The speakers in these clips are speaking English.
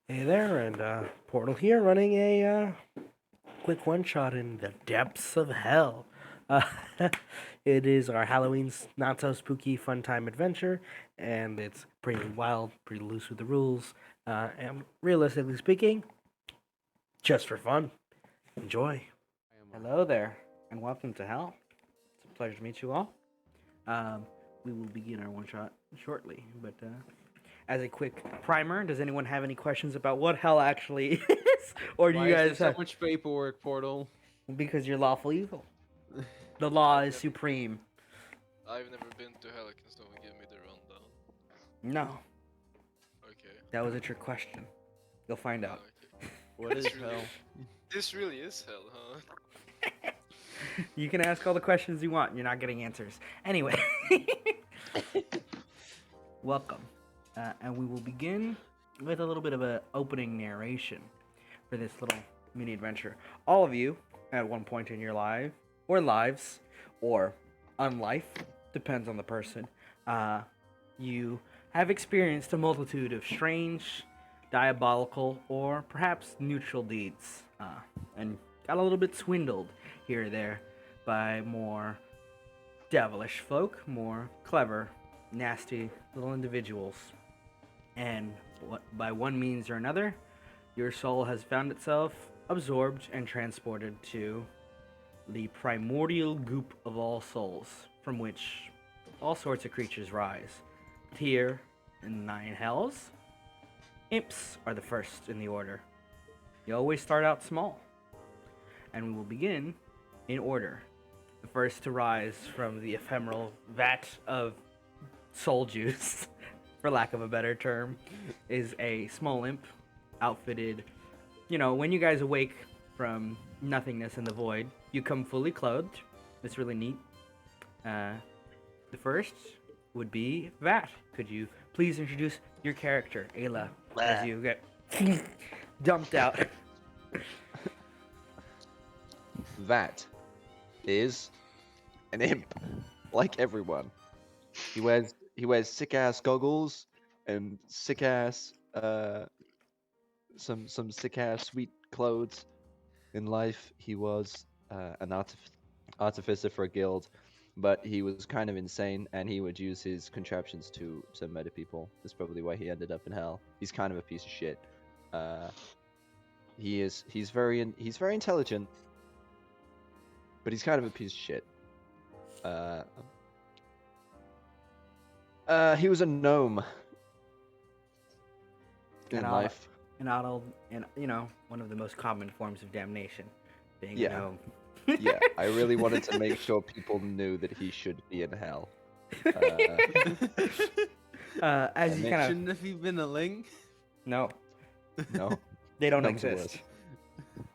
Hey there, and Portal here, running a quick one shot in the depths of hell. Uh, it is our Halloween's not so spooky fun time adventure, and it's pretty wild, pretty loose with the rules. And realistically speaking, just for fun. Enjoy. Hello there, and welcome to Hell. It's a pleasure to meet you all. We will begin our one shot shortly, but as a quick primer, does anyone have any questions about what hell actually is? Or do Why you is guys there have... so much paperwork, Portal? Because you're lawful evil. The law I've is never- supreme. I've never been to hell. Can someone give me the rundown? No, Okay. that was a trick question. You'll find out. Okay. What is This really- hell? This really is hell, huh? You can ask all the questions you want. You're not getting answers. Anyway. Welcome. And we will begin with a little bit of an opening narration for this little mini adventure. All of you, at one point in your life, or lives, or unlife, depends on the person, you have experienced a multitude of strange, diabolical, or perhaps neutral deeds, and got a little bit swindled here or there by more devilish folk, more clever, nasty little individuals. And by one means or another, your soul has found itself absorbed and transported to the primordial goop of all souls, from which all sorts of creatures rise. Here in the Nine Hells, imps are the first in the order. You always start out small, and we will begin in order. The first to rise from the ephemeral vat of soul juice, for lack of a better term, is a small imp outfitted. You know, when you guys awake from nothingness in the void, you come fully clothed. It's really neat. The first would be Vat. Could you please introduce your character, Ayla, as you get dumped out? That is an imp, like everyone. He wears sick ass goggles and sick ass some sick ass sweet clothes. In life, he was an artificer for a guild, but he was kind of insane, and he would use his contraptions to murder people. That's probably why he ended up in hell. He's kind of a piece of shit. He's very intelligent, but he's kind of a piece of shit. He was a gnome in And life. and you know, one of the most common forms of damnation, being Yeah. a gnome. Yeah, I really wanted to make sure people knew that he should be in hell. As you kind of Shouldn't have he been a link? no, No, they don't Gnomes are exist. worse.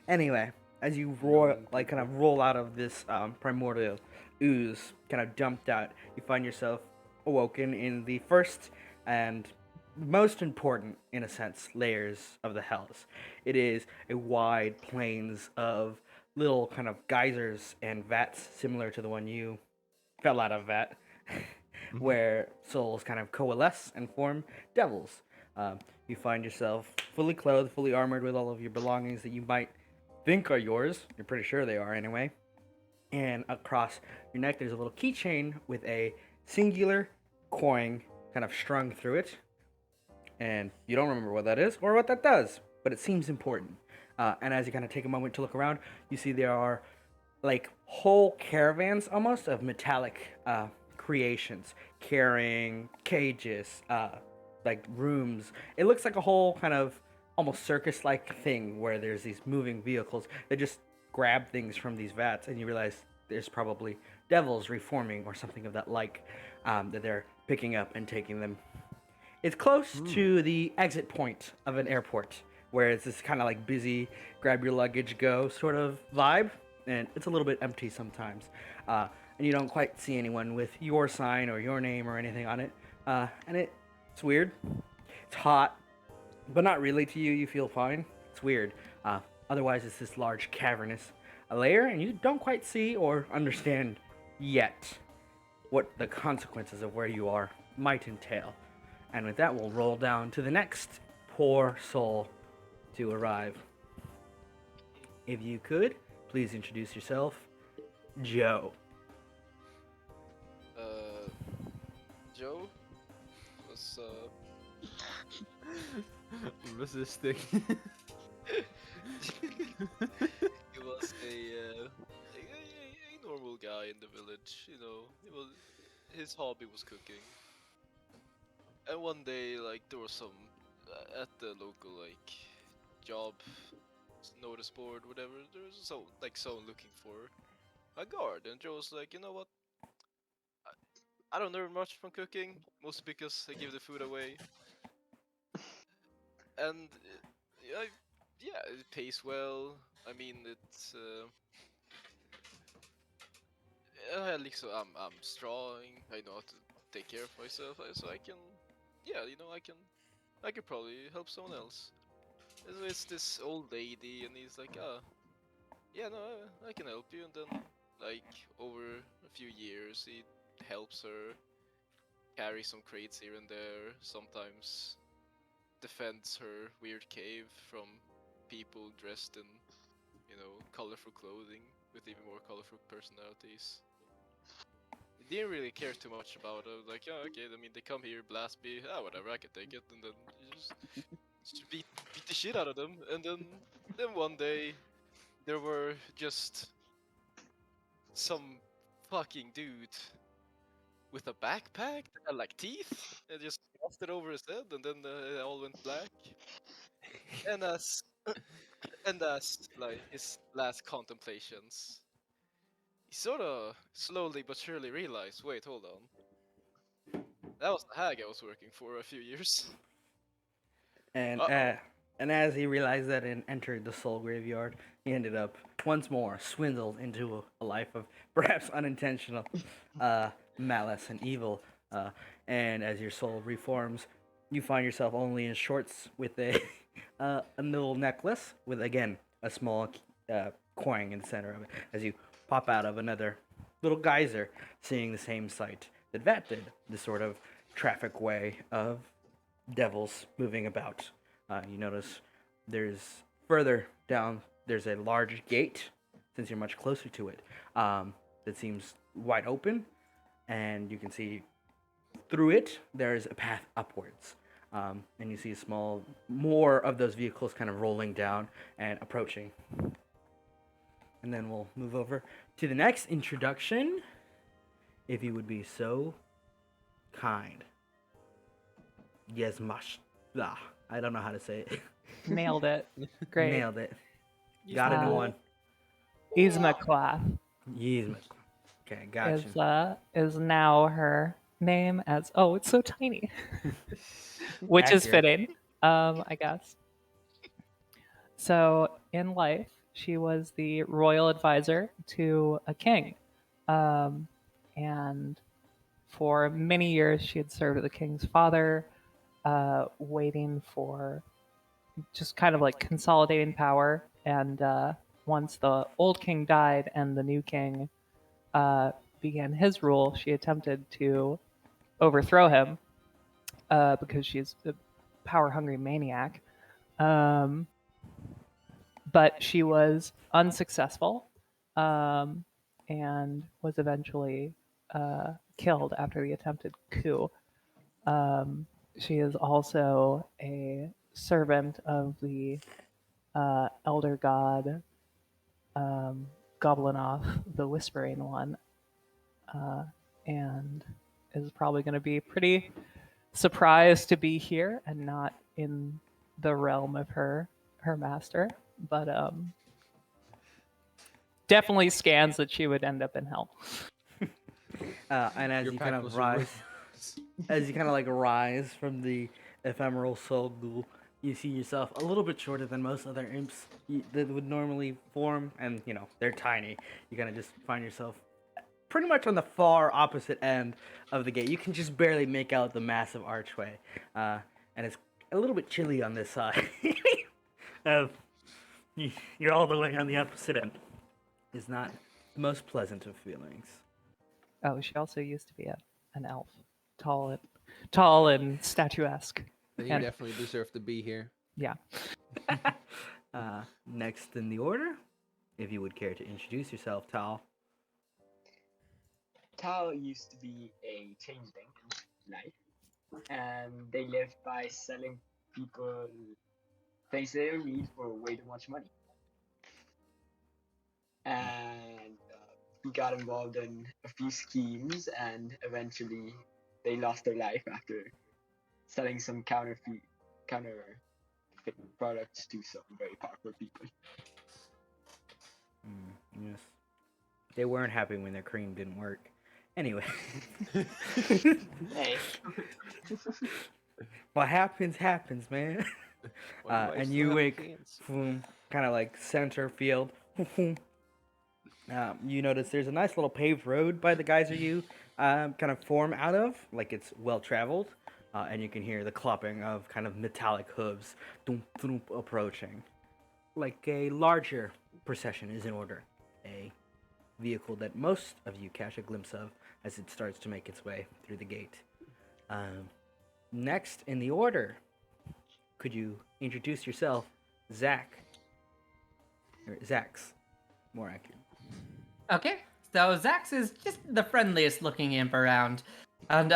Anyway, as you kind of roll out of this primordial ooze, kind of dumped out, you find yourself awoken in the first and most important, in a sense, layers of the hells. It is a wide plains of little kind of geysers and vats similar to the one you fell out of vat, where souls kind of coalesce and form devils. You find yourself fully clothed, fully armored with all of your belongings that you might think are yours. You're pretty sure they are anyway. And across your neck, there's a little keychain with a singular coin kind of strung through it. And you don't remember what that is or what that does, but it seems important. And as you kind of take a moment to look around, you see there are like whole caravans almost of metallic creations carrying cages, like rooms. It looks like a whole kind of almost circus-like thing where there's these moving vehicles that just grab things from these vats, and you realize there's probably devils reforming or something of that like, that they're picking up and taking them. It's close to the exit point of an airport, where it's this kind of like busy, grab your luggage, go sort of vibe, and it's a little bit empty sometimes. And you don't quite see anyone with your sign or your name or anything on it. And it's weird. It's hot, but not really to you. You feel fine. It's weird. Otherwise, it's this large cavernous layer, and you don't quite see or understand yet what the consequences of where you are might entail. And with that, we'll roll down to the next poor soul to arrive. If you could, please introduce yourself, Joe. Joe was Resisting. he was a normal guy in the village. You know, his hobby was cooking. And one day, like, there was some at the local job notice board, whatever. There was someone looking for a guard, and Joe was like, you know what? I don't learn much from cooking, mostly because I give the food away, and yeah, it pays well. I mean, it's at least I'm strong. I know how to take care of myself, so I can, yeah, I could probably help someone else. And so it's this old lady, and he's like, yeah, no, I can help you. And then, like, over a few years, he helps her carry some crates here and there. Sometimes defends her weird cave from people dressed in, colorful clothing with even more colorful personalities. He didn't really care too much about it. Like, yeah, okay, I mean, they come here, blast me, whatever, I can take it. And then you just beat the shit out of them. And then one day, there were just some fucking dude with a backpack that had like teeth and just tossed it over his head, and then it all went black. And as like his last contemplations, he sort of slowly but surely realized, wait, hold on, that was the hag I was working for a few years. And Uh-oh. and as he realized that and entered the soul graveyard, he ended up once more swindled into a life of perhaps unintentional malice and evil. And as your soul reforms, you find yourself only in shorts with a a little necklace with again a small coin in the center of it. As you pop out of another little geyser, seeing the same sight that Vat did, this sort of traffic way of devils moving about. You notice there's further down, there's a large gate, since you're much closer to it, that seems wide open, and you can see through it, there's a path upwards. And you see more of those vehicles kind of rolling down and approaching. And then we'll move over to the next introduction, if you would be so kind. Yes, mush. I don't know how to say it. Nailed it. Great. Nailed it. Got it in one. Ismaclath Yes. Okay, gotcha. is now her name as it's so tiny. Which is Accurate. fitting, I guess. So in life, she was the royal advisor to a king. And for many years she had served the king's father, waiting for just kind of like consolidating power. And once the old king died and the new king began his rule, she attempted to overthrow him because she's a power-hungry maniac. But she was unsuccessful and was eventually killed after the attempted coup. She is also a servant of the elder god Goblinoff, the Whispering One, and is probably going to be pretty surprised to be here and not in the realm of her master, but definitely scans that she would end up in hell. And as Your you kind pack of was rise, yours. as you kind of like rise from the ephemeral soul ghoul, you see yourself a little bit shorter than most other imps that would normally form, and they're tiny. You kind of just find yourself pretty much on the far opposite end of the gate. You can just barely make out the massive archway, and it's a little bit chilly on this side. You're all the way on the opposite end. It's not the most pleasant of feelings. Oh, she also used to be an elf, tall and statuesque. Then you And- definitely deserve to be here. Yeah. Next in the order, if you would care to introduce yourself, Tal. Tal used to be a changeling in life, and they lived by selling people things they don't need for way too much money. And he got involved in a few schemes, and eventually they lost their life after selling some counterfeit products to some very powerful people. Yes. They weren't happy when their cream didn't work. Anyway. Hey, What happens, happens, man. Why do I And still you have wake, cans? kind of like center field. You notice there's a nice little paved road by the geyser you kind of form out of, like it's well traveled, and you can hear the clopping of kind of metallic hooves thump, thump, approaching. Like a larger procession is in order. A vehicle that most of you catch a glimpse of as it starts to make its way through the gate. Next in the order, could you introduce yourself, Zach? Or Zax, more accurate. Okay, so Zax is just the friendliest looking imp around, and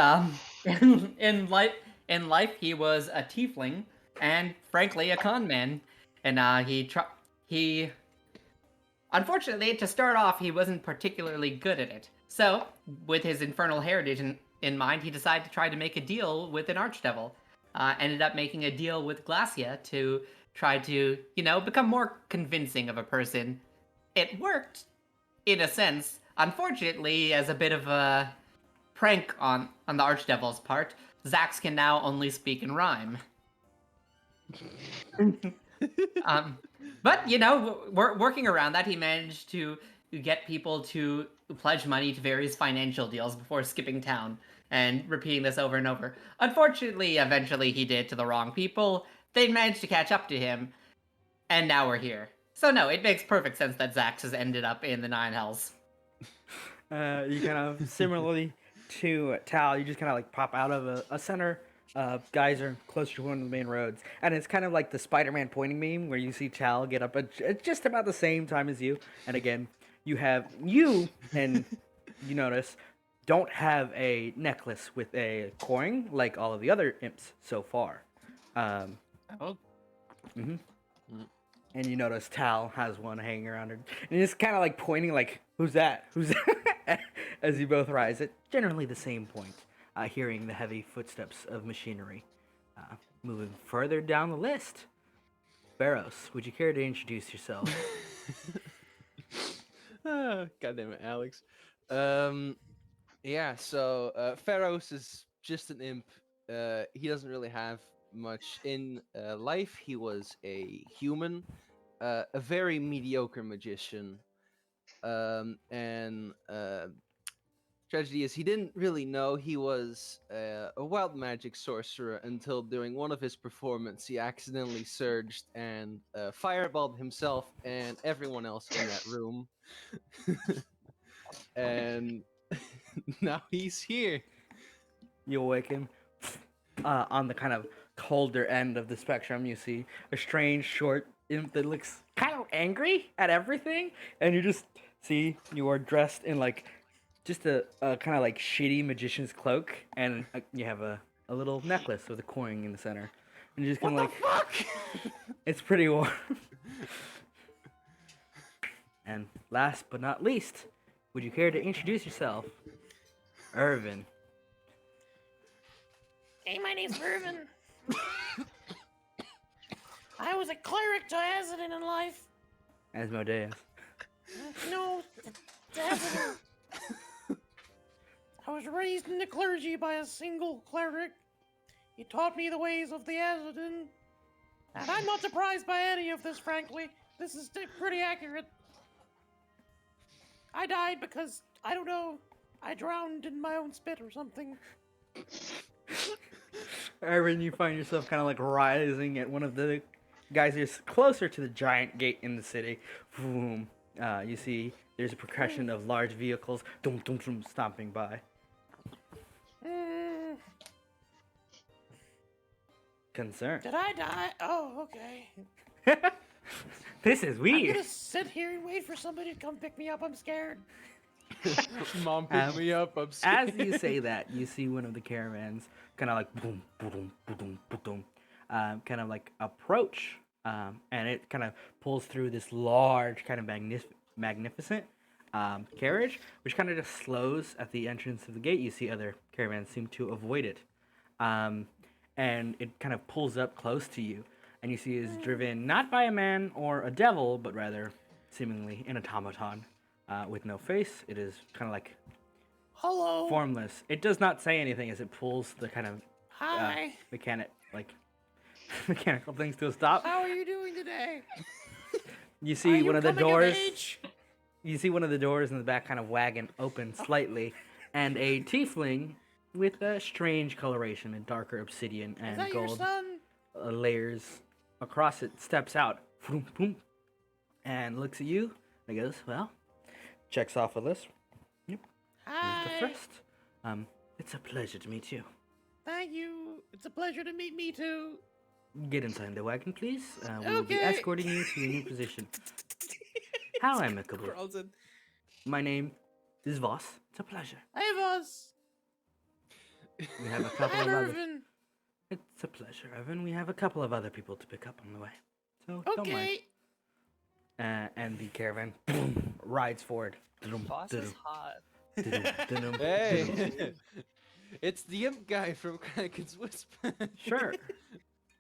in life he was a tiefling and frankly a con man, and he unfortunately to start off he wasn't particularly good at it. So with his infernal heritage in mind, he decided to try to make a deal with an archdevil. Ended up making a deal with Glacia to try to become more convincing of a person. It worked. In a sense, unfortunately, as a bit of a prank on the Archdevil's part, Zax can now only speak in rhyme. But working around that, he managed to get people to pledge money to various financial deals before skipping town and repeating this over and over. Unfortunately, eventually he did to the wrong people. They managed to catch up to him, and now we're here. So no, it makes perfect sense that Zax has ended up in the Nine Hells. You kind of similarly to Tal, you just kind of like pop out of a center geyser closer to one of the main roads, and it's kind of like the Spider-Man pointing meme where you see Tal get up at just about the same time as you, and again, you and you notice don't have a necklace with a coin like all of the other imps so far. Oh. And you notice Tal has one hanging around her. And he's kind of like pointing like, who's that? Who's that? As you both rise at generally the same point, hearing the heavy footsteps of machinery. Moving further down the list, Barros, would you care to introduce yourself? God damn it, Alex. Yeah, so Pharaohs is just an imp. He doesn't really have much in life. He was a human, a very mediocre magician, and tragedy is he didn't really know he was a wild magic sorcerer until during one of his performances he accidentally surged and fireballed himself and everyone else in that room. And now he's here. You awaken. On the kind of colder end of the spectrum, you see a strange, short imp that looks kind of angry at everything, and you just see you are dressed in like just a kind of like shitty magician's cloak, and you have a little necklace with a coin in the center, and you're just kind of like, Fuck! it's pretty warm. And last but not least, would you care to introduce yourself, Irvin? Hey, my name's Irvin. I was a cleric to Azadin in life. Asmodeus. No, Azadin. I was raised in the clergy by a single cleric. He taught me the ways of the Azadin. And I'm not surprised by any of this, frankly. This is pretty accurate. I died because, I don't know, I drowned in my own spit or something. Irvin, you find yourself kind of like rising at one of the geysers closer to the giant gate in the city. Boom. You see there's a procession of large vehicles dum, dum, dum, stomping by. concern. Did I die? Oh, okay. This is I'm weird. gonna sit here and wait for somebody to come pick me up. I'm scared. Mom, pick me up. I'm scared. As you say that, you see one of the caravans kind of like boom, boom, boom, boom, kind of like approach, and it kind of pulls through this large, kind of magnificent carriage, which kind of just slows at the entrance of the gate. You see other caravans seem to avoid it, and it kind of pulls up close to you, and you see it is driven not by a man or a devil, but rather seemingly an automaton. With no face, it is kind of like Hello. formless. It does not say anything as it pulls the kind of Hi. mechanical things to a stop. How are you doing today? You Are see you one of the coming of doors. age? You see one of the doors in the back kind of wagon open slightly, and a tiefling with a strange coloration, a darker obsidian Is and that your gold son? layers across it, steps out, boom, boom, and looks at you. And goes, well, checks off a list. Yep, Hi. here's the first. It's a pleasure to meet you. Thank you. It's a pleasure to meet me too. Get inside the wagon, please. We will be Okay. escorting you to your new position. How amicable. Crawls in. My name is Voss. It's a pleasure. Hey, Voss. We have a couple I'm of other. Irvin. It's a pleasure, Evan. We have a couple of other people to pick up on the way. So don't mind. Okay. And the caravan boom, rides forward. Boss is hot. Hey, it's the imp guy from Kraken's Whisper. Sure.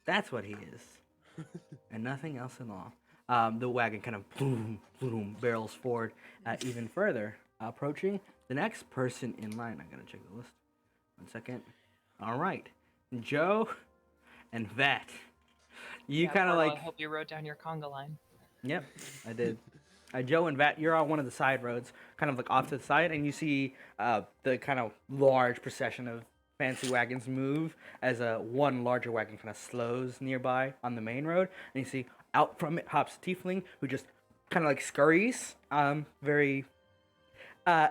That's what he is. And nothing else at all. The wagon kind of boom, boom, barrels forward even further, approaching the next person in line. I gotta check the list. 1 second. All right. Joe and Vat. You Yeah, kind of Portal, like. I hope you wrote down your conga line. Yep, I did. Joe and Vat, you're on one of the side roads, kind of like off to the side, and you see the kind of large procession of fancy wagons move as one larger wagon kind of slows nearby on the main road, and you see out from it hops a tiefling who just kind of like scurries, very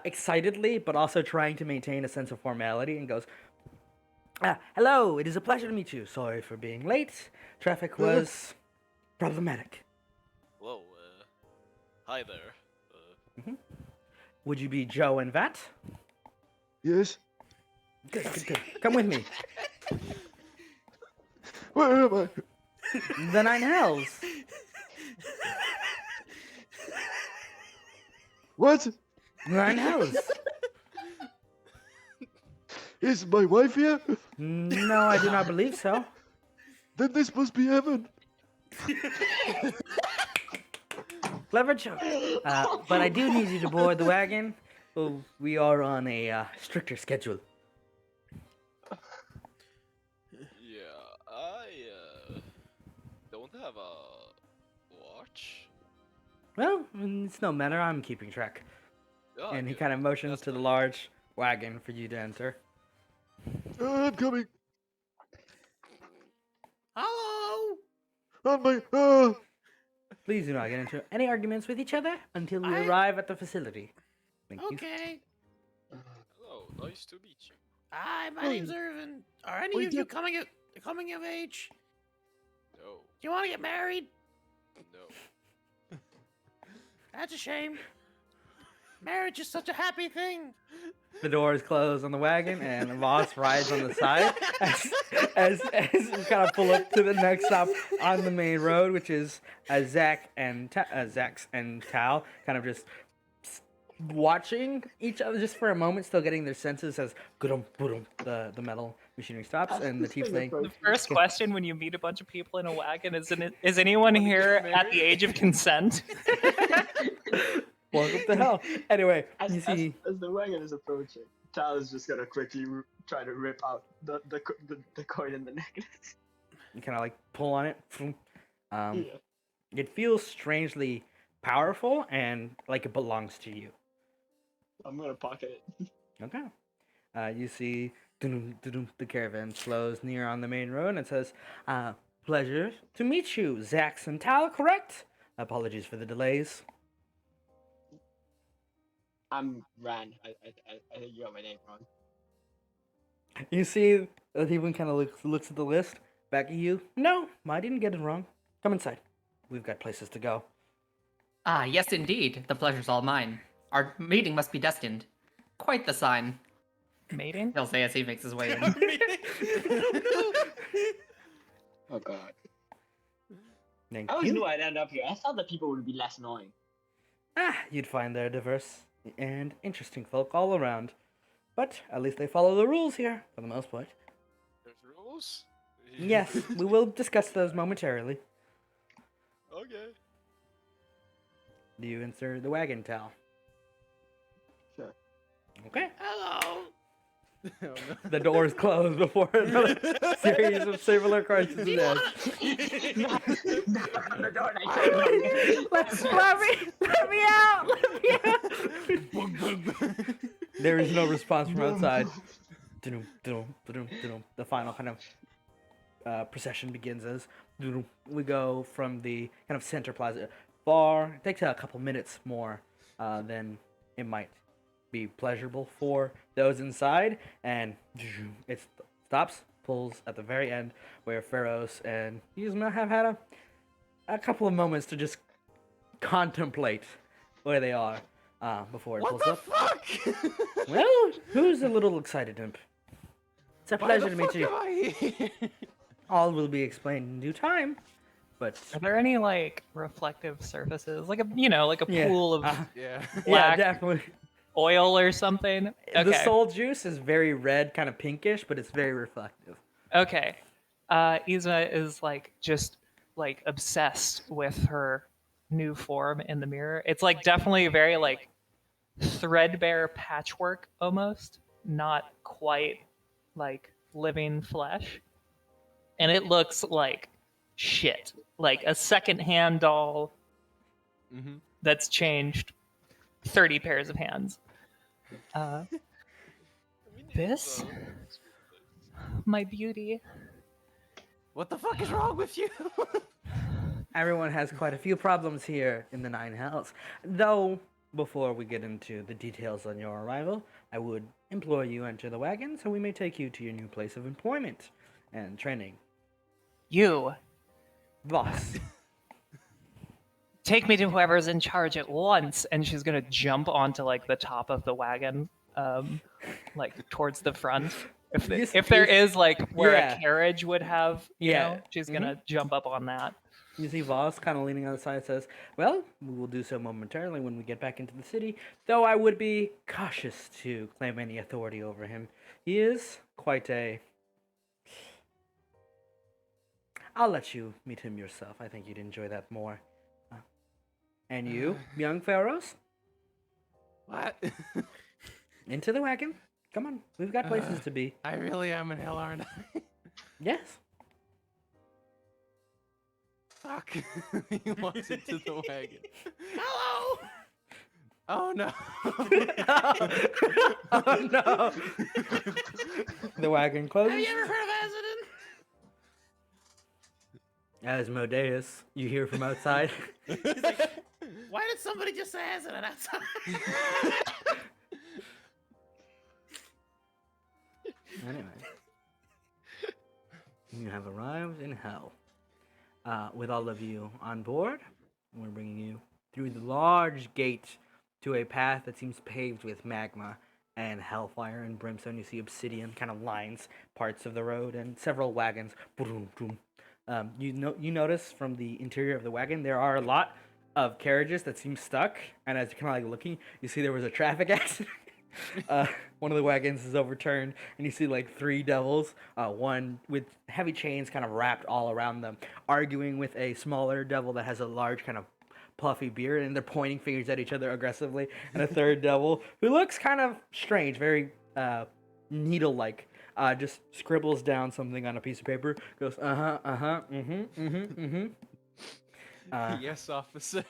excitedly, but also trying to maintain a sense of formality, and goes, hello, it is a pleasure to meet you. Sorry for being late. Traffic was problematic. Whoa, hi there. Would you be Joe and Vat? Yes. Good, good, good. Come with me. Where am I? The Nine Hells. What? Nine Hells. Is my wife here? No, I do not believe so. Then this must be heaven. Clever joke. But I do need you to board the wagon. Oh, we are on a stricter schedule. Yeah, I don't have a watch. Well, it's no matter. I'm keeping track. Oh, And he good. kind of motions That's to the fine. large wagon for you to enter. I'm coming. Hello. On my. Please do not get into any arguments with each other until we I- arrive at the facility. Thank you. Okay. Hello, nice to meet you. Hi, my name's Irvin. Are any Wait, of you you- coming of age? No, Do you want to get married? no. That's a shame. Marriage is such a happy thing. The doors close on the wagon, and Voss rides on the side as we kind of pull up to the next stop on the main road, which is Zax and Tal kind of just watching each other just for a moment, still getting their senses as the metal machinery stops, and the tiefling. The first question when you meet a bunch of people in a wagon is anyone here at the age of consent? Welcome to hell. Anyway, As, you as, see. as the wagon is approaching, Tal is just gonna quickly try to rip out the coin in the necklace. You kind of like pull on it. Yeah. It feels strangely powerful and like it belongs to you. I'm gonna pocket it. Okay. You see the caravan slows near on the main road and it says, pleasure to meet you, Zax and Tal, correct? Apologies for the delays. I'm Ran. I think you got my name wrong. You see, the tiefling kind of looks at the list, back at you. No, I didn't get it wrong. Come inside. We've got places to go. Ah, yes, indeed. The pleasure's all mine. Our meeting must be destined. Quite the sign, Mating? he'll say as he makes his way in. Oh god. Thank I always knew you. I'd end up here. I thought that people would be less annoying. You'd find there diverse and interesting folk all around. But at least they follow the rules here, for the most part. There's rules? Yes, we will discuss those momentarily. Okay. Do you enter the wagon, Tal? Sure. Okay. Hello. Oh, no. The doors close before another series of similar crises ends. Knock on the door and I say, Let me out! Let me out! There is no response from outside. Dum, dum, dum, dum. The final kind of procession begins as we go from the kind of center plaza bar. It takes a couple minutes more than it might be pleasurable for those inside, and it stops, pulls at the very end where Pharaohs and Yuzma have had a couple of moments to just contemplate where they are before it What pulls the up. fuck? Well, who's a little excited, Imp? It's a Why pleasure the to meet fuck you. am I here? All will be explained in due time, but Are there any like reflective surfaces, like a like a yeah, pool of Yeah. yeah, black definitely. oil or something? Okay. The soul juice is very red, kind of pinkish, but it's very reflective. Okay. Yzma is like just like obsessed with her new form in the mirror. It's like definitely very like threadbare patchwork almost, not quite like living flesh. And it looks like shit. Like a second-hand doll Mm-hmm. that's changed 30 pairs of hands. I mean, This? My beauty. What the fuck is wrong with you? Everyone has quite a few problems here in the Nine Hells. Though, before we get into the details on your arrival, I would implore you enter the wagon so we may take you to your new place of employment and training. You. Boss. Take me to whoever's in charge at once. And she's going to jump onto like the top of the wagon, like towards the front. If there is like where Yeah. a carriage would have, you Yeah. know, she's going to jump up on that. You see Voss kind of leaning on the side says, well, we will do so momentarily when we get back into the city, though I would be cautious to claim any authority over him. He is quite a... I'll let you meet him yourself. I think you'd enjoy that more. And you, young Pharaohs, What? into the wagon. Come on, we've got places to be. I really am in hell, aren't I? Yes. Fuck. He walks into the wagon. Hello. Oh no. Oh no! The wagon Have closes. you ever heard of Azadin? Asmodeus, you hear from outside. He's like, why did somebody just say Azadin outside? Anyway, you have arrived in hell. With all of you on board, we're bringing you through the large gate to a path that seems paved with magma and hellfire and brimstone. You see obsidian kind of lines parts of the road and several wagons. Boom, boom. You notice from the interior of the wagon there are a lot of carriages that seem stuck, and as you're kind of like looking, you see there was a traffic accident. One of the wagons is overturned, and you see like three devils, one with heavy chains kind of wrapped all around them, arguing with a smaller devil that has a large kind of puffy beard, and they're pointing fingers at each other aggressively, and a third devil who looks kind of strange, very needle-like, just scribbles down something on a piece of paper, goes, Yes, officer.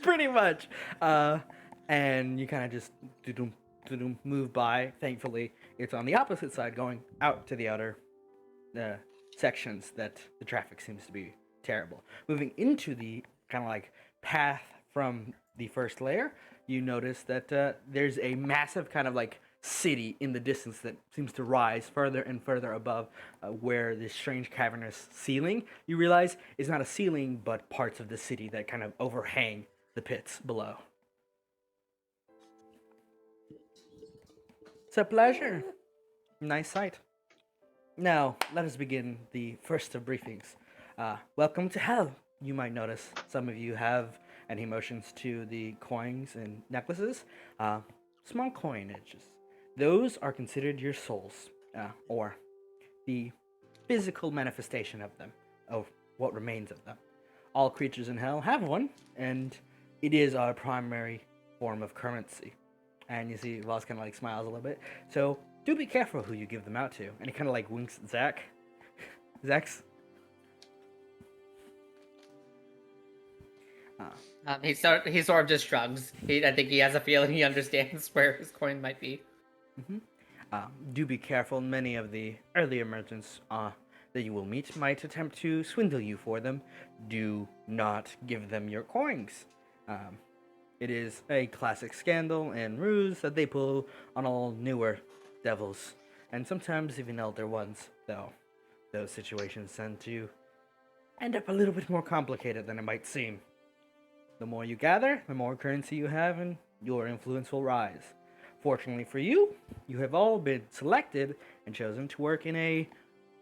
pretty much, and you kind of just move by. Thankfully, it's on the opposite side, going out to the outer sections that the traffic seems to be terrible. Moving into the kind of like path from the first layer, you notice that there's a massive kind of like city in the distance that seems to rise further and further above where this strange cavernous ceiling, you realize, is not a ceiling but parts of the city that kind of overhang the pits below. It's a pleasure. Nice sight. Now, let us begin the first of briefings. Welcome to hell. You might notice some of you have, and he motions to the coins and necklaces, small coinages. Those are considered your souls, or the physical manifestation of them, of what remains of them. All creatures in hell have one, and it is our primary form of currency. And you see, Voss kind of like smiles a little bit. So do be careful who you give them out to. And he kind of like winks at Zach. Zach's. He sort of just shrugs. I think he has a feeling he understands where his coin might be. Do be careful. Many of the earlier merchants that you will meet might attempt to swindle you for them. Do not give them your coins. It is a classic scandal and ruse that they pull on all newer devils, and sometimes even elder ones, though those situations tend to end up a little bit more complicated than it might seem. The more you gather, the more currency you have, and your influence will rise. Fortunately for you, you have all been selected and chosen to work in a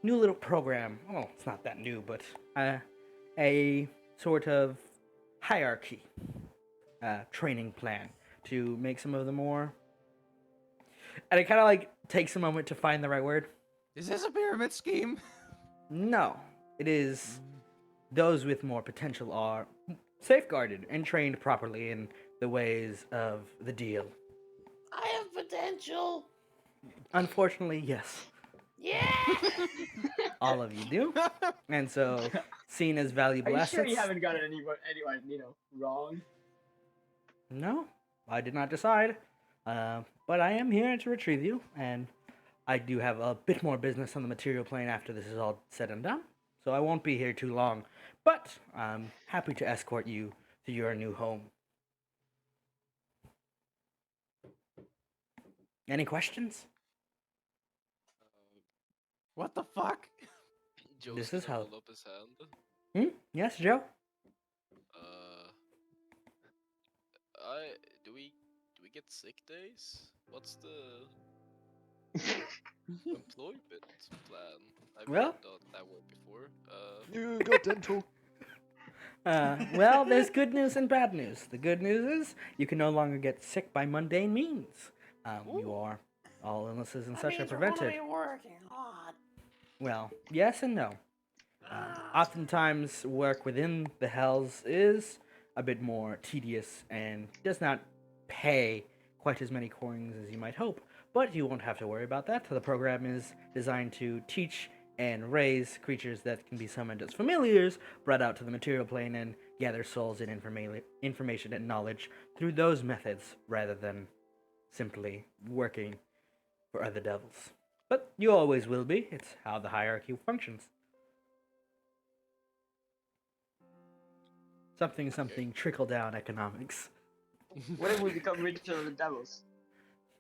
new little program. Well, it's not that new, but a sort of hierarchy training plan to make some of the more. And it kind of like takes a moment to find the right word. Is this a pyramid scheme? No, it is. Those with more potential are safeguarded and trained properly in the ways of the deal. I have potential. Unfortunately, yes. Yeah. All of you do. And so, seen as Are valuable you assets. sure you haven't gotten anyone, wrong? No, I did not decide. But I am here to retrieve you, and I do have a bit more business on the material plane after this is all said and done. So I won't be here too long. But I'm happy to escort you to your new home. Any questions? What the fuck? Joe's This is gonna how- hold up his hand. Yes, Joe? Do we get sick days? What's the employment plan? I've Well- heard that word before. You got dental. Well, there's good news and bad news. The good news is you can no longer get sick by mundane means. All illnesses and That such are means we're gonna prevented. be working hard. Well, yes and no. Oftentimes, work within the hells is a bit more tedious and does not pay quite as many coins as you might hope. But you won't have to worry about that. The program is designed to teach and raise creatures that can be summoned as familiars, brought out to the material plane, and gather souls and information and knowledge through those methods rather than simply working for other devils. But you always will be. It's how the hierarchy functions. Something trickle-down economics. What if we become richer than the devils?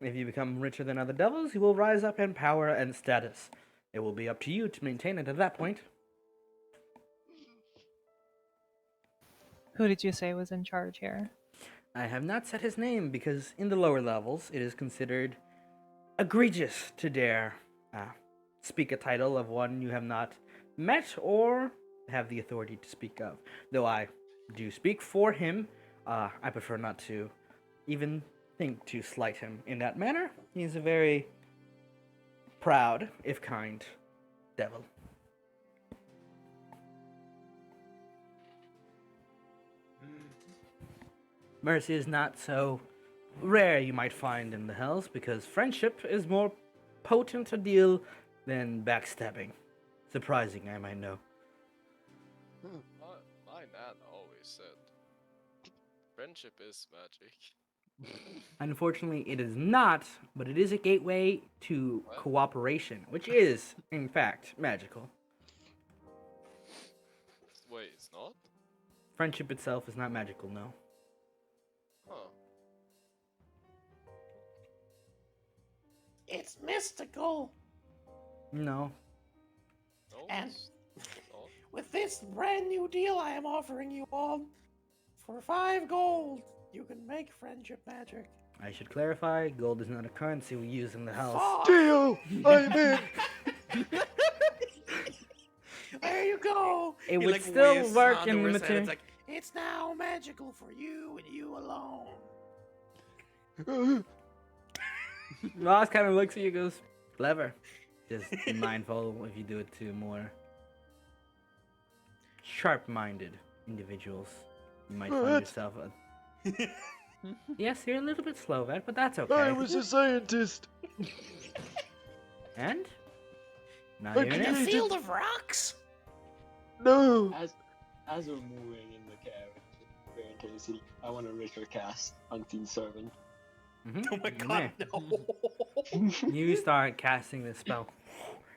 If you become richer than other devils, you will rise up in power and status. It will be up to you to maintain it at that point. Who did you say was in charge here? I have not set his name because in the lower levels it is considered egregious to dare speak a title of one you have not met or have the authority to speak of. Though I do speak for him, I prefer not to even think to slight him in that manner. He's a very proud, if kind, devil. Mercy is not so rare you might find in the hells because friendship is more potent a deal than backstabbing. Surprising, I might know. My nan always said, friendship is magic. Unfortunately, it is not, but it is a gateway to What? cooperation, which is, in fact, magical. Wait, it's not? Friendship itself is not magical, no. Huh. It's mystical. No. No, And- it's not. With this brand new deal I am offering you all, for 5 gold, you can make friendship magic. I should clarify, gold is not a currency we use in the house. Fuck! Deal! I'm in! There you go. It He, would like, still waves work onto in the his head, material. It's like, It's now magical for you and you alone. Ross kind of looks at you and goes, clever. Just be mindful if you do it to more sharp-minded individuals. You might find What? yourself a... Yes, you're a little bit slow, Vet, but that's okay. I was a scientist! And? Now I you're In in the it. Hey, field of rocks? No! As we're moving in the carriage, very Casey, I want to ritual cast Unseen Servant. Mhm, oh my you god, may. no. You start casting this spell,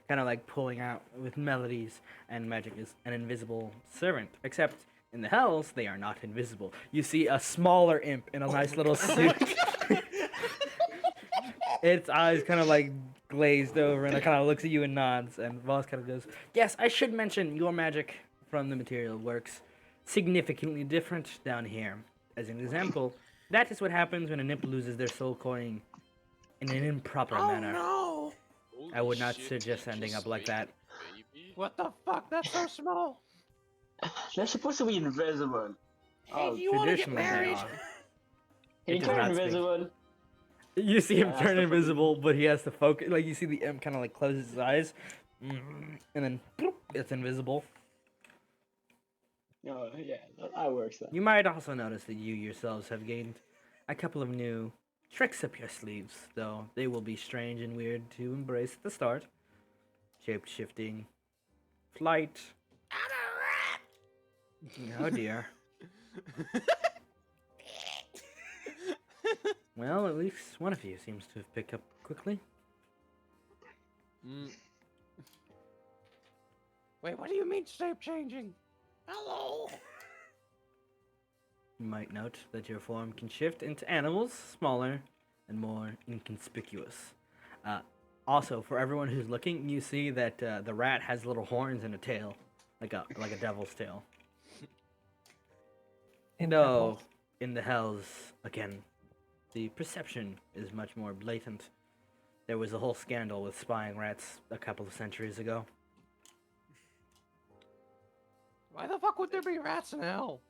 kind of like pulling out with melodies and magic is an invisible servant. Except in the hells, they are not invisible. You see a smaller imp in a nice little suit. Its eyes kind of like glazed over, and it kind of looks at you and nods. And Voss kind of goes, "Yes, I should mention your magic from the material works significantly different down here. As an example, that is what happens when an imp loses their soul coin in an improper Oh manner. no! Holy I would not shit, suggest you ending just up like that. made it, baby. What the fuck? That's so small. They're supposed to be invisible. Hey, Oh, do you want to get Traditionally, they married? are. Can It you does turn not speak. invisible? You see him Yeah, turn that's the invisible, but he has to focus. Like you see the imp kind of like closes his eyes, and then bloop, it's invisible. Oh, yeah, that works then. You might also notice that you yourselves have gained a couple of new tricks up your sleeves, though they will be strange and weird to embrace at the start. Shape shifting, flight. Oh dear. Well, at least one of you seems to have picked up quickly. Mm. Wait, what do you mean shape changing? Hello. You might note that your form can shift into animals smaller and more inconspicuous. Also, for everyone who's looking, you see that the rat has little horns and a tail, like a devil's tail. No, in the hells, again, the perception is much more blatant. There was a whole scandal with spying rats a couple of centuries ago. Why the fuck would there be rats in hell?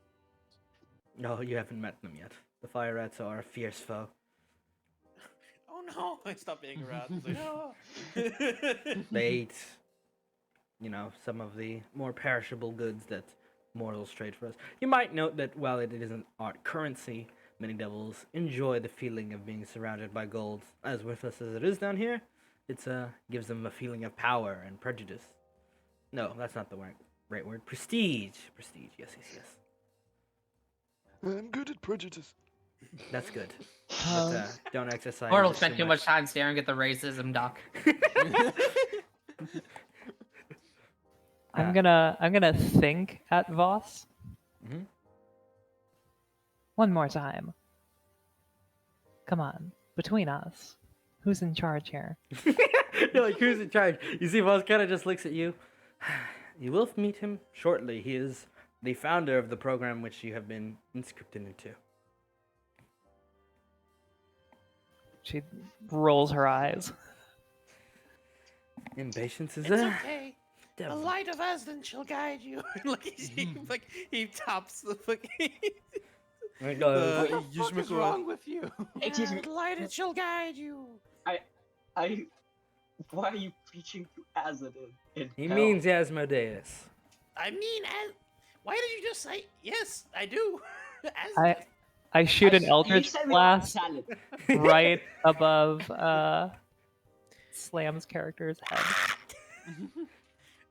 No, you haven't met them yet. The fire rats are a fierce foe. Oh no, I stopped being a rat. It's like, No. They eat, some of the more perishable goods that mortals trade for us. You might note that while it isn't art currency, many devils enjoy the feeling of being surrounded by gold. As worthless as it is down here, it gives them a feeling of power and prejudice. No, that's not the right word. Prestige. Prestige, yes. I'm good at prejudice. That's good. But don't exercise Mortal it spent too much time staring at the racism doc. I'm gonna think at Voss. Mhm. One more time. Come on, between us, who's in charge here? You're like, who's in charge? You see, Voss kind of just looks at you. You will meet him shortly. He is the founder of the program which you have been inscripted into. She rolls her eyes. Impatience is It's a okay. The devil. light of Asden shall guide you. like he taps the fucking. There it goes. What the fuck is wrong with you? Excuse me. The light it shall guide you. Why are you preaching to Azadin in He hell? means Asmodeus. I mean, why did you just say yes? I do. I shoot an You eldritch said we have blast talent. right above Slam's character's head.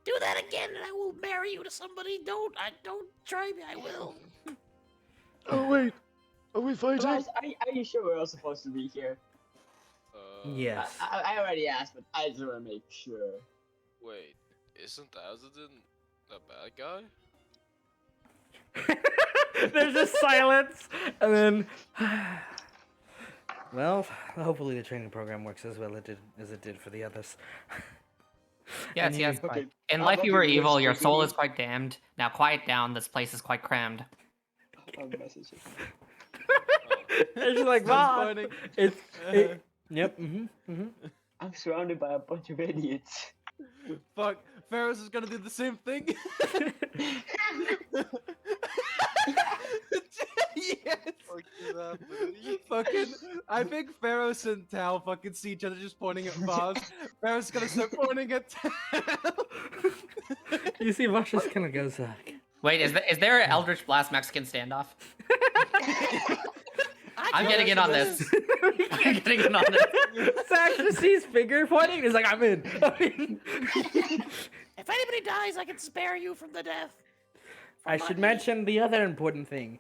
Do that again, and I will marry you to somebody. Don't try me. I will. Oh wait, are we fighting? Guys, are you sure we're all supposed to be here? Yes. I already asked, but I just want to make sure. Wait, isn't Azadin a bad guy? There's just silence, and then Well, hopefully the training program works as well as it did for the others. Yes, And yes. you- Okay. In how life about you we were raise evil, your soul quickly? is quite damned. Now quiet down, this place is quite crammed. A message. And she's like, Sun's "Wow, pointing. yep, I'm surrounded by a bunch of idiots. Fuck, Ferris is gonna do the same thing. Yes. Fucking, I think Pharaohs and Tao fucking see each other just pointing at Vaz. Pharaohs is gonna start pointing at Tao. You see, Vosh just kind of goes, Wait, is there an Eldritch Blast Mexican standoff? I'm getting in on this. I'm getting in on this. Zach just sees finger pointing. And he's like, I'm in. If anybody dies, I can spare you from the death. I should mention the other important thing.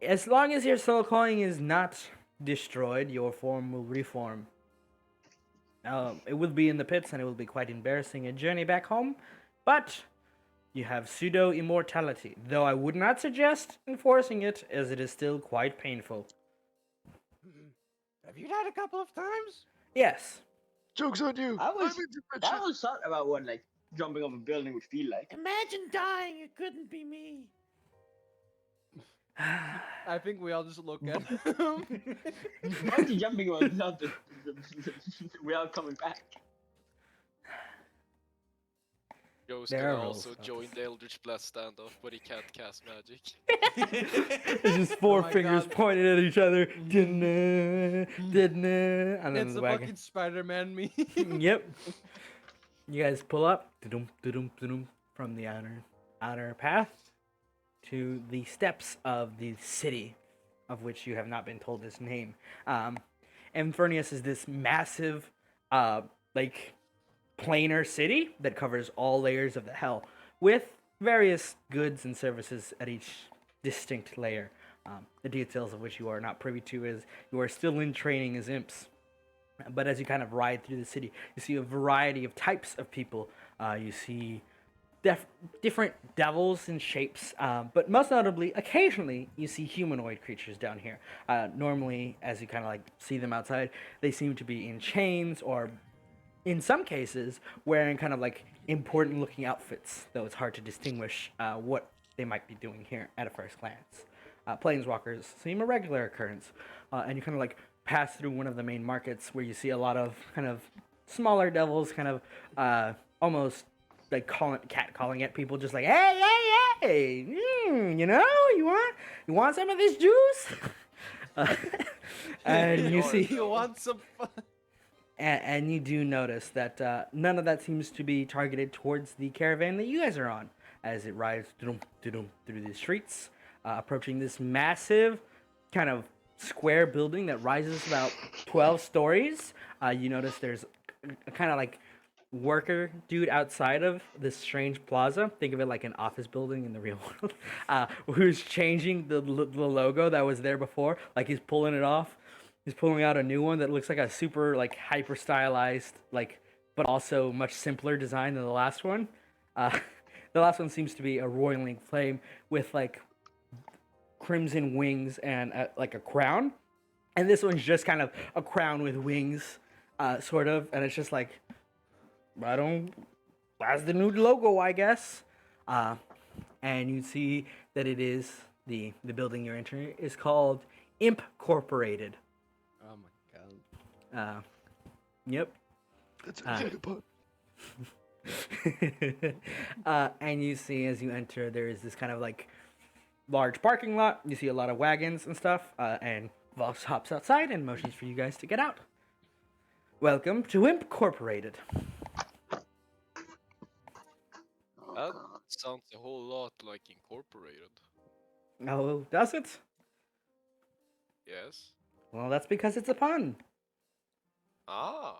As long as your soul coin is not destroyed, your form will reform. It will be in the pits, and it will be quite embarrassing a journey back home. But you have pseudo immortality, though I would not suggest enforcing it, as it is still quite painful. Have you died a couple of times? Yes. Joke's on you. I was- I'm in I dementia. always thought about what like jumping off a building would feel like. Imagine dying. It couldn't be me. I think we all just look at him. Why is he jumping on without without coming back? Joe's There gonna are also rules about join this. the Eldritch Blast standoff, but he can't cast magic. It's just four my fingers God. pointed at each other. Didn't and then It's the a wagon. fucking Spider-Man meme. Yep. You guys pull up from the outer path to the steps of the city, of which you have not been told its name. Infernius is this massive, like, planar city that covers all layers of the hell, with various goods and services at each distinct layer. The details of which you are not privy to, as you are still in training as imps. But as you kind of ride through the city, you see a variety of types of people. You see different devils and shapes, but most notably, occasionally, you see humanoid creatures down here. Normally, as you kind of like see them outside, they seem to be in chains or, in some cases, wearing kind of like important looking outfits, though it's hard to distinguish what they might be doing here at a first glance. Planeswalkers seem a regular occurrence, and you kind of like pass through one of the main markets where you see a lot of kind of smaller devils, kind of almost like calling at people, just like, hey, you know, you want some of this juice? And you see, You want some fun? and you do notice that none of that seems to be targeted towards the caravan that you guys are on, as it rides through the streets, approaching this massive kind of square building that rises about 12 stories. You notice there's a kind of like worker dude outside of this strange plaza. Think of it like an office building in the real world, who's changing the logo that was there before. Like he's pulling it off. He's pulling out a new one that looks like a super like hyper stylized, like, but also much simpler design than the last one. The last one seems to be a roiling flame with like crimson wings and like a crown, and this one's just kind of a crown with wings, sort of, and it's just like, that's the new logo, I guess. And you see that it is the building you're entering is called Imp-Corporated. Oh my god. Yep. That's a good pun. And you see as you enter, there is this kind of like large parking lot. You see a lot of wagons and stuff, and Voss hops outside and motions for you guys to get out. Welcome to Imp-Corporated. That sounds a whole lot like Incorporated. Oh, does it? Yes. Well, that's because it's a pun. Ah.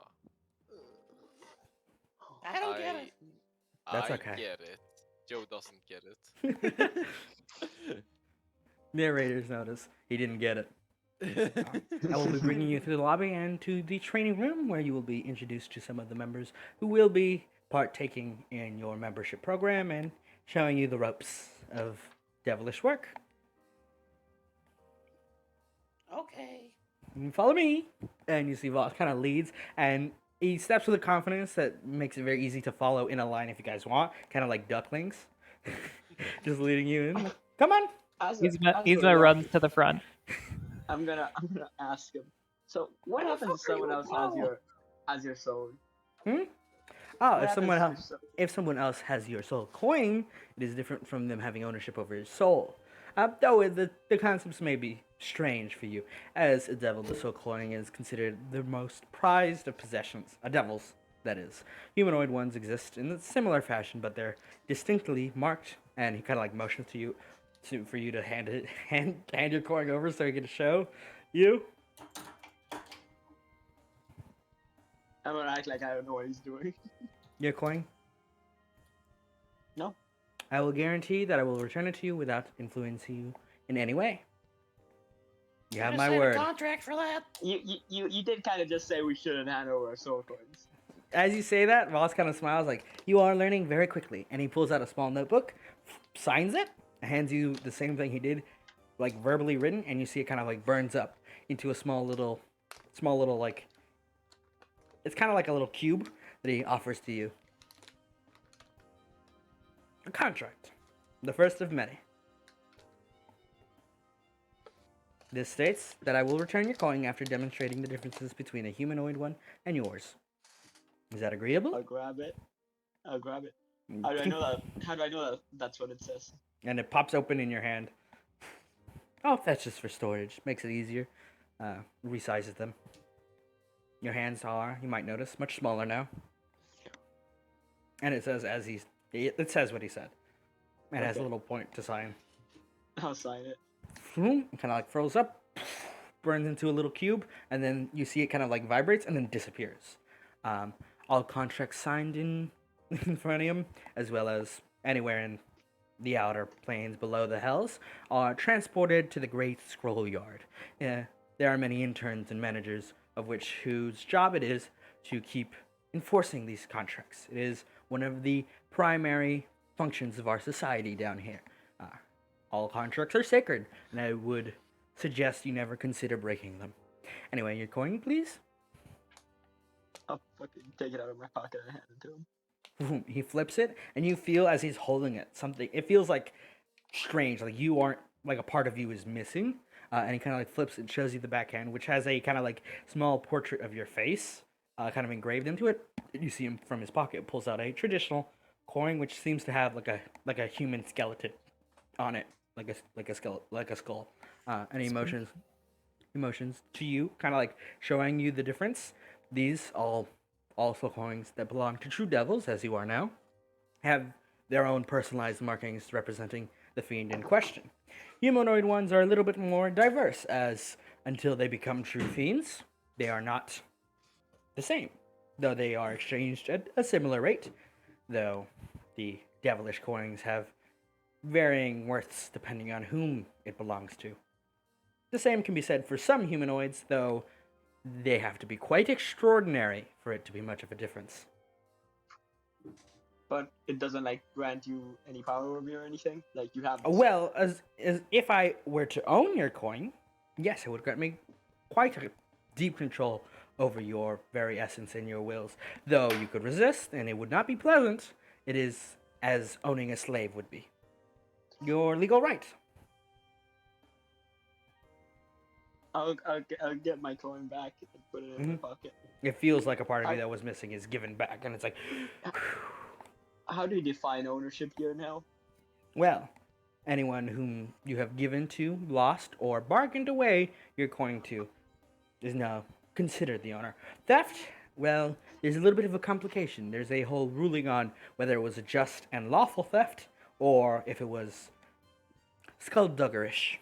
I don't get it. That's I okay. get it. Joe doesn't get it. Narrator's notice. He didn't get it. I will be bringing you through the lobby and to the training room, where you will be introduced to some of the members who will be partaking in your membership program and showing you the ropes of devilish work. Okay. Follow me. And you see Voss kind of leads, and he steps with a confidence that makes it very easy to follow in a line if you guys want, kind of like ducklings, just leading you in. Like, come on. He's we're gonna run walking, to the front. I'm gonna ask him. So what Where the happens if fuck are you someone else has your soul? Oh, What if someone happens else, if someone else has your soul coin, it is different from them having ownership over your soul. Though the concepts may be strange for you, as a devil, the soul coin is considered the most prized of possessions. A devil's, that is. Humanoid ones exist in a similar fashion, but they're distinctly marked. And he kind of like motions to you, for you to hand your coin over so he can show you. I'm gonna act like I don't know what he's doing. Your coin. No. I will guarantee that I will return it to you without influencing you in any way. You have Gotta my sign a word. contract for that. You did kind of just say we shouldn't hand over our soul coins. As you say that, Voss kind of smiles like, you are learning very quickly. And he pulls out a small notebook, signs it, and hands you the same thing he did, like verbally written, and you see it kind of like burns up into a small little like, it's kind of like a little cube that he offers to you. A contract. The first of many. This states that I will return your coin after demonstrating the differences between a humanoid one and yours. Is that agreeable? I'll grab it. How do I know that? How do I know that that's what it says? And it pops open in your hand. Oh, that's just for storage. Makes it easier. Resizes them. Your hands are, you might notice, much smaller now. And it says it says what he said. It has a little point to sign. I'll sign it. Kind of like froze up, burns into a little cube, and then you see it kind of like vibrates and then disappears. All contracts signed in Infranium, as well as anywhere in the outer planes below the Hells, are transported to the Great Scroll Yard. There are many interns and managers of whose job it is to keep enforcing these contracts. It is one of the primary functions of our society down here. All contracts are sacred, and I would suggest you never consider breaking them. Anyway, your coin, please. I'll fucking take it out of my pocket and hand it to him. He flips it, and you feel as he's holding it, it feels like strange, like you aren't, like a part of you is missing. And he kind of like flips it, shows you the backhand, which has a kind of like small portrait of your face, kind of engraved into it. You see him from his pocket pulls out a traditional coin, which seems to have like a human skeleton on it, like a skull. And he motions to you, kind of like showing you the difference. These also coins that belong to true devils, as you are now, have their own personalized markings representing the fiend in question. Humanoid ones are a little bit more diverse, as until they become true fiends, they are not the same, though they are exchanged at a similar rate, though the devilish coins have varying worths depending on whom it belongs to. The same can be said for some humanoids, though they have to be quite extraordinary for it to be much of a difference. But it doesn't like grant you any power over me or anything. Like you have. Well, as if I were to own your coin, yes, it would grant me quite a deep control over your very essence and your wills. Though you could resist, and it would not be pleasant. It is as owning a slave would be. Your legal right. I'll get my coin back and put it in my pocket. It feels like a part of you that was missing is given back, and it's like. How do you define ownership here now? Well, anyone whom you have given to, lost, or bargained away your coin to is now considered the owner. Theft, well, there's a little bit of a complication. There's a whole ruling on whether it was a just and lawful theft, or if it was skulldugerish,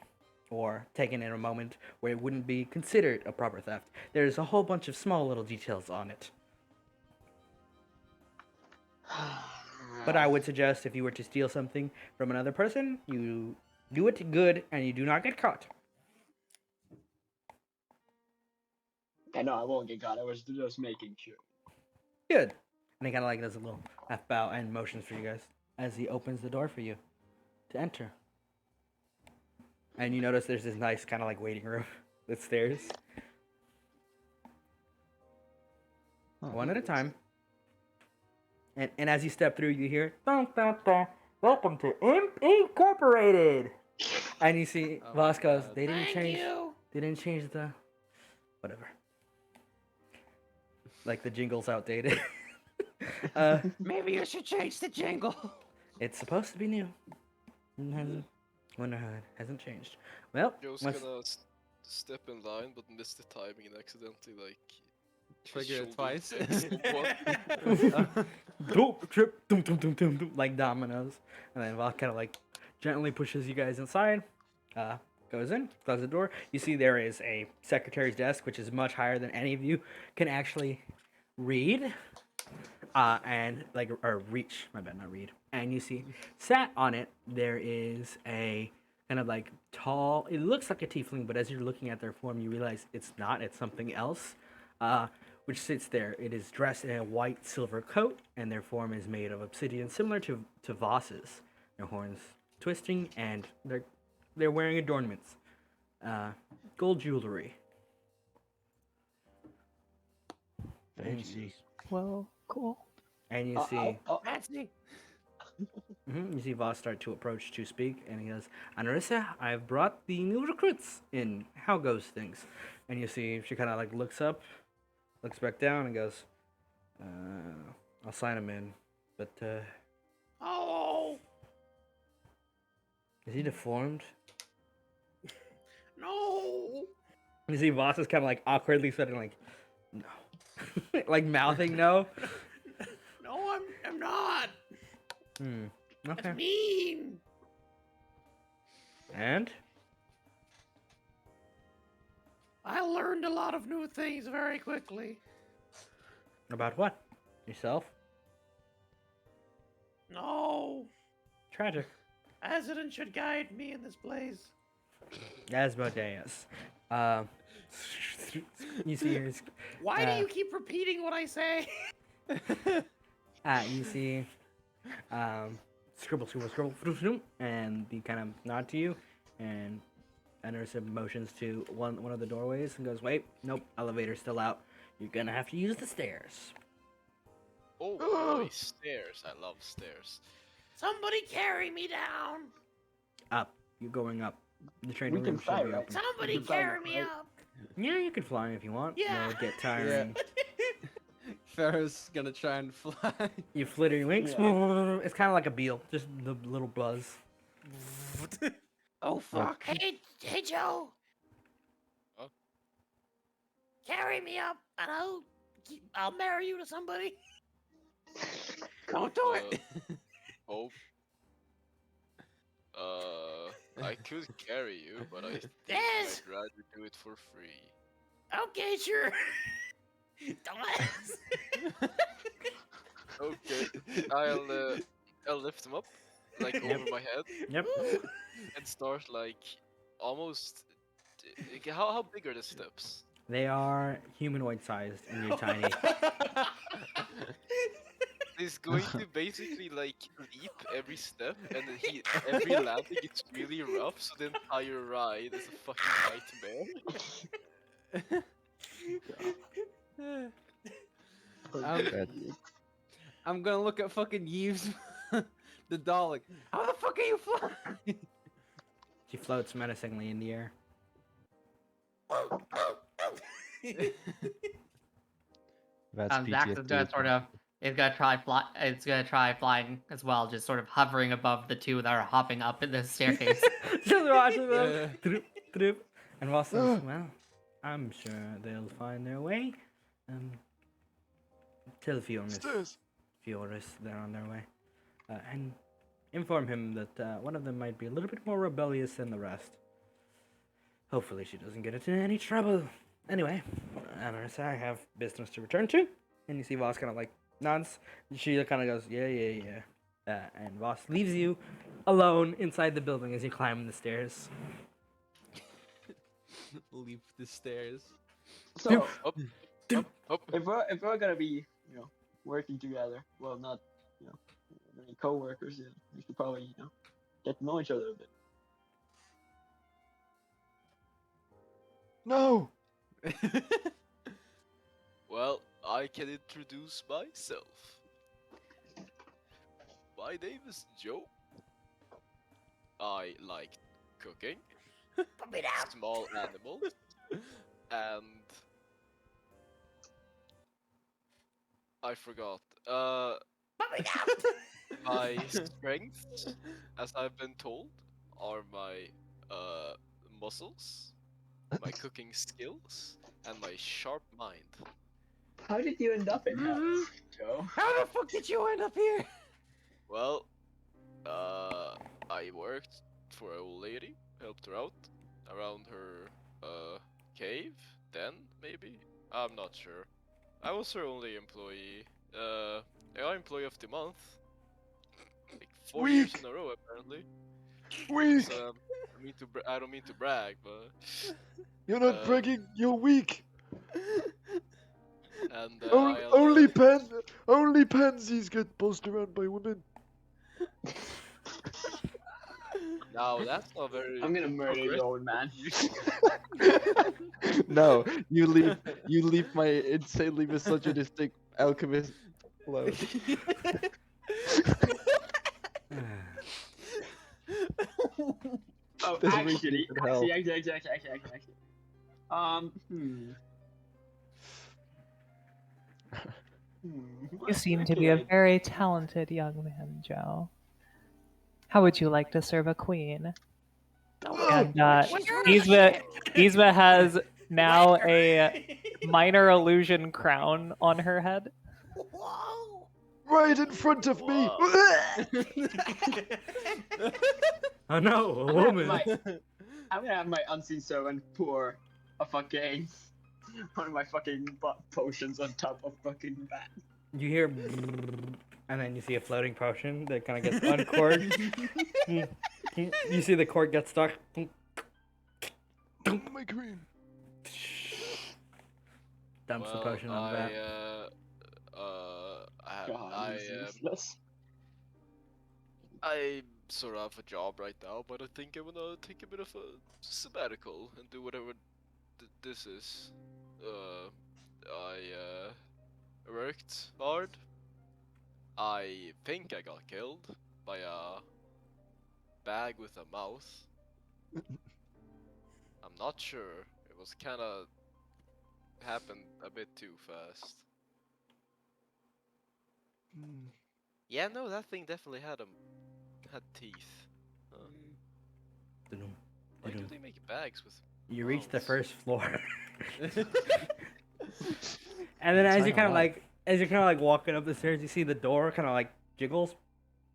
or taken in a moment where it wouldn't be considered a proper theft. There's a whole bunch of small little details on it. But I would suggest if you were to steal something from another person, you do it good and you do not get caught. I know I won't get caught. I was just making sure. Good. And he kind of like does a little half bow and motions for you guys as he opens the door for you to enter. And you notice there's this nice kind of like waiting room with stairs one at a time. And as you step through, you hear, dun, dun, dun, welcome to Imp-Corporated. And you see Oh my Voss goes, God. they didn't Thank change. you. They didn't change the whatever. Like the jingle's outdated. Maybe you should change the jingle. It's supposed to be new. It hasn't. Wonder how it hasn't changed. Well, Joe's once- gonna step in line but miss the timing and accidentally like Trigger it shoulder twice. check someone. Dope trip, dum, dum, dum, dum, dum, like dominoes, and then Voss kind of like gently pushes you guys inside. Goes in, closes the door. You see there is a secretary's desk, which is much higher than any of you can actually read. And like or reach, my bad, not read. And you see sat on it there is a kind of like tall. It looks like a tiefling, but as you're looking at their form, you realize it's not. It's something else. Which sits there. It is dressed in a white silver coat, and their form is made of obsidian, similar to Voss's. Their horns twisting, and they're wearing adornments, gold jewelry. Fancy. Well, cool. And you see, Fancy. you see Voss start to approach to speak, and he goes, "Anarissa, I've brought the new recruits in. How goes things?" And you see she kind of like looks up, looks back down, and goes, "I'll sign him in, but Oh is he deformed?" no. You see Voss is kind of like awkwardly sitting like, "No," like mouthing no. No, I'm not. Okay. That's mean. And I learned a lot of new things very quickly. about what? Yourself? No. Tragic. President should guide me in this place. Asmodeus. You see his. Why do you keep repeating what I say? You see, scribble, scribble, scribble, and he kind of nod to you, and Anderson motions to one of the doorways and goes, "Wait, nope, elevator's still out. You're gonna have to use the stairs." Oh, nice. Stairs. I love stairs. Somebody carry me down. Up. You're going up. The train We room can should fly, be right? open. Somebody You can fly, carry me right? up. Yeah, you could fly if you want. Yeah. It'll get tiring. Ferris gonna try and fly. You flitter your wings. Yeah. It's kind of like a beetle, just the little buzz. Oh fuck. Hey Joe. Huh? Carry me up and I'll marry you to somebody. Don't do it. Oh. I could carry you, but I think Yes. I'd rather do it for free. Okay, sure. Dumbass. Okay, I'll lift him up, like over my head, Yep. and start like almost. How big are the steps? They are humanoid sized, and you're tiny. He's going to basically like leap every step, and then every landing it's really rough, so the entire ride is a fucking nightmare. I'm gonna look at fucking Yves, the doll. Like, how the fuck are you flying? She floats menacingly in the air. That's Zax is PTSD. gonna sort of it's gonna try flying as well, just sort of hovering above the two that are hopping up in the staircase. Just watching them. Troop, troop. And Ross says, "Well, I'm sure they'll find their way. Tell Fioris they're on their way, and inform him that one of them might be a little bit more rebellious than the rest. Hopefully, she doesn't get into any trouble. Anyway, Anarissa, I have business to return to." And you see Voss kind of like nods. She kind of goes, yeah. And Voss leaves you alone inside the building as you climb the stairs. Leap the stairs. So Up. if we're gonna be, working together, well, not, any co-workers, we should probably, get to know each other a bit. No. Well, I I can introduce myself. My name is Joe. I like cooking, small animals, and I forgot. My strengths, as I've been told, are my muscles, my cooking skills, and my sharp mind. How did you end up in hell, Joe? How the fuck did you end up here? Well, I worked for an old lady, helped her out around her cave. Then maybe I'm not sure. I was her only employee. I got employee of the month, like 4 years in a row apparently. Weak. So I don't mean to brag, but You're not bragging. You're weak. and Only pansies get bossed around by women. now that's not very. I'm gonna murder the old man. No, you leave my insanely misogynistic alchemist alone. Oh, This actually, week in hell. actually. You seem to be a very talented young man, Joe. How would you like to serve a queen? And Yzma has now a minor illusion crown on her head. Whoa! Right in front of me. Oh no, a woman. I'm gonna have my unseen servant pour a fucking one of my fucking potions on top of fucking bat. You hear, and then you see a floating potion that kind of gets uncorked. You see the cord get stuck. My queen. Dumps the potion on that. Useless. I sort of have a job right now, but I think I'm gonna take a bit of a sabbatical and do whatever this is. I worked hard. I think I got killed by a bag with a mouth. I'm not sure. It was kind of happened a bit too fast. Yeah, no, that thing definitely had teeth. Why do they make bags with? You reach the mouths? first floor. And then as you're kind of like walking up the stairs, you see the door kind of like jiggles,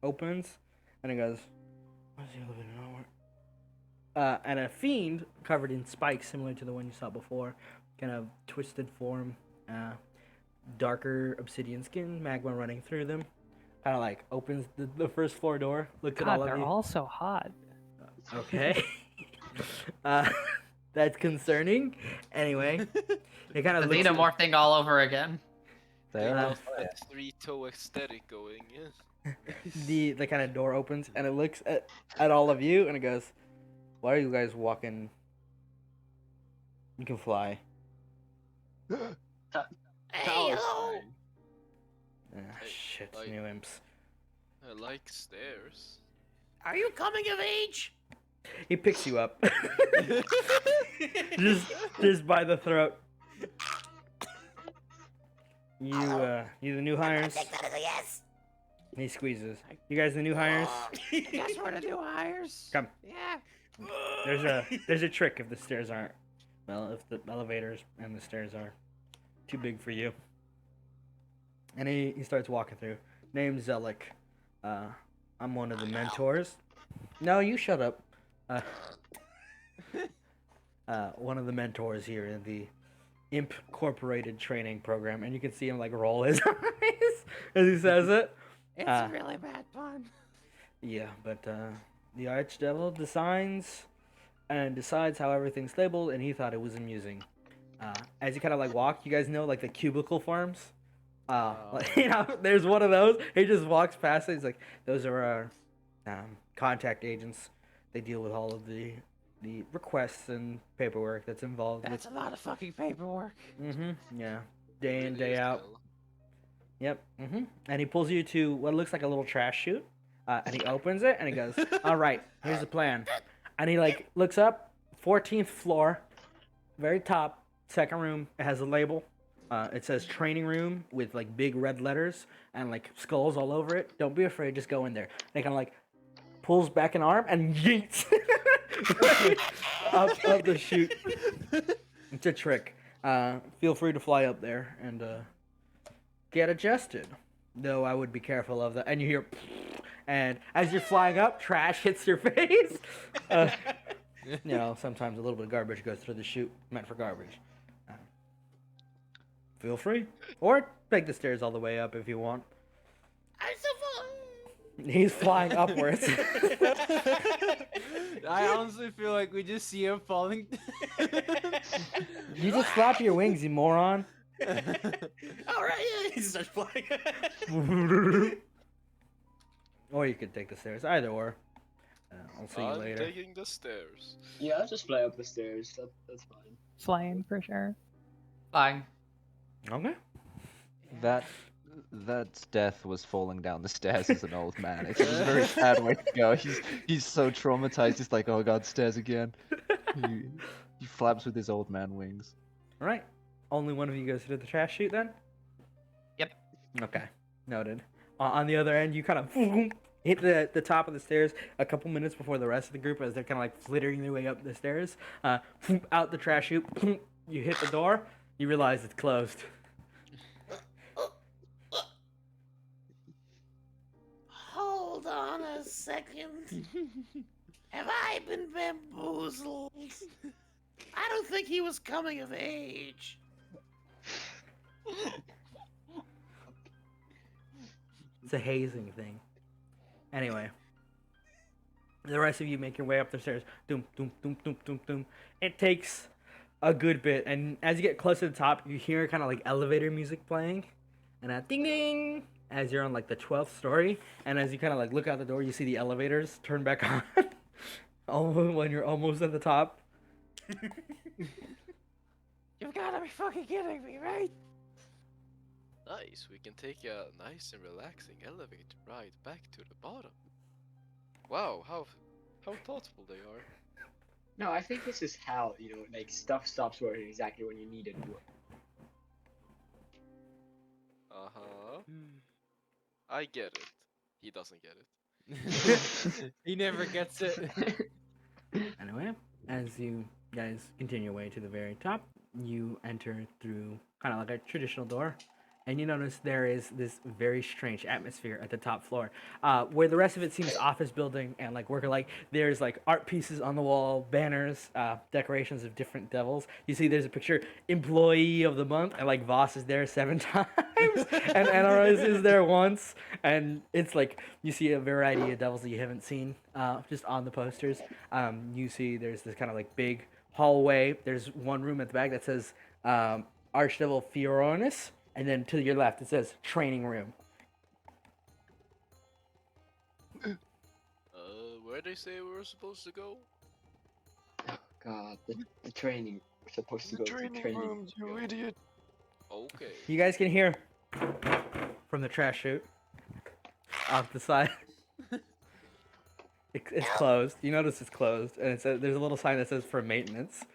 opens, and it goes, "What's the elevator not work?" And a fiend covered in spikes, similar to the one you saw before, kind of twisted form, darker obsidian skin, magma running through them, kind of like opens the first floor door. Looks at all God, of they're you. all so hot. Okay. That's concerning. Anyway, it kind of The xenomorphing all over again. There. Three-toe aesthetic going. Yeah. the kind of door opens and it looks at all of you and it goes, "Why are you guys walking? You can fly." Hey-o! Shit, like- new imps. I like stairs. Are you coming of age? He picks you up, just by the throat. You the new hires? Take that as a yes. And he squeezes. You guys the new hires? Yes, we're the new hires. Come. Yeah. There's a trick if the stairs aren't, well, if the elevators and the stairs are too big for you. And he starts walking through. Name's Zelik. I'm one of the mentors. No, you shut up. One of the mentors here in the Imp-Corporated training program, and you can see him like roll his eyes as he says it. It's a really bad pun. Yeah, but the Archdevil decides how everything's labeled, and he thought it was amusing. As you kind of like walk, you guys know like the cubicle farms. Like, you know, there's one of those. He just walks past it. He's like, "Those are our contact agents. They deal with all of the requests and paperwork that's involved." That's a lot of fucking paperwork. Mm-hmm. Yeah. day in, Really day as out. hell. Yep. And he pulls you to what looks like a little trash chute, and he opens it and he goes, "All right, here's the plan." And he like looks up, 14th floor, very top, second room. It has a label. It says training room with like big red letters and like skulls all over it. Don't be afraid, just go in there. And he kind of like pulls back an arm and yeets up the chute. It's a trick. Feel free to fly up there and get adjusted. Though I would be careful of that. And you hear, and as you're flying up, trash hits your face. Sometimes a little bit of garbage goes through the chute meant for garbage. Feel free, or take the stairs all the way up if you want. I'm so full. He's flying upwards. I honestly feel like we just see him falling. You just flap your wings, you moron. All right, yeah, he starts flying. Or you could take the stairs, either or. I'll see you I'm later. taking the stairs. Yeah, I'll just fly up the stairs. That's fine. Flying for sure. Fine. Okay. That death was falling down the stairs as an old man. It's a very sad way to go. He's so traumatized. He's like, oh god, stairs again. He flaps with his old man wings. All right. Only one of you goes to the trash chute then? Yep. Okay. Noted. On the other end, you kind of hit the top of the stairs a couple minutes before the rest of the group as they're kind of like flittering their way up the stairs. Out the trash chute. You hit the door. You realize it's closed. Hold on a second. Have I been bamboozled? I don't think he was coming of age. It's a hazing thing. Anyway. The rest of you make your way up the stairs. Doom, doom, doom, doom, doom, doom. It takes a good bit, and as you get close to the top, you hear kind of like elevator music playing, and a ding ding as you're on like the 12th story, and as you kind of like look out the door, you see the elevators turn back on. Almost when you're almost at the top. You've gotta be fucking kidding me, right? Nice, we can take a nice and relaxing elevator ride back to the bottom. Wow, how thoughtful they are. No, I think this is how, like, stuff stops working exactly when you need it to work. Uh-huh. I get it. He doesn't get it. He never gets it. Anyway, as you guys continue your way to the very top, you enter through kind of like a traditional door, and you notice there is this very strange atmosphere at the top floor, where the rest of it seems office building and like worker like. There's like art pieces on the wall, banners, decorations of different devils. You see there's a picture, employee of the month, and like Voss is there 7 times, and Anaros is there once, and it's like you see a variety of devils that you haven't seen just on the posters. You see there's this kind of like big hallway. There's one room at the back that says Archdevil Fioronus. And then to your left, it says training room. Where they say we were supposed to go? Oh god, the training. We're supposed to go to the training. you idiot. Okay. You guys can hear from the trash chute off the side. It's closed. You notice it's closed, and there's a little sign that says for maintenance.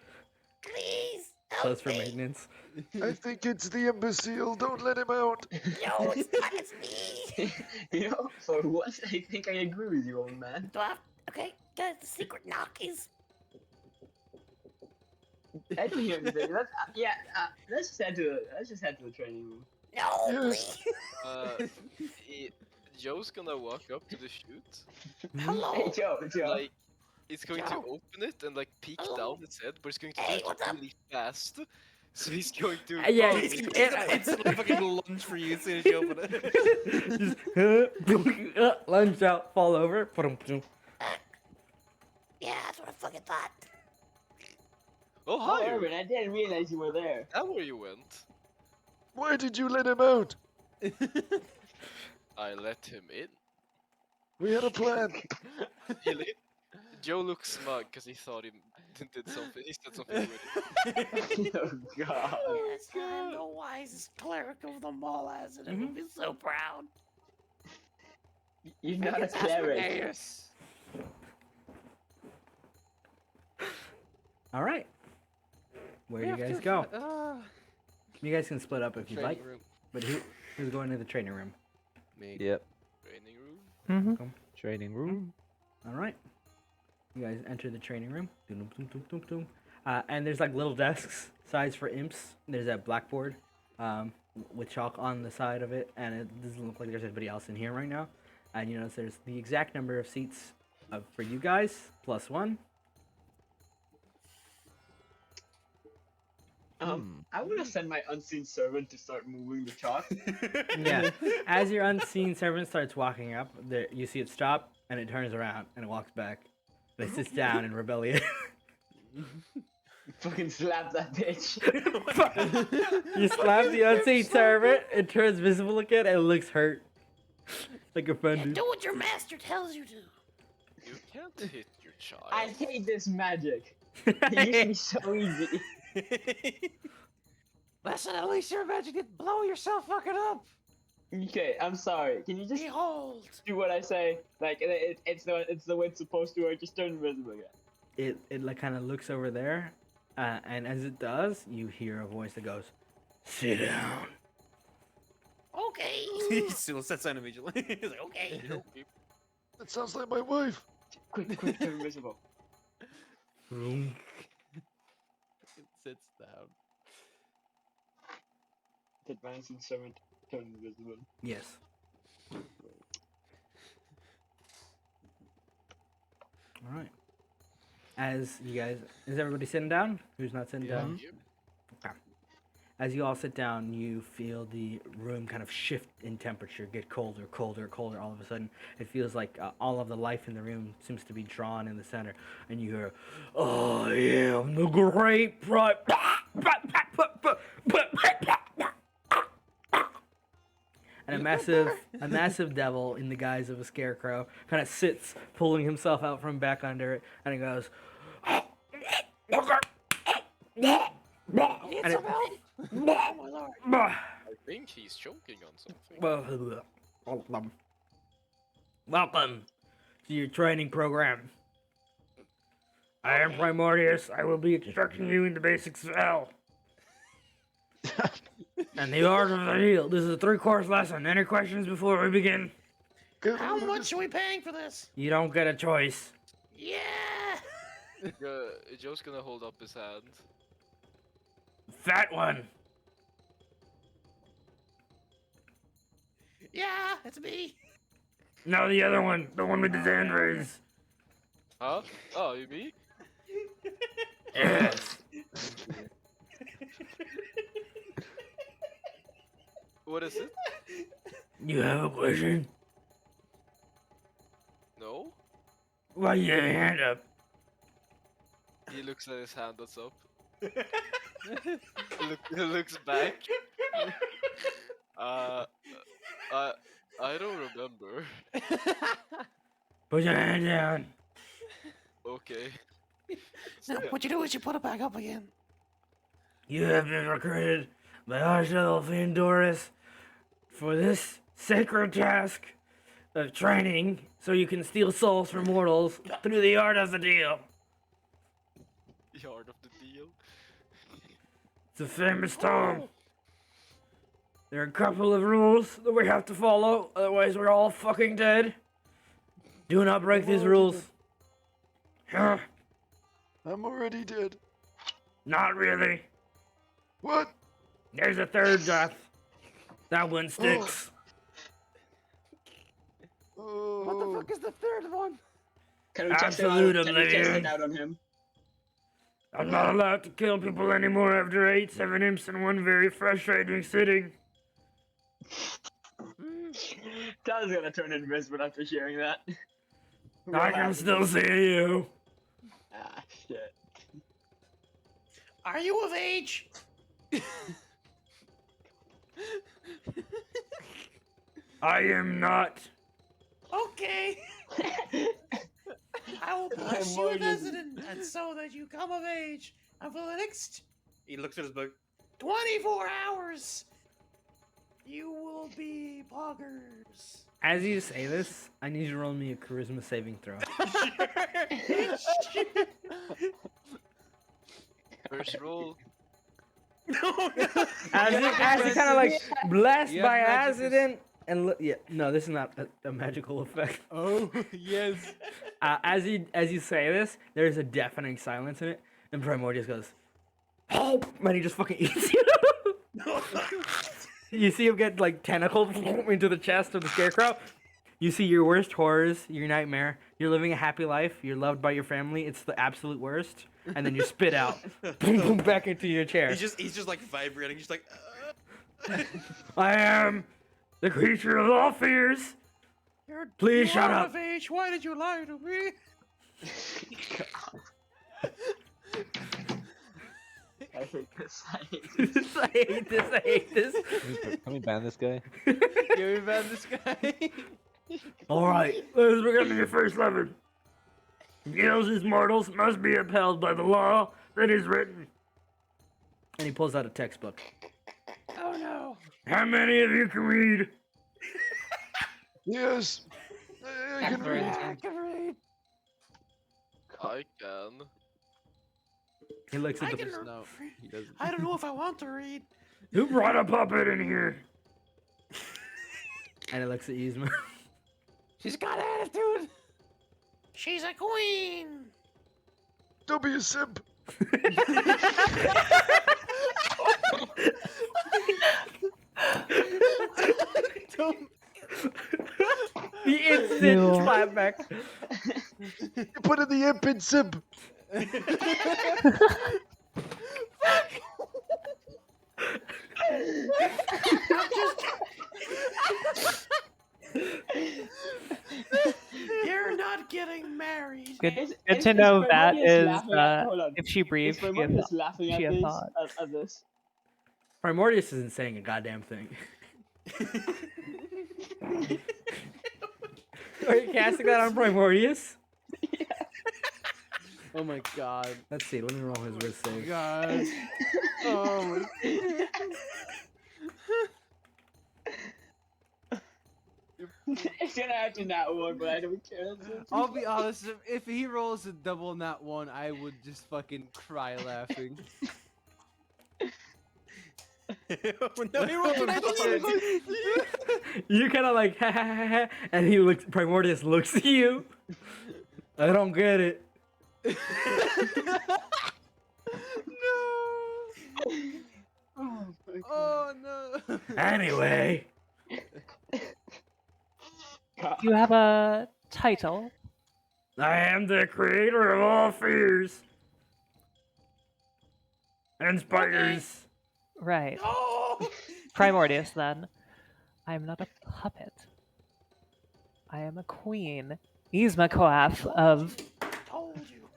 Please. Closed for maintenance. I think it's the imbecile. Don't let him out. No, it's not. It's me. For once, I think I agree with you, old man. Okay, guys, the secret knock is. I don't hear anything. Let's just head to the training room. No, Yes. please. Joe's gonna walk up to the chute. Hello. Hey, Joe. Like, it's going to Joe. open it and like peek Hello. down its head, but it's going to Hey, do what's it up? really fast. So he's going to. Yeah, He's gonna instantly fucking lunge for you as soon as you open it. Just lunge out, fall over. Yeah, that's what I fucking thought. Oh, Oh, hi! Erwin, I didn't realize you were there. That's where you went. Why did you let him out? I let him in. We had a plan. Really? Joe looks smug because he thought he did something. He said something witty. Oh god. Yes, I'm the wisest cleric of them all, as it would be so proud. You're not a cleric. Yes. All right. Where do you guys go? You guys can split up if you'd like. Room. But who's going to the training room? Me. Yep. Training room. Mm-hmm. Training room. All right. You guys enter the training room. Doom, doom, doom, doom, doom. And there's like little desks, size for imps. There's a blackboard with chalk on the side of it, and it doesn't look like there's anybody else in here right now. And you notice there's the exact number of seats for you guys, +1. I would have sent my unseen servant to start moving the chalk. Yeah. As your unseen servant starts walking up, there you see it stop, and it turns around, and it walks back. And it sits down in rebellion. Fucking slap that bitch. You slap the unseen servant, it turns visible again, and it looks hurt. Like offended. Do what your master tells you to. You can't hit your child. I hate this magic. It used to be so easy. Listen, at least your magic didn't blow yourself fucking up. Okay, I'm sorry. Can you just Behold. do what I say? Like it's the way it's supposed to, or just turn invisible again. It like kind of looks over there, and as it does, you hear a voice that goes, "Sit down." Okay. He still sets down immediately. He's like, okay. That sounds like my wife. Quick, turn invisible. Vroom. It sits down. Did my unseen servant turn invisible? Yes. All right. As you guys, is everybody sitting down? Who's not sitting down? Yep. As you all sit down, you feel the room kind of shift in temperature, get colder, colder, colder. All of a sudden, it feels like all of the life in the room seems to be drawn in the center, and you hear, "I am the great prime." And a massive devil in the guise of a scarecrow kind of sits, pulling himself out from back under it, and he goes, and it, I think he's choking on something. Welcome to your training program. I am Primordius. I will be instructing you in the basic spell. And the art of the heal. This is a 3-course lesson. Any questions before we begin? How much are we paying for this? You don't get a choice. Yeah. Joe's gonna hold up his hand. Fat one. Yeah, that's me. No, the other one. The one with the hand raised. Huh? Oh, you me? Yes. What is it? You have a question? No? Why you have your hand up? He looks at his hand that's up. He looks back. I don't remember. Put your hand down. Okay. Now, what you do is you put it back up again. You have been recruited by Archel Theodorus for this sacred task of training so you can steal souls from mortals through the art of the deal. The art of the deal. It's a famous tome. There are a couple of rules that we have to follow, otherwise we're all fucking dead. Do not break these rules. Huh? I'm already dead. Not really. What? There's a third death. That one sticks. Oh. What the fuck is the third one? Can we test it out? Absolute Can we test oblivion. it out on him? I'm not allowed to kill people anymore after 8, 7 imps in one very frustrating sitting. Tyler's gonna turn invisible after hearing that. I can still see you. Ah, shit. Are you of age? I am not. Okay. I will bless you, Primordius. Resident, and so that you come of age. And for the next He looks at his book. 24 hours, you will be poggers. As you say this, I need you to roll me a charisma saving throw. First roll. As you kind of like blessed You by have magic accident, and yeah, no, this is not a magical effect. Oh yes. As you say this, there's a deafening silence in it, and Primordius goes, "Oh!" and he just fucking eats you. You see him get like tentacled into the chest of the scarecrow. You see your worst horrors, your nightmare. You're living a happy life. You're loved by your family. It's the absolute worst, and then you spit out, boom, boom, back into your chair. He's just like vibrating. He's like. I am the creature of all fears. You're Please shut out up. of age. Why did you lie to me? I hate this. I hate this. I hate this. Can we ban this guy? Give me back this guy. All right, let's begin your first lesson. Guilds as mortals must be upheld by the law that is written. And he pulls out a textbook. Oh no. How many of you can read? Yes. I can read. I can read. I can. He looks I at the. can No, he doesn't. I don't know if I want to read. Who brought a puppet in here? And he looks at Yzma. She's got attitude. She's a queen. Don't be a simp. The instant Ew. slapback. You put in the imp in simp. You're not getting married. Good to know that is if she breathes, Is she a Primordius laughing she a at this? thought. At this? Primordius isn't saying a goddamn thing. Are you casting that on Primordius? Oh my god. Let's see. Let me roll his wrist save. God. Oh my. It's gonna have to that one, but I don't care. I'll be honest. If he rolls a double nat one, I would just fucking cry laughing. No, he rolled an You kind of like, ha ha ha ha, and he looks. Primordius looks at you. I don't get it. No. Oh no. Anyway, You have a title. I am the creator of all fears and spiders. Right. No. Primordius, then. I am not a puppet. I am a queen. Yzma Koaf of... Told you.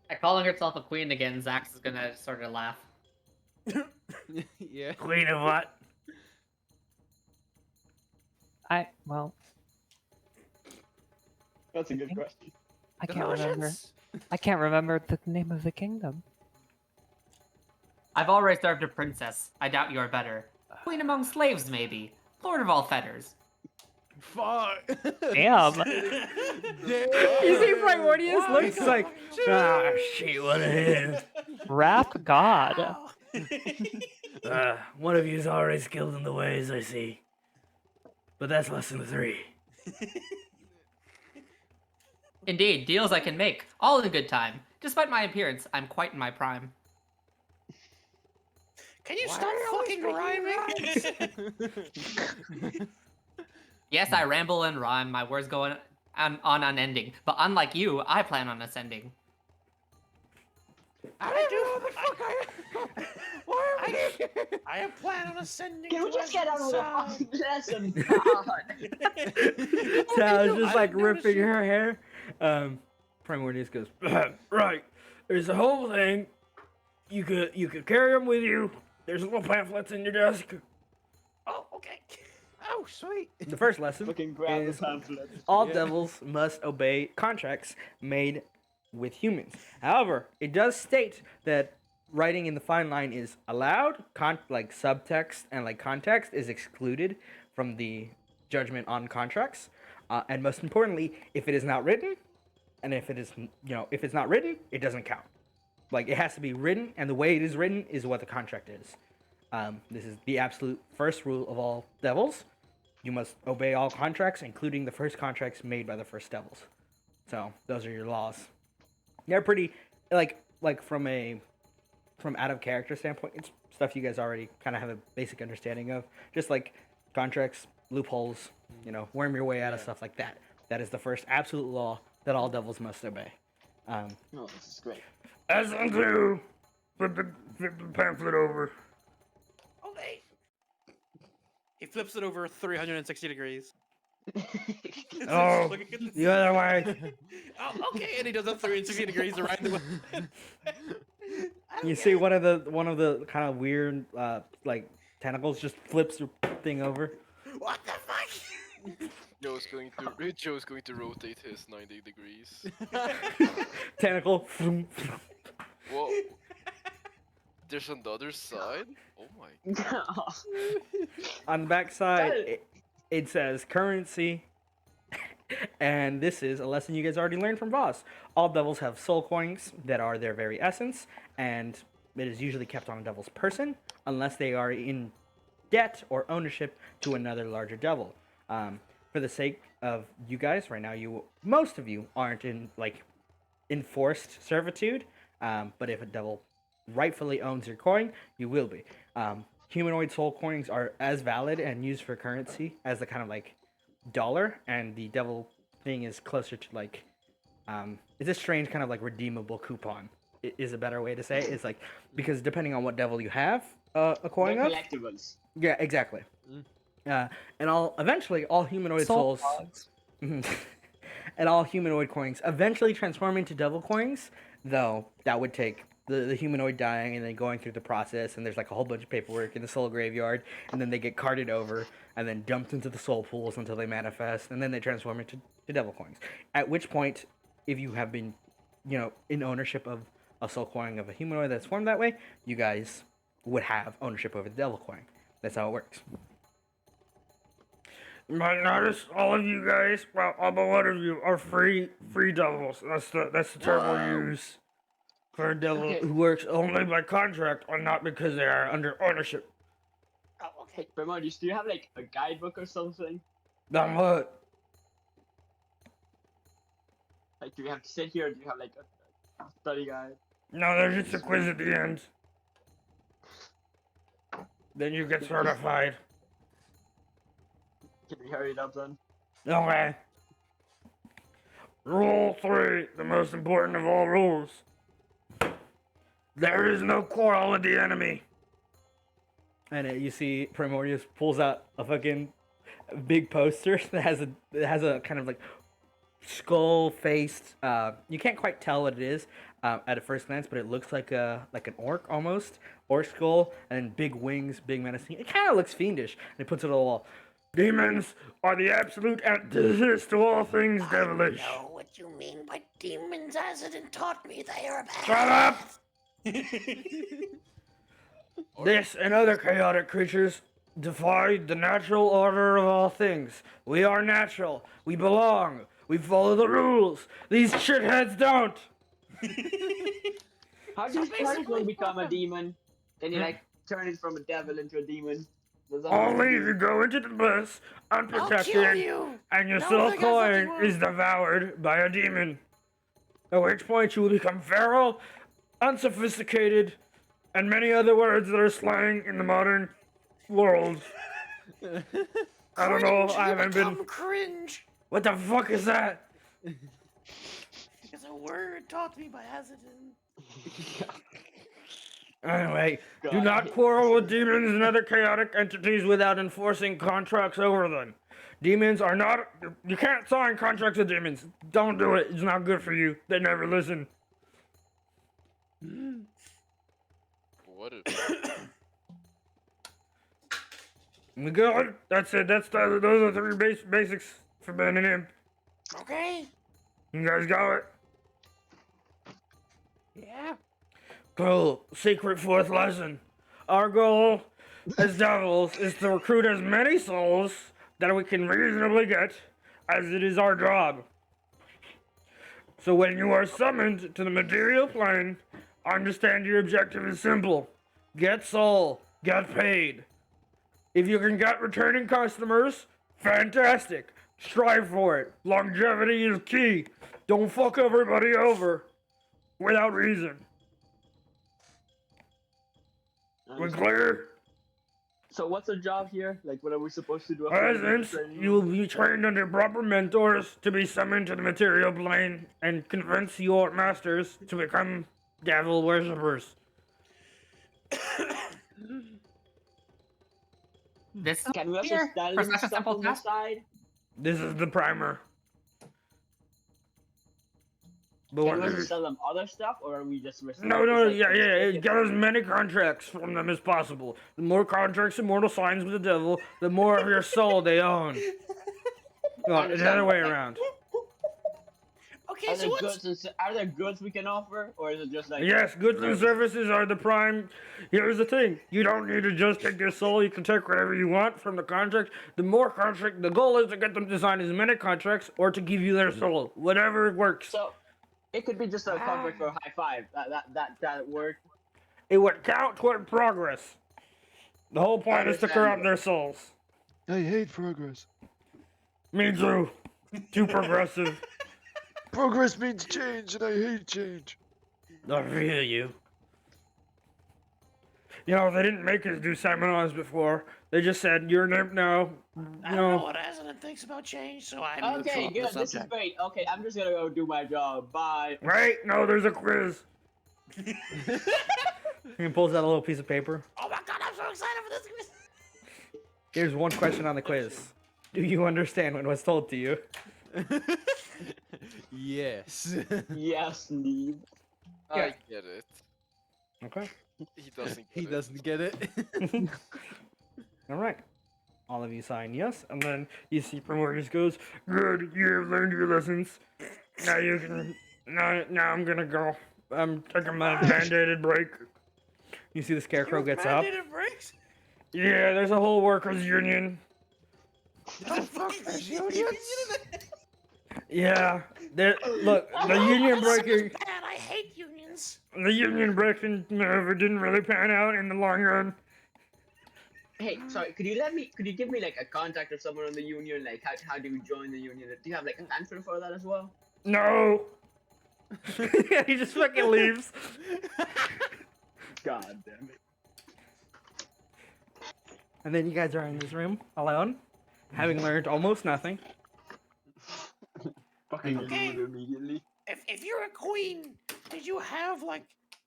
By calling herself a queen again, Zax is gonna sort of laugh. Yeah. Queen of what? Well, That's a good question. I can't remember. I can't remember the name of the kingdom. I've already served a princess. I doubt you're better. Queen among slaves, maybe. Lord of all fetters. Fuck. Damn. You see, Primordius looks like, ah, shit, what it is. Wrath God. One of you's already skilled in the ways, I see. But that's lesson 3. Indeed, deals I can make, all in good time. Despite my appearance, I'm quite in my prime. Can you stop fucking rhyming? Yes, I ramble and rhyme, my words go on unending. But unlike you, I plan on ascending. I do. Why are we here? I am planning on ascending. Can we to just get on with the Resident fucking lesson? God. Sal's just I like didn't notice ripping you. her hair. Primordius goes, right. There's a whole thing. You could carry them with you. There's little pamphlets in your desk. Oh, okay. Oh, sweet. The first lesson Fucking grab the is pamphlet. all Yeah. devils must obey contracts made with humans. However, it does state that writing in the fine line is allowed. Like subtext and like context is excluded from the judgment on contracts. And most importantly, if it is not written, and if it is, if it's not written, it doesn't count. Like it has to be written, and the way it is written is what the contract is. This is the absolute first rule of all devils. You must obey all contracts, including the first contracts made by the first devils. So those are your laws. They're pretty like from out of character standpoint, it's stuff you guys already kind of have a basic understanding of. Just like contracts, loopholes, worm your way out of stuff like that. That is the first absolute law that all devils must obey. Oh, this is great. As unto flip the pamphlet over. Okay. He flips it over 360 degrees. Oh, Looking at the other way. Oh, okay, and he does a 360 degrees around the way. You see one of the kind of weird like tentacles just flips your thing over. What the fuck? Joe's going to rotate his 90 degrees. Tentacle. Whoa. There's another side? Oh my. On the back side, it says currency. And this is a lesson you guys already learned from Voss. All devils have soul coins that are their very essence, and it is usually kept on a devil's person unless they are in debt or ownership to another larger devil. For the sake of you guys, right now, most of you aren't in enforced servitude, but if a devil rightfully owns your coin, you will be. Humanoid soul coins are as valid and used for currency as the kind of dollar, and the devil thing is closer to it's a strange kind of redeemable coupon is a better way to say it. It's because depending on what devil you have a coin They're of. collectibles. Yeah, exactly. And eventually all humanoid Soul souls dogs. and all humanoid coins eventually transform into devil coins, though that would take the humanoid dying and then going through the process, and there's a whole bunch of paperwork in the soul graveyard, and then they get carted over and then dumped into the soul pools until they manifest, and then they transform into devil coins. At which point, if you have been, in ownership of a soul coin of a humanoid that's formed that way, you guys would have ownership over the devil coin. That's how it works. You might notice all of you guys, well, all but one of you are free devils. That's the term we use for a devil who works only by contract or not because they are under ownership. Oh, okay, Primordius, do you have a guidebook or something? Then what? Do you have to sit here or do you have a study guide? No, there's just a quiz at the end. Then you get certified. Can we hurry it up then? Okay. Rule 3, the most important of all rules. There is no quarrel with the enemy. And you see Primordius pulls out a fucking big poster that has a kind of skull-faced. You can't quite tell what it is at a first glance, but it looks like an orc almost, orc skull, and big wings, big menacing. It kind of looks fiendish. And he puts it on the wall. Demons are the absolute antithesis to all things devilish. I know what you mean by demons, Azadin taught me they are bad. Shut up! This and other chaotic creatures defy the natural order of all things. We are natural. We belong. We follow the rules. These shitheads don't. How do you one become a demon? Then you turn it from a devil into a demon. Only if you go into the bliss I'll kill unprotected you. and your No, soul I got something coin more. is devoured by a demon. At which point you will become feral, unsophisticated, and many other words that are slang in the modern world. I don't know. Cringe, I you haven't been. become cringe. What the fuck is that? It's a word taught me by Azadin. Anyway, do God. not quarrel with demons and other chaotic entities without enforcing contracts over them. Demons are not. You can't sign contracts with demons. Don't do it. It's not good for you. They never listen. What? We good? That's it. Those are the three basics for being an imp. Okay. You guys got it? Yeah. Cool. Secret fourth lesson. Our goal as devils is to recruit as many souls that we can reasonably get, as it is our job. So when you are summoned to the material plane, understand your objective is simple. Get soul. Get paid. If you can get returning customers, fantastic. Strive for it. Longevity is key. Don't fuck everybody over without reason. We clear? So what's our job here? Like, what are we supposed to do? As imps, you will be trained under proper mentors to be summoned to the material plane and convince your masters to become devil worshippers. This is Can we also clear sell for them such a stuff simple on the task. side? This is the primer. But Can we also sell them other stuff, or are we just no, yeah. Get as many contracts from them as possible. The more contracts and mortal signs with the devil, the more of your soul they own. No, it's the other way around. Okay, Are so there what's... goods? Are there goods we can offer, or is it just like? Yes, goods and services are the prime. Here's the thing: you don't need to just take their soul. You can take whatever you want from the contract. The more contract, the goal is to get them to sign as many contracts or to give you their soul. Whatever works. So, it could be just a contract for a high five. That work. It would count toward progress. The whole point is to corrupt their souls. I hate progress. Me too. Too progressive. Progress means change, and I hate change. I feel you. You know, they didn't make us do seminars before. They just said, you're an imp now. I You don't know know, what Aslan thinks about change, so I'm Okay, neutral on good. the This is subject. great. Okay, I'm just gonna go do my job. Bye. right? No, there's a quiz. He pulls out a little piece of paper. Oh my god, I'm so excited for this quiz! Here's one question on the quiz. Do you understand what was told to you? Yes. Yes, Steve. I get it. Okay. He doesn't get He it. doesn't get it. All right. All of you sign yes, and then you see Primordius goes, good, you have learned your lessons. Now you can, now I'm gonna go. I'm taking my mandated break. You see the Scarecrow gets up. Mandated breaks? Yeah, there's a whole workers' union. The fuck, there's unions? Yeah, look, the union breaking, Bad, I hate unions. the union breaking maneuver didn't really pan out in the long run. Hey, sorry. Could you give me like a contact of someone in the union? Like, how do you join the union? Do you have like a transfer for that as well? No. He just fucking leaves. God damn it. And then you guys are in this room alone, having learned almost nothing. Fucking Okay. leave immediately. If you're a queen, did you have like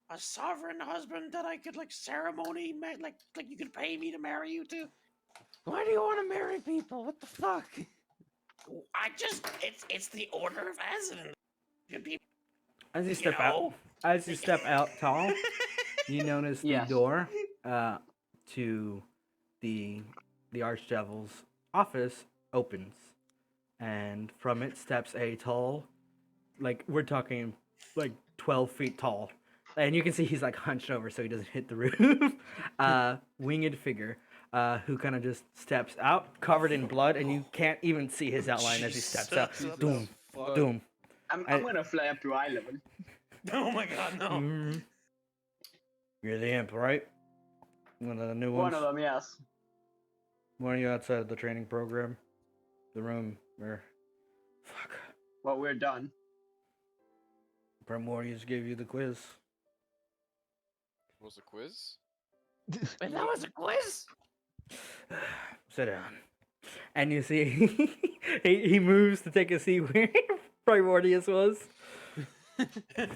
a sovereign husband that I could like ceremony, like you could pay me to marry you to? Why do you want to marry people? What the fuck? It's the order of Aslan. Should be, As you step out, tall, you notice the Yes. door to the Archdevil's office opens, and from it steps a tall, like we're talking, like 12 feet tall, and you can see he's like hunched over so he doesn't hit the roof. Winged figure, who kind of just steps out, covered in blood, and you can't even see his outline as he steps out. Doom, doom. I'm I- gonna fly up to eye level. oh my god, no. Mhm. You're the imp, right? One of the new One ones. of them, yes. One of you outside of the training program. The room where, fuck, Well, we're done. Primordius gave you the quiz. It was a quiz? And that was a quiz? Sit down. And you see, he moves to take a seat where Primordius was.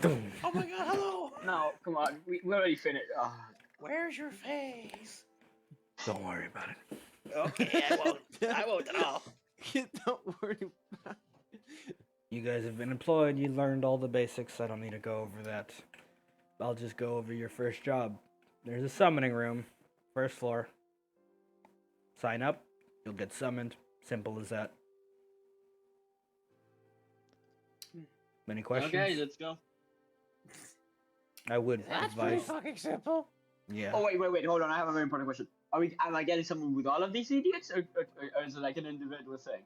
Doom. Oh my god, hello. No, come on. We already finished. Oh, Where's your face? Don't worry about it. Okay, I won't. I won't at all. Don't worry about it. You guys have been employed. You learned all the basics. I don't need to go over that. I'll just go over your first job. There's a summoning room, first floor. sign up, you'll get summoned. Simple as that. Any questions? Okay, let's go. I would That's pretty advise. fucking simple. Yeah. Oh wait, hold on. I have a very important question. Am I getting someone with all of these idiots, or is it like an individual thing?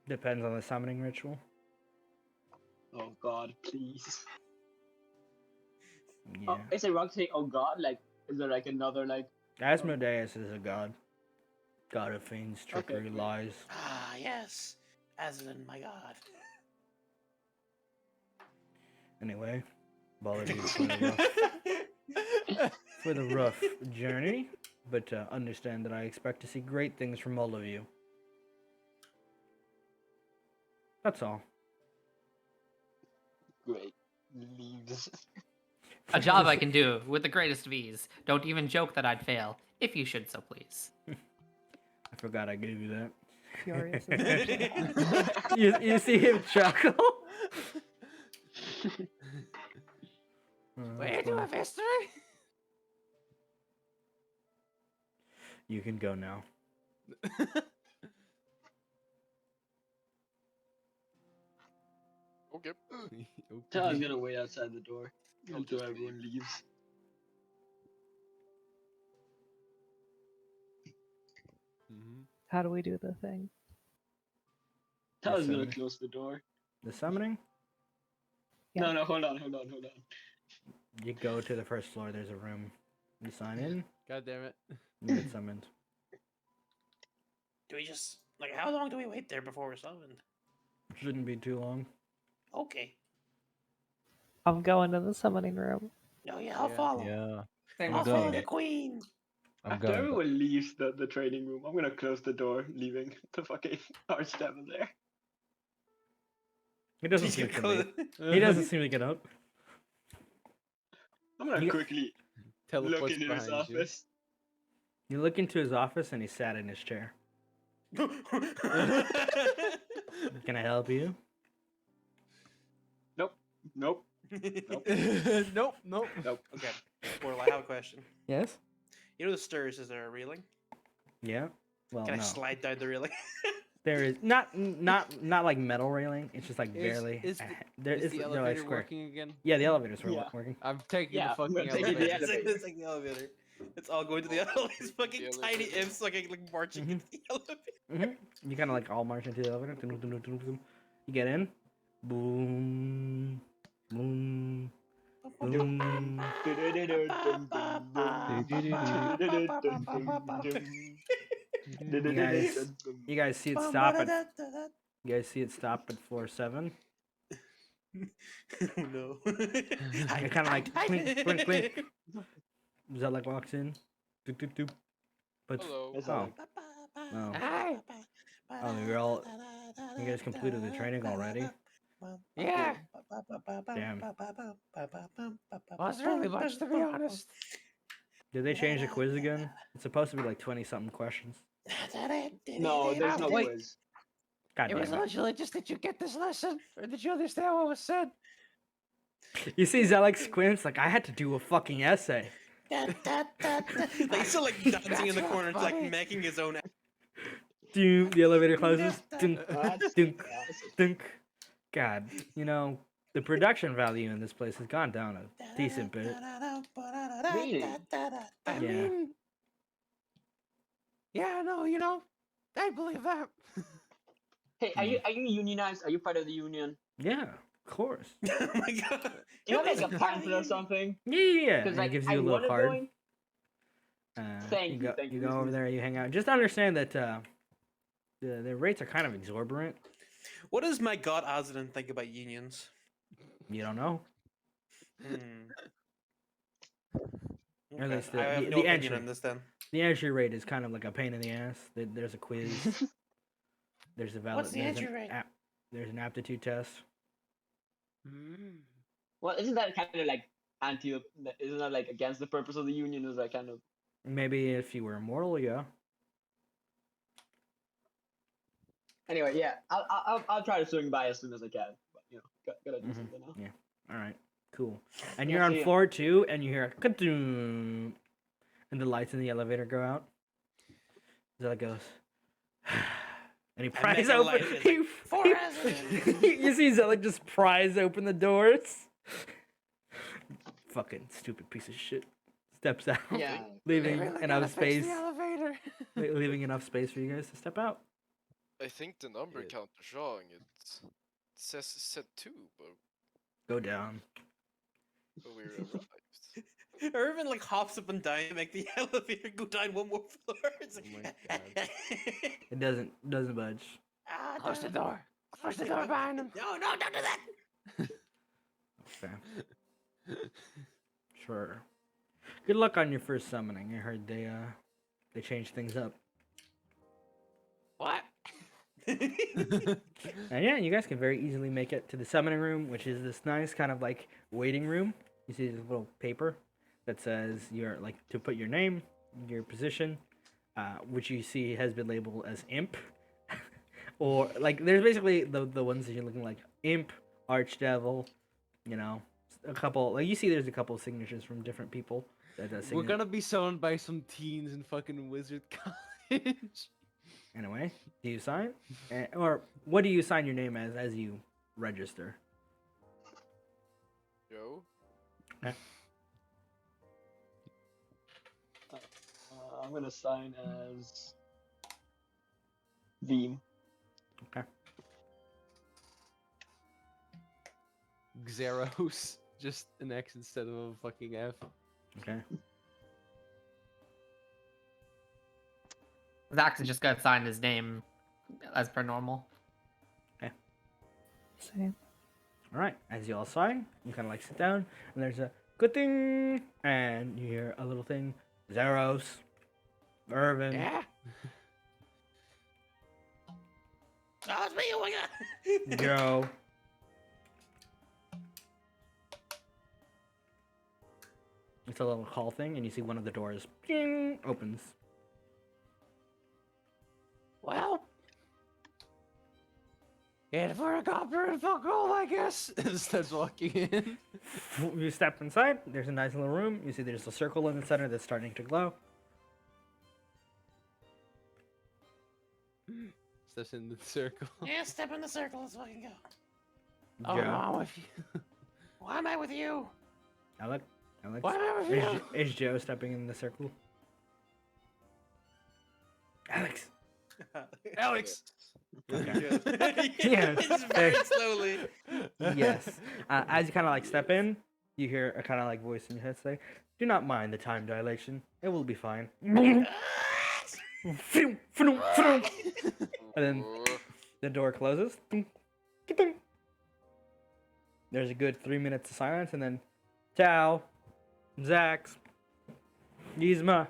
Depends on the summoning ritual. Oh God, please. Yeah. Oh, is it wrong to say, oh God? Like, is there like another like? Asmodeus is a god. God of fiends, trickery, great. lies. Ah, yes. Aslan, my god. Anyway, apologies for the rough journey, but understand that I expect to see great things from all of you. That's all. Great. Leaves. A job I can do with the greatest of ease. Don't even joke that I'd fail, if you should so please. I forgot I gave you that. Furious. You see him chuckle? We do have history. You can go now. Okay. I was gonna wait outside the door until everyone leaves. How do we do the thing? I was gonna summoning. close the door. The summoning? Yeah. No, hold on. You go to the first floor, there's a room. You sign in, God damn it. you get summoned. Do we just like how long do we wait there before we're summoned? Shouldn't be too long. Okay. I'm going to the summoning room. Oh yeah, I'll Yeah. follow. Yeah. Same I'll with follow me. the queen. I'm After going. everyone leaves the training room, I'm gonna close the door, leaving the fucking archdevil there. He doesn't seem to leave. He doesn't seem to get up. I'm gonna You- quickly look Teleports into his behind you. office. You look into his office and he's sat in his chair. Can I help you? Nope. Nope. Nope. Okay. Portal, I have a question. Yes? You know the stairs, is there a railing? Yeah? Well, Can I no. slide down the railing? There is not like metal railing. It's just like barely. Is the, there is is the they're like elevator square. working again? Yeah, the elevators were Yeah. working. I'm taking Yeah, the I'm fucking gonna take the elevator. elevator. It's like the elevator. It's all going to the all these fucking The tiny elevator. imps fucking like marching Mhm. into the elevator. You kind of like all march into the elevator. Dum, dum, dum, dum, dum. You get in. Boom. Boom. Boom. You guys see it stop at. You guys see it stop at floor 7. No. It kind of like clink, clink, clink. Zelek walks in. Doop, doop, doop. Puts. Hello. It's Oh. like, Oh. Hi. Oh, you're all. You guys completed the training already? Yeah. Damn. Wasn't really much to be honest. Did they change the quiz again? It's supposed to be like 20 something questions. no, there's no Wait. quiz. God It was damn it. originally just did you get this lesson or did you understand what was said? You see Zelek squints like I had to do a fucking essay. Like he's still like dancing in the corner, like making his own. Doom, the elevator closes. Dunk, That's dunk, awesome. dunk. God, you know, the production value in this place has gone down a decent bit. Really? I Yeah. mean, yeah, no, you know, I believe that. Hey, are you unionized? Are you part of the union? Yeah, of course. Oh my god. Do you have like a pamphlet or something? Yeah, Because and like it gives I you a little wanna card. join. You go, thank you you. go over there, you hang out. Just understand that the rates are kind of exorbitant. What does my god Aslan think about unions? You don't know. Hmm. Or at Okay, least I have the no opinion entry. on this then. The entry rate is kind of like a pain in the ass. There's a quiz. There's a valid. What's the there's entry an rate? there's an aptitude test. Well, isn't that kind of like anti? Isn't that like against the purpose of the union? Is that kind of? Maybe if you were immortal, yeah. Anyway, yeah, I'll try to swing by as soon as I can. But you know, gotta do Mhm. something now. Yeah. All right. Cool. And Yeah, you're on see ya. floor 2, and you hear a ka-doom, and the lights in the elevator go out. Zella goes, And he I pries met open. Elijah, it's For Azadin. You see Zelik just pries open the doors. Fucking stupid piece of shit. Steps out, Yeah. leaving enough space. elevator. Leaving enough space for you guys to step out. I think the number Yeah. counter's wrong. It says set 2, Go down. but we arrived. Irvin like hops up and down to make the elevator go down one more floor. It's like, Oh my God. It doesn't budge. Close the door. Close the door behind him. no, don't do that. Okay. Sure. Good luck on your first summoning. I heard they changed things up. What? And yeah, you guys can very easily make it to the summoning room, which is this nice kind of like waiting room. You see this little paper that says your like to put your name, your position, which you see has been labeled as Imp, or like there's basically the ones that you're looking like Imp, Archdevil, you know, a couple. Like you see, there's a couple of signatures from different people. We're gonna be summoned by some teens in fucking wizard college. Anyway, do you sign, or what do you sign your name as you register? Yo, I'm gonna sign as Veem. Xeros, just an X instead of a fucking F. Okay. Zax is just gonna sign his name as per normal. Same. All right. As you all sign, you kind of like sit down, and there's a good thing, and you hear a little thing. Zeros, Irvin. Yeah. Oh, it's me, oh my God. Joe. It's a little call thing, and you see one of the doors ping, opens. Well, in for a copter and fuck all, I guess. And starts walking in. You step inside. There's a nice little room. You see there's a circle in the center that's starting to glow. Steps in the circle. Yeah, step in the circle. Let's fucking go. Oh, Joe. no, I'm with you. Why am I with you? Alex. Why am I with you? Is Joe stepping in the circle? Alex. Alex. Okay. Yeah, Yeah. it's very slowly. Yes. As you kind of like step in, you hear a kind of like voice in your head say, "Do not mind the time dilation. It will be fine." And then the door closes. There's a good 3 minutes of silence, and then Tao, Zax, Yzma.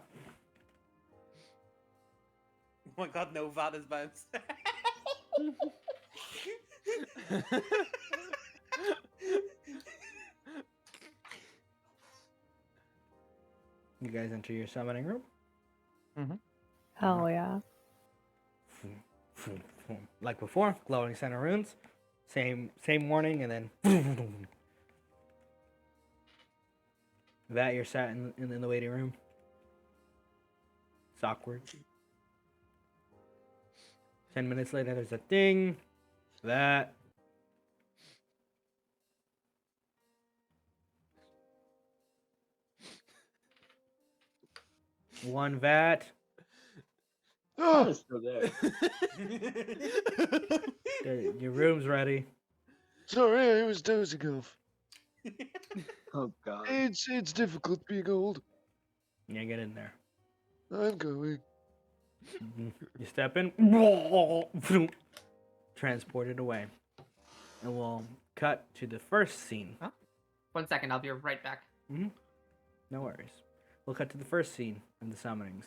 Oh my God, no, Vat is bounced. You guys enter your summoning room. Hell yeah. Like before, glowing center runes. Same warning, and then that you're sat in the waiting room. It's awkward. 10 minutes later, there's a ding. That. One vat. Vat is still there. Your room's ready. Sorry, I was dozing off. Oh God. It's difficult being old. Yeah, get in there. I'm going. You step in. Transported away. And we'll cut to the first scene. 1 second, I'll be right back. No worries. We'll cut to the first scene of the summonings.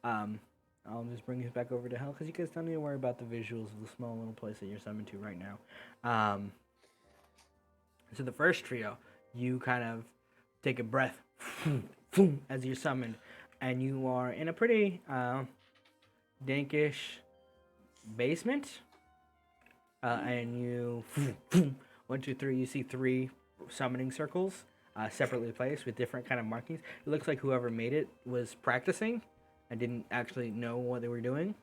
I'll just bring you back over to hell because you guys don't need to worry about the visuals of the small little place that you're summoned to right now. So the first trio, you kind of take a breath as you're summoned, and you are in a pretty dankish basement. And you 1, 2, 3. You see 3 summoning circles separately placed with different kind of markings. It looks like whoever made it was practicing and didn't actually know what they were doing,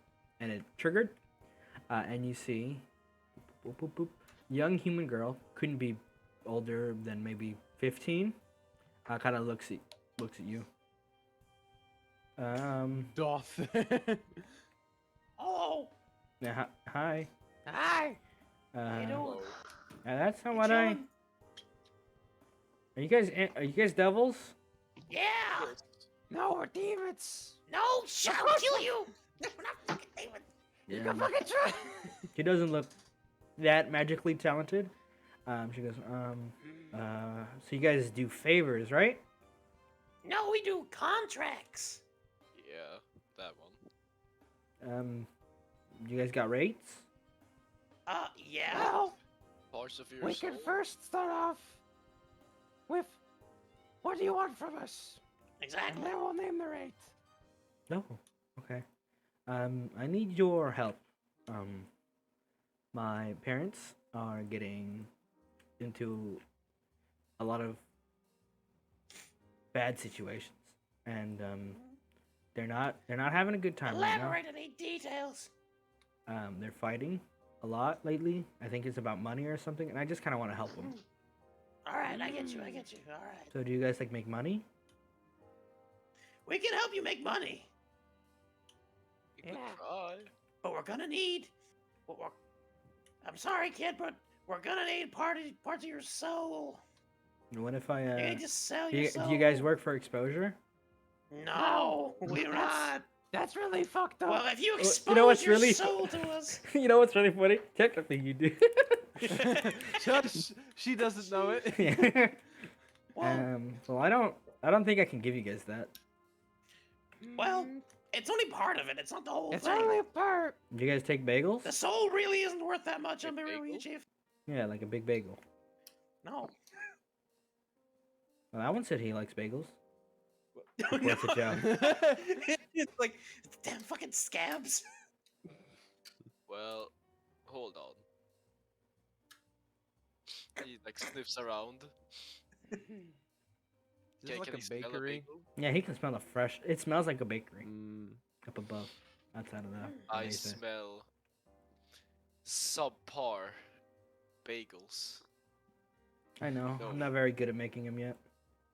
and it triggered. And you see, boop, boop, boop, young human girl, couldn't be older than maybe 15. Kind of looks at you. Doth. Hello. Yeah, hi. Hi. How you doing? Whoa. That's not You what I. chilling? Are you guys devils? Yeah. No, we're demons. No, shut up, kill you. We're not fucking demons. You can fucking try. She doesn't look that magically talented. She goes, so you guys do favors, right? No, we do contracts. Yeah, that one. You guys got rates? Yeah. Well, Parts of your we soul. can first start off with what do you want from us, and Exactly. then we'll name the rate. No. Okay. I need your help. My parents are getting into a lot of bad situations, and they're not having a good time right now. Elaborate any details. They're fighting a lot lately. I think it's about money or something, and I just kind of want to help them. All right, I get you. All right. So, do you guys like make money? We can help you make money, You could try. but we're gonna need. I'm sorry, kid, but we're gonna need parts of your soul. What if I? You can't just sell Do your you, soul. do you guys work for exposure? No, we're not. That's really fucked up. Well, if you Well, expose you know what's your really- soul to us, You know what's really funny? Technically, you do. Just, she doesn't know it. Yeah. well, Well, I don't think I can give you guys that. well, it's only part of it. It's not the whole It's thing. only a part. Do you guys take bagels? The soul really isn't worth that much. I'll A be real with you, bagel? Chief. Yeah, like a big bagel. No. Well, that one said he likes bagels. No. What's a joke? It's like damn fucking scabs. Well, hold on. He like sniffs around. Is this Can like he a smell bakery? bagel? Yeah, he can smell the fresh. It smells like a bakery Mm. up above, outside of the. I mesa. smell subpar bagels. I know. No. I'm not very good at making them yet.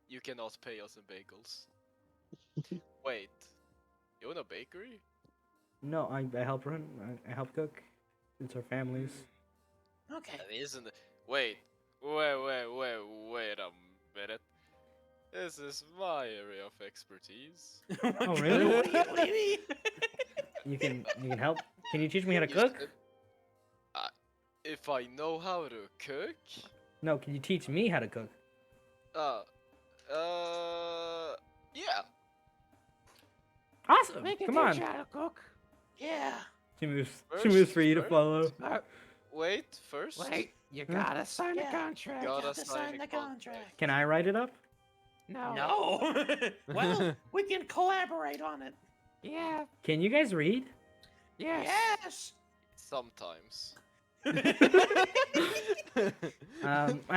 You cannot pay us in bagels. Wait, you own a bakery? No, I help run. I help cook. It's our families. Okay. That isn't. Wait a minute. This is my area of expertise. Oh, really? What do you mean? You can help. Can you teach me how to You cook? said- if I know how to cook? No, can you teach me how to cook? Yeah. Awesome. We can Come teach you on. how to cook. Yeah. She moves First, for you to first. follow. Wait, first. Wait, you gotta sign Yeah. the contract. Gotta Have to sign sign a the contract. contract. Can I write it up? No. No. Well, we can collaborate on it. Yeah. Can you guys read? Yes. Yes. Sometimes. I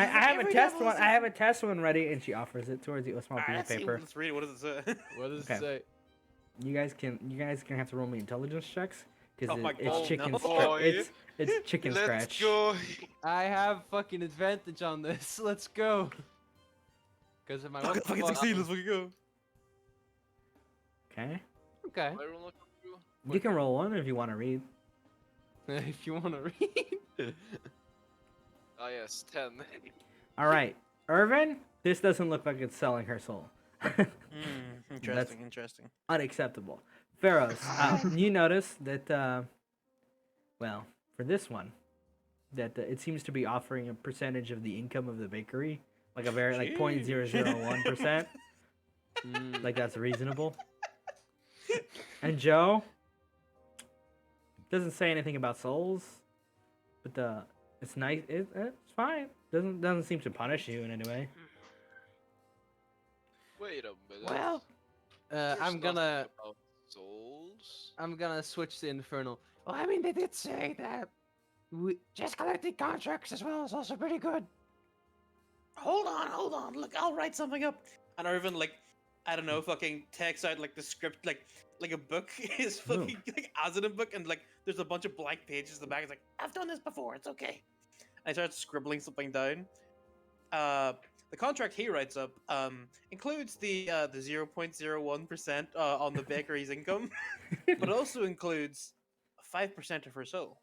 have a Every test devil one. is I have a test one ready, and she offers it towards you, a small All right, piece of let's see paper. Let's read it. What does it say? What does Okay. it say? You guys can have to roll me intelligence checks because Oh my it's God, chicken. no. It's chicken Let's scratch. go. I have fucking advantage on this. Let's go. Because of my Fucking 16. Let's fucking go. Okay. Okay. I roll a two. You can roll one if you want to read. If you want to read. Ah yes, 10. All right, Irvin. This doesn't look like it's selling her soul. Interesting. Unacceptable. Pharaohs, you notice that, well, for this one, that it seems to be offering a percentage of the income of the bakery, like a very like 0.001%. Like that's reasonable. And Joe doesn't say anything about souls, but it's nice. It's fine. Doesn't seem to punish you in any way. Wait a minute. Well, There's I'm nothing gonna about souls. switch to infernal. Well, I mean, they did say that just collecting contracts as well is also pretty good. Hold on. Look, I'll write something up. And Irvin like I don't know, fucking text out like the script, like a book is fucking like as in a book, and like there's a bunch of blank pages in the back. It's like I've done this before. It's okay. I start scribbling something down. The contract he writes up includes the 0.01% on the bakery's income, but also includes 5% of her soul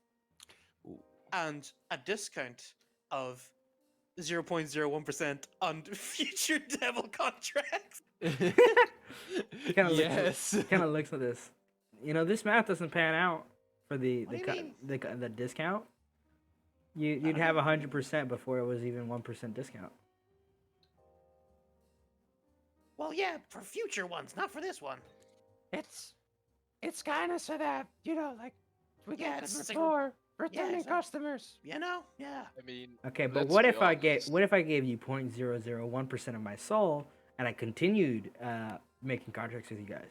and a discount of 0.01% on future devil contracts. Kind of Yes. kind of looks at this. You know, this math doesn't pan out for the What do you mean? the discount. You'd have 100% before it was even 1% discount. Well, yeah, for future ones, not for this one. It's kind of so that like we Yeah, get it's good like rapport, returning exactly. customers. You know? Yeah. I mean, Okay, but let's what be if I honest. gave you 0.001% of my soul and I continued making contracts with you guys?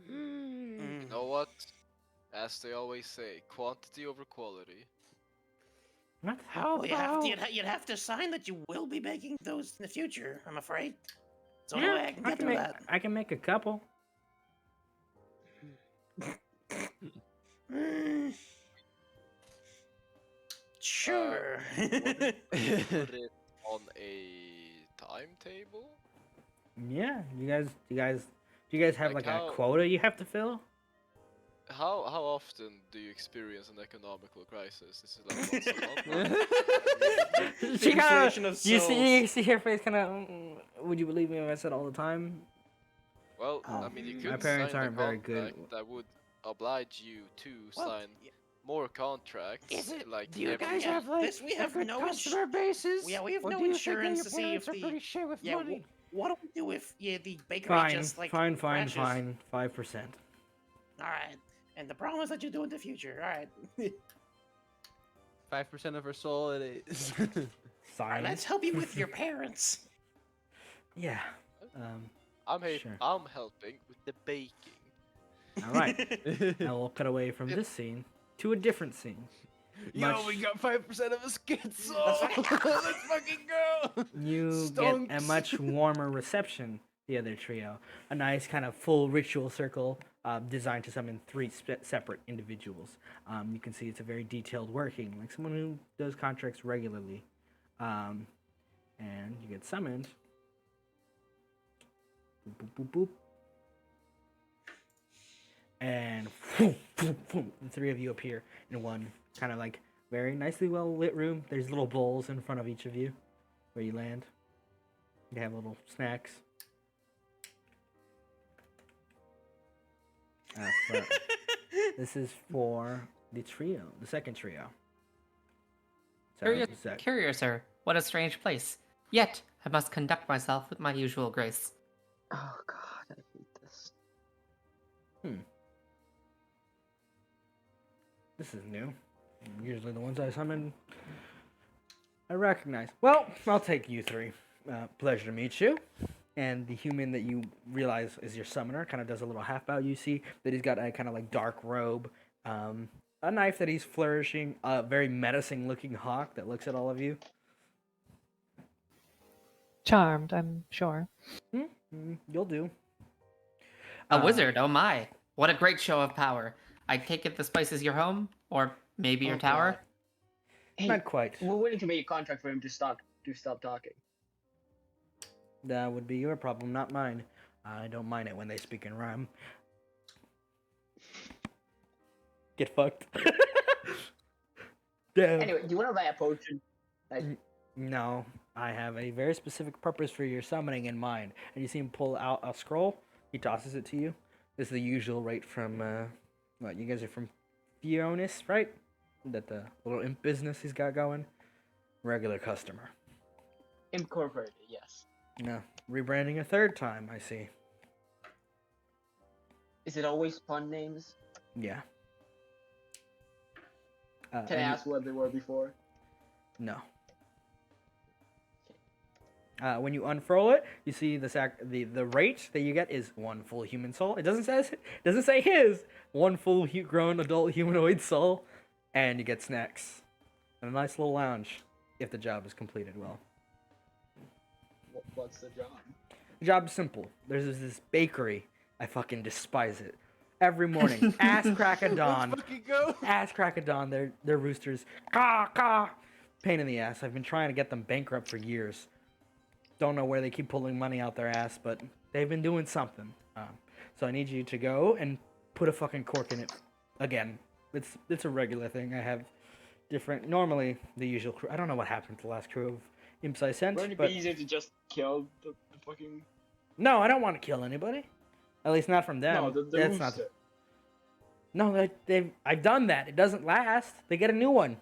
You know what? As they always say, quantity over quality. What? How Well, about you'd have to sign that you will be making those in the future, I'm afraid. It's the only way I can get through make, that. I can make a couple. Mm. Sure. Put it on a timetable? Yeah, do you guys have Like like how- a quota you have to fill? How often do you experience an economical crisis? Is it like once a month? She kinda, Inflation of you souls. see her face kind of. Would you believe me if I said all the time? Well, I mean, you My could parents sign aren't the very good. contract that would oblige you to Well, sign more contracts. is it? Like Do you every guys Yeah, have like this- we a have good no customer bases? Yeah, we have Or no do you think that insurance your to see parents if are the pretty shit with yeah. money? What do we do if the bakery Fine, just like fine, crashes? 5%. All right, and the promise that you do in the future. All right. 5% of her soul it is. All right, Sign. let's help you with your parents. Yeah. I'm Sure. I'm helping with the baking. All right. Now we'll cut away from this scene to a different scene. Yo, we Much- got 5% of a skid soul. Let's fucking go. You get a Stonks. much warmer reception. The other trio, a nice kind of full ritual circle designed to summon three separate individuals. You can see it's a very detailed working, like someone who does contracts regularly. And you get summoned. Boop, boop, boop, boop. And the three of you appear in one kind of like very nicely well lit room. There's little bowls in front of each of you where you land. You have little snacks. For- this is for the trio, the second trio. So, Curious, sir. What a strange place. Yet, I must conduct myself with my usual grace. Oh god, I hate this. this is new. Usually the ones I summon, I recognize. Well, I'll take you three. Pleasure to meet you. And the human that you realize is your summoner kind of does a little half bow. You see that he's got a kind of like dark robe, a knife that he's flourishing, a very menacing looking hawk that looks at all of you. Charmed, I'm sure. You'll do. A wizard, oh my. What a great show of power. I take it this place is your home? Or maybe your Oh, tower? Hey, Not quite. we're willing to make a contract for him to stop talking. That would be your problem, not mine. I don't mind it when they speak in rhyme. Get fucked. Damn. Anyway, do you want to buy a potion? Like, No, I have a very specific purpose for your summoning in mind. And you see him pull out a scroll. He tosses it to you. This is the usual rate from, what, you guys are from Fionis, right? That the little imp business he's got going. Regular customer. Imp-Corporated, yes. No, rebranding a third time, I see. Is it always fun names? Yeah. Can I and you- ask what they were before? No. When you unfurl it, you see the rate that you get is one full human soul. It doesn't say his one full grown adult humanoid soul, and you get snacks and a nice little lounge if the job is completed well. What's the job? The job's simple. There's this bakery. I fucking despise it. Every morning, ass crack of dawn. Let's fucking go. Ass crack of dawn. Their roosters. Caw, caw. Pain in the ass. I've been trying to get them bankrupt for years. Don't know where they keep pulling money out their ass, but they've been doing something. So I need you to go and put a fucking cork in it. Again, it's a regular thing. I have different. Normally, the usual crew. I don't know what happened to the last crew of imps I sent, Wouldn't it but be easier to just kill the fucking... no, I don't want to kill anybody. At least not from them. No, the That's not. rooster. No, I've done that. It doesn't last. They get a new one.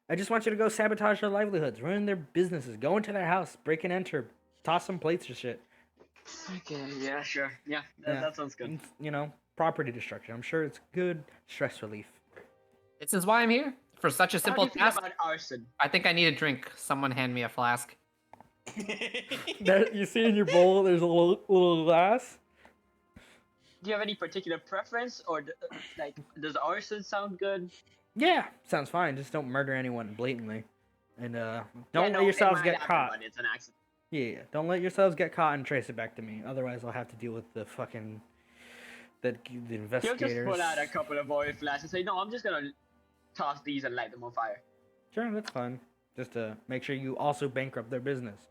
I just want you to go sabotage their livelihoods, ruin their businesses, go into their house, break and enter, toss some plates or shit. Okay, yeah, sure. Yeah, Yeah. that sounds good. You know, property destruction. I'm sure it's good stress relief. This is why I'm here. For such a How do simple you feel task, about arson? I think I need a drink. Someone hand me a flask. That you see in your bowl, there's a little glass. Do you have any particular preference, or like, does arson sound good? Yeah, sounds fine. Just don't murder anyone blatantly, and don't Yeah, let no, it yourselves might get happen, caught. but it's an accident. Yeah, don't let yourselves get caught and trace it back to me. Otherwise, I'll have to deal with the fucking the He'll investigators. just pull out a couple of oil flasks and say, "No, I'm just gonna toss these and light them on fire." Sure, that's fine. Just to make sure you also bankrupt their business.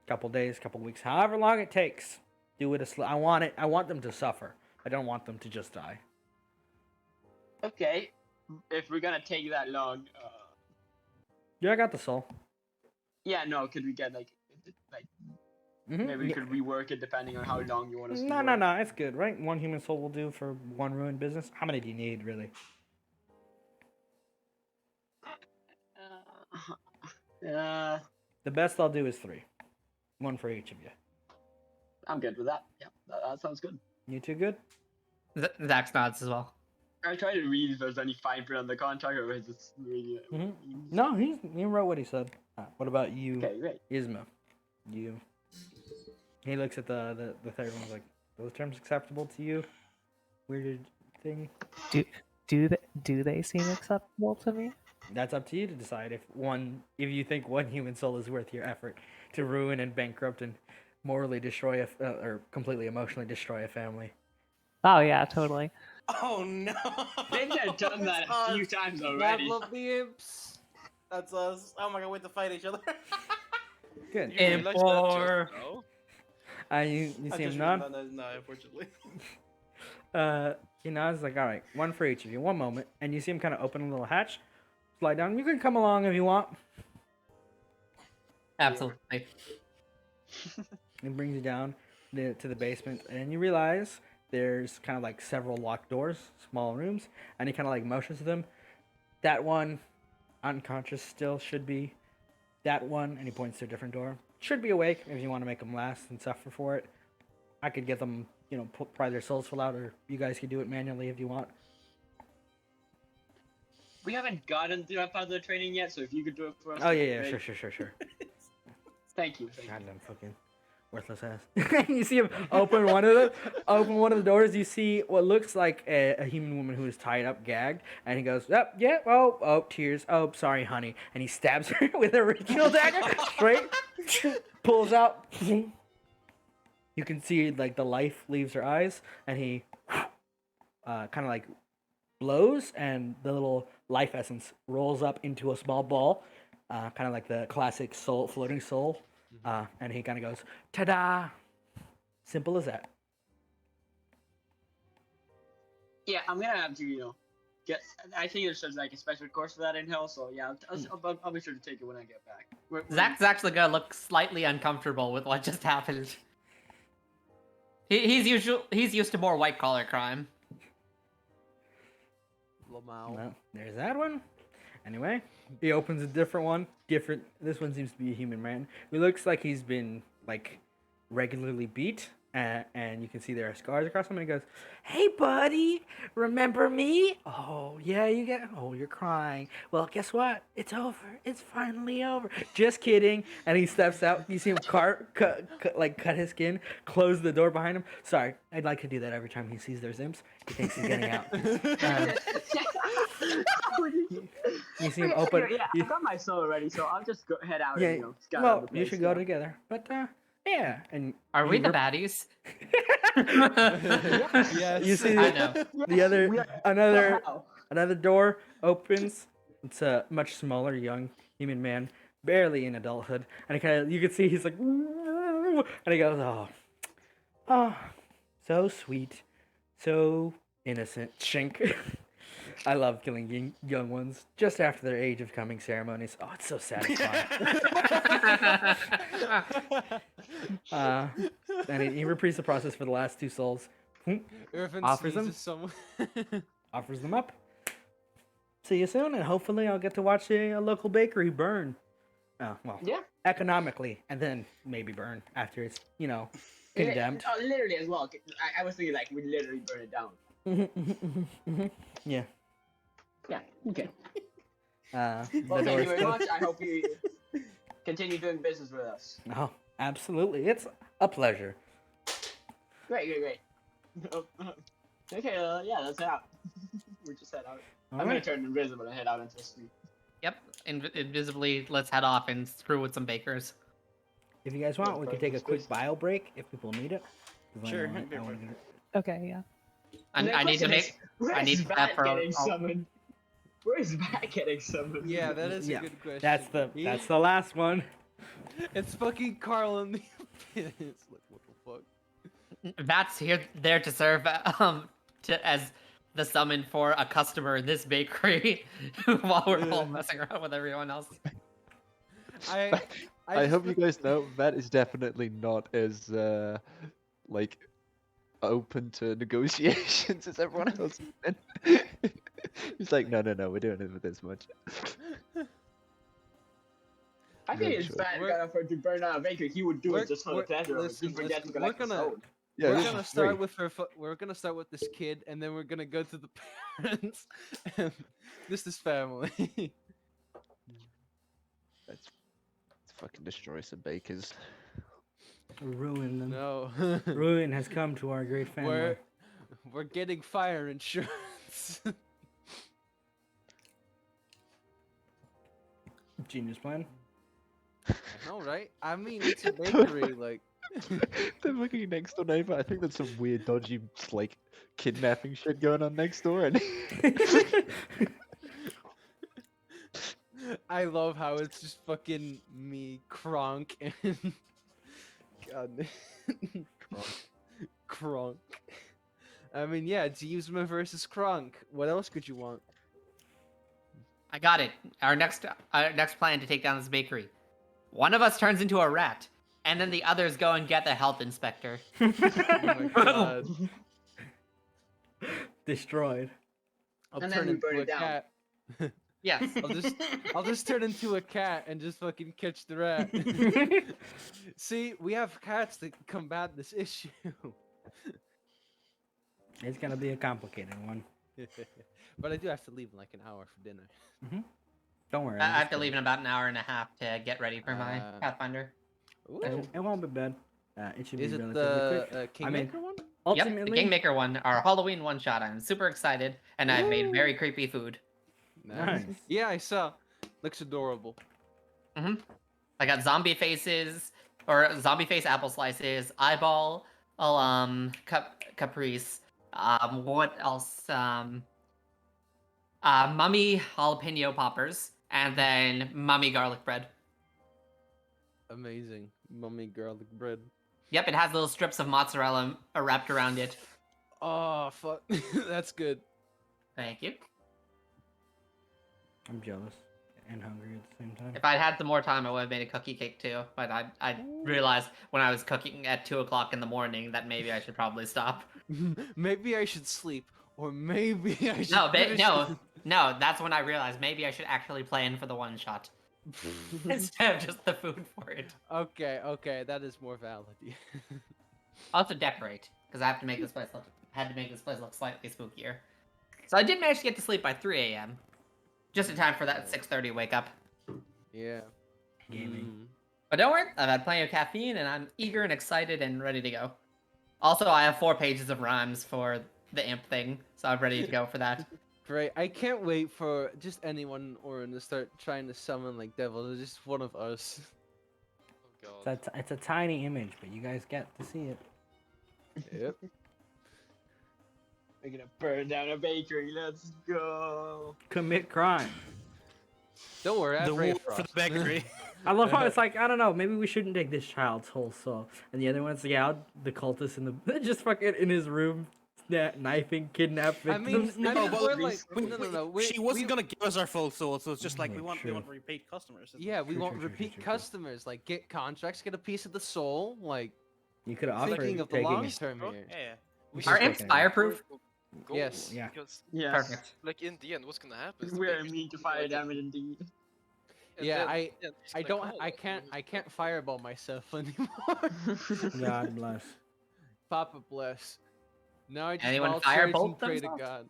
Couple days, couple weeks, however long it takes. Do it I want it. I want them to suffer. I don't want them to just die. Okay, if we're gonna take that long, Yeah, I got the soul. yeah, no, could we get like maybe we could rework it depending on how long you want us to No, work? no, no. It's good, right? One human soul will do for one ruined business. How many do you need, really? The best I'll do is 3. 1 for each of you. I'm good with that. Yeah, that sounds good. You two good? Zax nods as well. I'll try to read if there's any fine print on the contract, or is it really... No, he wrote what he said. What about you, Okay, great. Isma? You. He looks at the third one. Like, those terms acceptable to you? Weird thing. Do they seem acceptable to me? That's up to you to decide if you think one human soul is worth your effort to ruin and bankrupt and morally destroy or completely emotionally destroy a family. Oh yeah, totally. Oh no! They've done that a few times already. Battle of the Imps. That's us. Oh my god, wait to fight each other. Good. You realize that Impor. just now? You I see him just nod? realized that no, unfortunately. He nods like, all right, 1 for each of you. One moment, and you see him kind of open a little hatch, slide down. You can come along if you want. Absolutely. He brings you down to the basement, and you realize there's kind of like several locked doors, small rooms, and he kind of like motions to them. That one, unconscious still, should be. That one, and he points to a different door, should be awake if you want to make them last and suffer for it. I could get them, pry their souls full out, or you guys could do it manually if you want. We haven't gotten to that part of the training yet, so if you could do it for us. Oh yeah, that'd be yeah, great. sure. Thank you. Goddamn fucking worthless ass. You see him open one of the doors. You see what looks like a human woman who is tied up, gagged, and he goes, "Yep, yeah, oh, tears. Oh, sorry, honey." And he stabs her with a original dagger, straight, pulls out. You can see like the life leaves her eyes, and he kind of like blows, and the little life essence rolls up into a small ball, kind of like the classic floating soul. And he kind of goes, ta-da! Simple as that. Yeah, I'm gonna have to, get. I think there's like a special course for that in hell. So yeah, I'll be sure to take it when I get back. Zach's actually gonna look slightly uncomfortable with what just happened. He's used to more white collar crime. Well, there's that one. Anyway, he opens a different one. This one seems to be a human man. He looks like he's been regularly beat, and you can see there are scars across him. And he goes, "Hey, buddy, remember me? Oh yeah, you're crying. Well, guess what? It's over. It's finally over. Just kidding." And he steps out. You see him cut his skin, close the door behind him. Sorry, I'd like to do that every time he sees there's imps. He thinks he's getting out. You see him Okay, open. anyway, yeah, you- I've got my soul already, so I'll just go head out yeah. and scout out the Well, place. you should go together. But yeah, and Are we you the rep- baddies? Yes. You see I know. the other we are another somehow. door opens. It's a much smaller young human man, barely in adulthood, and you can see he's like, and he goes, oh, so sweet, so innocent, shink. I love killing young ones just after their age of coming ceremonies. Oh, it's so satisfying. And he repeats the process for the last 2 souls. Irvin Offers sneezes him? someone. Offers them up. See you soon, and hopefully I'll get to watch a local bakery burn. Oh, well, Yeah. economically, and then maybe burn after it's, condemned. Literally as well. I was thinking like we literally burn it down. Yeah. Yeah. Okay. The Well, thank door's you very closed. much. I hope you continue doing business with us. Oh, absolutely. It's a pleasure. Great. Okay. Yeah. Let's head out. We just head out. All I'm gonna right. turn invisible and head out into the street. Yep, invisibly, let's head off and screw with some bakers. If you guys want, we can take a quick bio break if people need it. 'Cause I Sure, know go I for wanna it. get it. Okay, yeah. I need to question make. is, where's need Vat that for- getting I'll- summoned? Where's Vat getting summoned? Yeah, that is Yeah, a good question. That's the last one. It's fucking Carl and the Impish. Like, what the fuck? That's there to serve as the summon for a customer in this bakery while we're all messing around with everyone else. I I just hope you look- guys know that is definitely not as like open to negotiations as everyone else has been. He's like, no, we're doing it for this much. I think Very if sure. Vat got offered to burn out a bakery, he would do We're- it just for the we're- pleasure of it. listen, He forget to listen, collect we're his gonna- soul. Yeah, we're this gonna is start free. with we're gonna start with this kid, and then we're gonna go to the parents. And this is family. Let's fucking destroy some bakers. Ruin them. No, Ruin has come to our great family. we're getting fire insurance. Genius plan. I know, right? I mean, it's a bakery, like. The fucking next door neighbor. I think that's some weird, dodgy, like kidnapping shit going on next door. And I love how it's just fucking me, Kronk, and God, Kronk. I mean, yeah, it's Yuzma versus Kronk. What else could you want? I got it. Our next plan to take down this bakery. One of us turns into a rat, and then the others go and get the health inspector. Oh my God! Destroyed. I'll And then turn we into burn a it down. cat. Yes. I'll just turn into a cat and just fucking catch the rat. See, we have cats that combat this issue. It's gonna be a complicated one. But I do have to leave in like an hour for dinner. Don't worry. I I'm have just to leave in kidding. about an hour and a half to get ready for my Pathfinder. Ooh. It won't be bad. It should Is be it relatively the quick. Kingmaker one? Yep, Ultimately, the Kingmaker one, our Halloween one shot. I'm super excited, and I've made very creepy food. Nice. Yeah, I saw. Looks adorable. I got zombie faces, or zombie face apple slices, eyeball, caprice. What else? Mummy jalapeno poppers, and then mummy garlic bread. Amazing. Mummy garlic bread. Yep, it has little strips of mozzarella wrapped around it. Oh, fuck. That's good. Thank you. I'm jealous and hungry at the same time. If I'd had some more time, I would have made a cookie cake too. But I realized when I was cooking at 2 o'clock in the morning that maybe I should probably stop. Maybe I should sleep. Or maybe I should. No, finish no. That's when I realized maybe I should actually plan for the one shot instead of just the food for it. Okay, that is more valid. Also decorate because I have to make this place look slightly spookier. So I did manage to get to sleep by 3 a.m. Just in time for that 6:30 wake up. Yeah. Gaming. But don't worry, I've had plenty of caffeine and I'm eager and excited and ready to go. Also, I have 4 pages of rhymes for the imp thing, so I'm ready to go for that. Great. I can't wait for just anyone or to start trying to summon like devils. It's just one of us. Oh god. It's a tiny image, but you guys get to see it. Yep. We're gonna burn down a bakery. Let's go. Commit crime. Don't worry, I The pray war for the bakery. I love how it's like, I don't know, maybe we shouldn't take this child's whole soul. And the other one's like, yeah, the cultists in the just fucking in his room, knifing, kidnap I mean, victims. No, we're but like, no. she wasn't gonna give us our full soul, so it's just like we Yeah, want true. repeat customers. Yeah, we True, want true, true, repeat true, true. customers. Like, get contracts, get a piece of the soul. Like, You could have offered thinking of the taking long it. term Bro, here. Yeah. We Are should imps go fireproof? for gold, Yes. Yeah. Because Yeah. Perfect. like in the end, what's gonna happen? is the We're baker's immune to gonna be fire like, damage indeed. and Yeah, then, I- yeah, she's I like, don't. "Oh, I can't fireball myself anymore. God bless. Papa bless. Now I just Anyone wild charge firebolt and pray to themselves? God.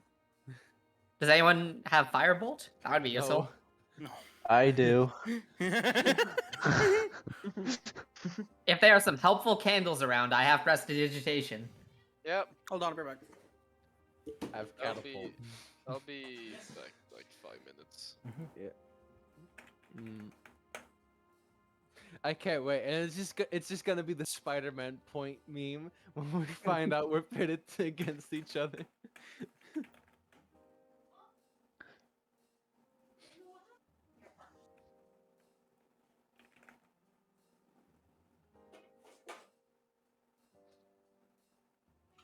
Does anyone have firebolt? That would be useful. No. I do. If there are some helpful candles around, I have prestidigitation. Yep, Hold on, I'll be back. I have I'll catapult. be, I'll be back like 5 minutes. Mm. I can't wait, and it's just gonna be the Spider-Man point meme when we find out we're pitted against each other.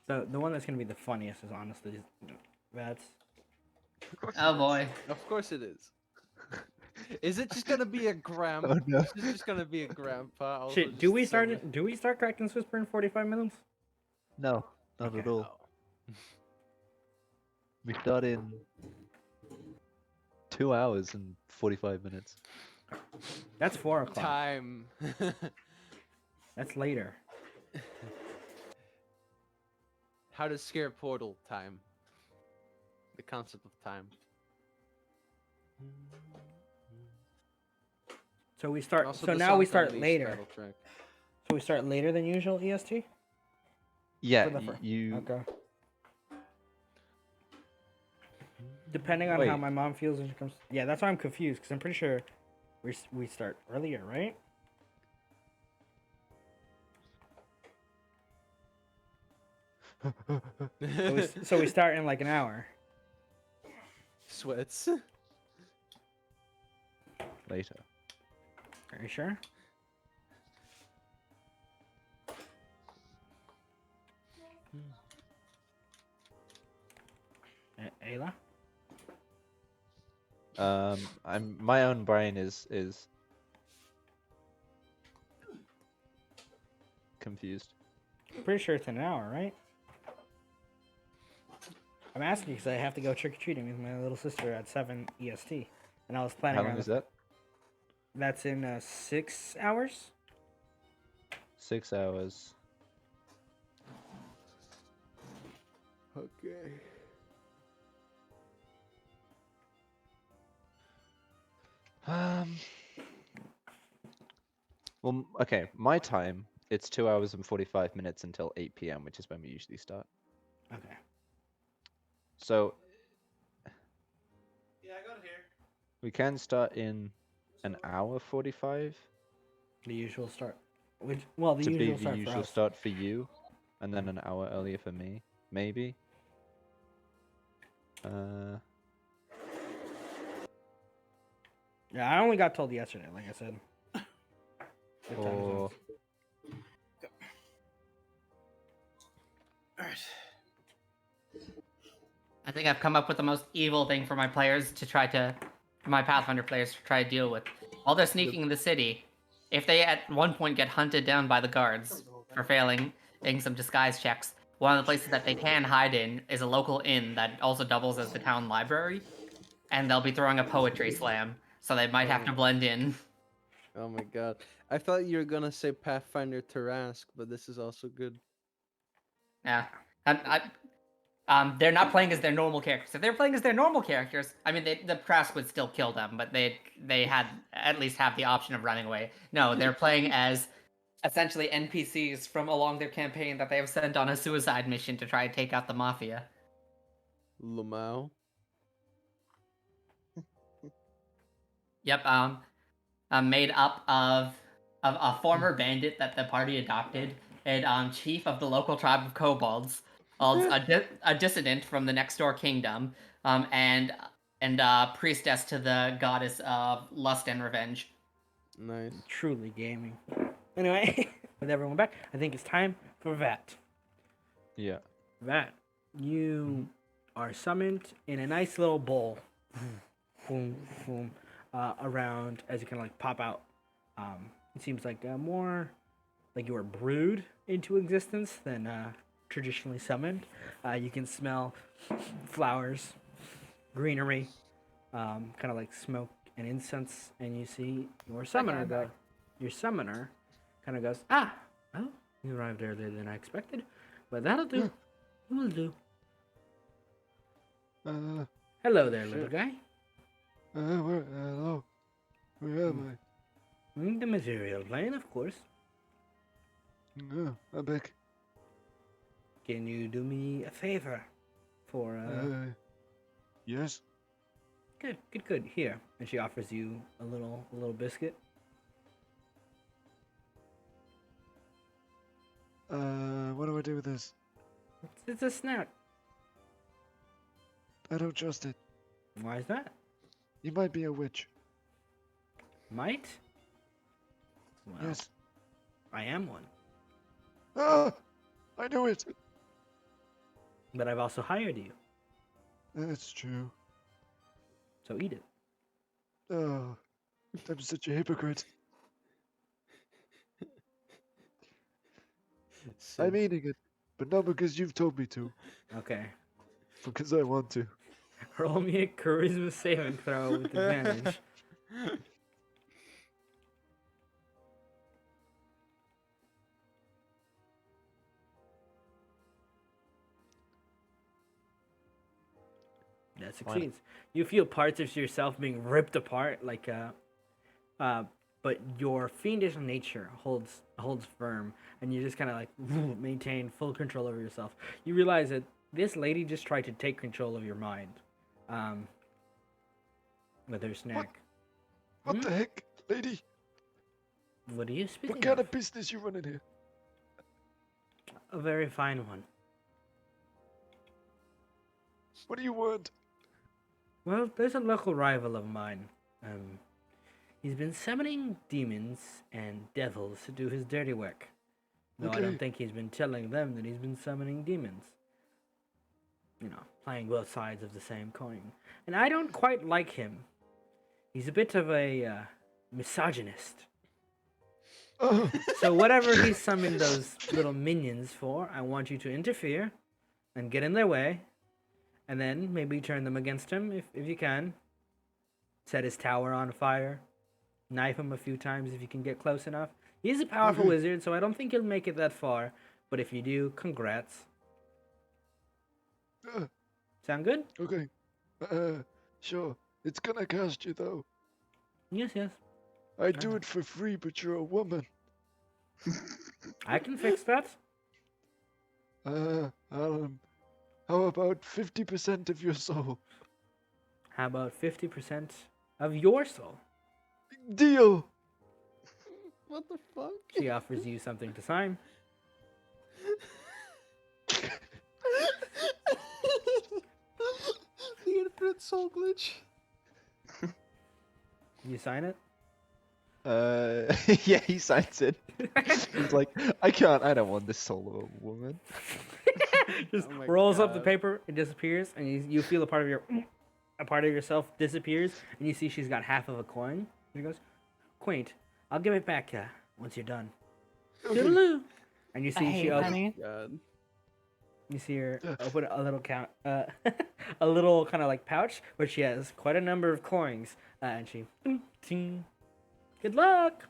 The one that's gonna be the funniest is honestly that's Oh boy. Of course it is. Is it just gonna be a grandpa? Oh, no. Is this just gonna be a grandpa? also shit. Do just we start? summon- Do we start Kraken's Whisper in 45 minutes? No, not at Okay. all. We start in 2 hours and 45 minutes. That's 4 o'clock. Time. That's later. How to scare portal time. The concept of time. So we start. Also So the now we Sonic start Unleashed later. battle track. So we start later than usual. EST. Yeah, For the fir- you. Okay. Depending on how Wait. my mom feels when she comes. Yeah, that's why I'm confused because I'm pretty sure we start earlier, right? So we start in like an hour. Sweats. Later. Are you sure? Ayla? My own brain is confused. Pretty sure it's an hour, right? I'm asking because I have to go trick or treating with my little sister at 7 EST, and I was planning How long on is that? That's in 6 hours. 6 hours. Okay. Well, okay. My time. It's 2 hours and 45 minutes until 8 p.m., which is when we usually start. Okay. So Yeah, I got it here. we can start in an hour 45 The usual start. Which, well, the to be usual the start for usual us. start for you, and then an hour earlier for me, maybe. Yeah, I only got told yesterday, like I said. Good time Or zones. Alright. I think I've come up with the most evil thing for my players to try to, for my Pathfinder players to try to deal with. While they're sneaking in the city, if they at one point get hunted down by the guards for failing some disguise checks, one of the places that they can hide in is a local inn that also doubles as the town library, and they'll be throwing a poetry slam, so they might have to blend in. Oh my god. I thought you were gonna say Pathfinder Tarask, but this is also good. Yeah. They're not playing as their normal characters. If they're playing as their normal characters, I mean, the press would still kill them, but they had at least have the option of running away. No, they're playing as essentially NPCs from along their campaign that they have sent on a suicide mission to try and take out the mafia. Lamau. Yep. Made up of a former bandit that the party adopted, and chief of the local tribe of kobolds, a dissident from the next door kingdom, and priestess to the goddess of lust and revenge. Nice. Truly gaming. Anyway, with everyone back, I think it's time for Vat. Yeah. Vat, you are summoned in a nice little bowl. Boom, boom, around as you kind of like pop out. It seems like more like you were brewed into existence than traditionally summoned. You can smell flowers, greenery, kind of like smoke and incense, and you see your summoner go. Your summoner kind of goes, oh, you arrived earlier than I expected, but that'll do. It will do. Hello there, little guy. Hello. Where am The material plane, of course. I? I'm back. Can you do me a favor? For Yes. Good. Here, and she offers you a little biscuit. What do I do with this? It's a snack. I don't trust it. Why is that? You might be a witch. Might? Well, Yes. I am one, Ah! I knew it! but I've also hired you, That's true. so eat it. Oh, I'm such a hypocrite. I'm eating it, but not because you've told me to. Okay. Because I want to. Roll me a charisma saving throw with advantage. That succeeds. You feel parts of yourself being ripped apart, like but your fiendish nature holds firm, and you just kind of like maintain full control over yourself. You realize that this lady just tried to take control of your mind, with her snack. What the heck, lady? What are you speaking What kind of? of business you running here? A very fine one. What do you want? Well, there's a local rival of mine. He's been summoning demons and devils to do his dirty work. Though I don't Okay. think he's been telling them that he's been summoning demons. You know, playing both sides of the same coin. And I don't quite like him. He's a bit of a misogynist. Oh, So whatever he summoned those little minions for, I want you to interfere and get in their way, and then maybe turn them against him if you can. Set his tower on fire. Knife him a few times if you can get close enough. He's a powerful wizard, so I don't think he'll make it that far. But if you do, congrats. Sound good? okay. Sure. It's gonna cost you though. Yes. I'd do it for free, but you're a woman. I can fix that. How about 50% of your soul? How about 50% of your soul? Deal! What the fuck? She offers you something to sign. The infinite soul glitch. You sign it? Yeah, he signs it. He's like, I don't want the soul of a woman. Just Oh my rolls up the God. paper, it disappears, and you feel a part of yourself disappears, and you see she's got half of a coin. And he goes, "Quaint, I'll give it back to you once you're done." Toodaloo. And you see Hey, she opens. honey. God. You see her open a little a little kind of like pouch where she has quite a number of coins, and she, ting. Good luck.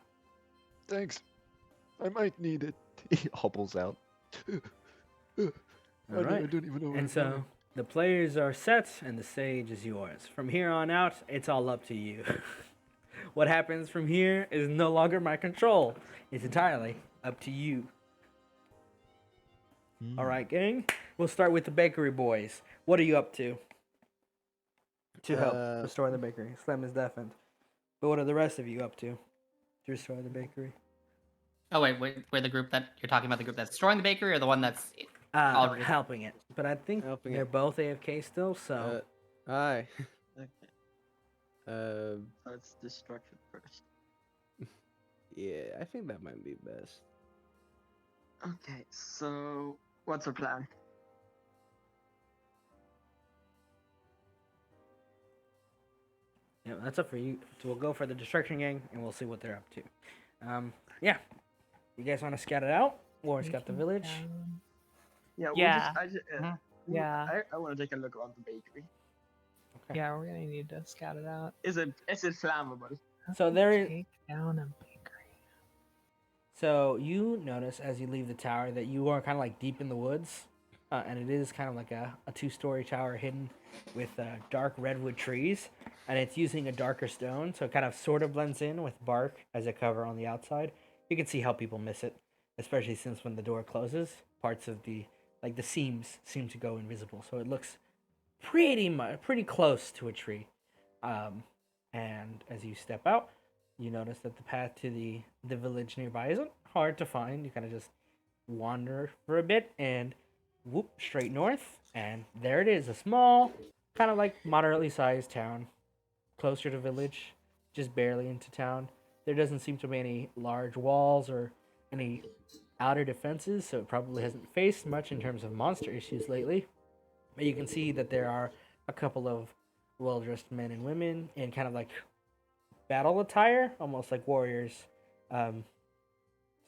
Thanks. I might need it. He hobbles out. All right. I don't even know where And I'm so going. the players are set, and the stage is yours. From here on out, it's all up to you. What happens from here is no longer my control. It's entirely up to you. All right, gang. We'll start with the bakery boys. What are you up to? To help restore the bakery. Slim is deafened. But what are the rest of you up to destroy the bakery? Oh wait, we're the group that you're talking about. The group that's destroying the bakery, or the one that's already Helping it. But I think Helping they're it. both AFK still, so Aye. Okay. Let's destruction first. Yeah, I think that might be best. Okay, so what's our plan? yeah, that's up for you. So we'll go for the destruction gang, and we'll see what they're up to. Yeah. You guys want to scout it out? War's got the village. Yeah, we'll Yeah. Yeah. I want to take a look around the bakery. Okay. Yeah, we're gonna need to scout it out. Is it flammable? So there is. Take down a bakery. So you notice as you leave the tower that you are kind of like deep in the woods, and it is kind of like a two-story tower hidden with dark redwood trees, and it's using a darker stone, so it kind of sort of blends in with bark as a cover on the outside. You can see how people miss it, especially since when the door closes, parts of the seams seem to go invisible, so it looks pretty close to a tree. And as you step out, you notice that the path to the village nearby isn't hard to find. You kind of just wander for a bit and whoop straight north, and there it is, a small, kind of like moderately sized town, closer to village, just barely into town. There doesn't seem to be any large walls or any outer defenses, so it probably hasn't faced much in terms of monster issues lately. But you can see that there are a couple of well-dressed men and women in kind of like battle attire, almost like warriors.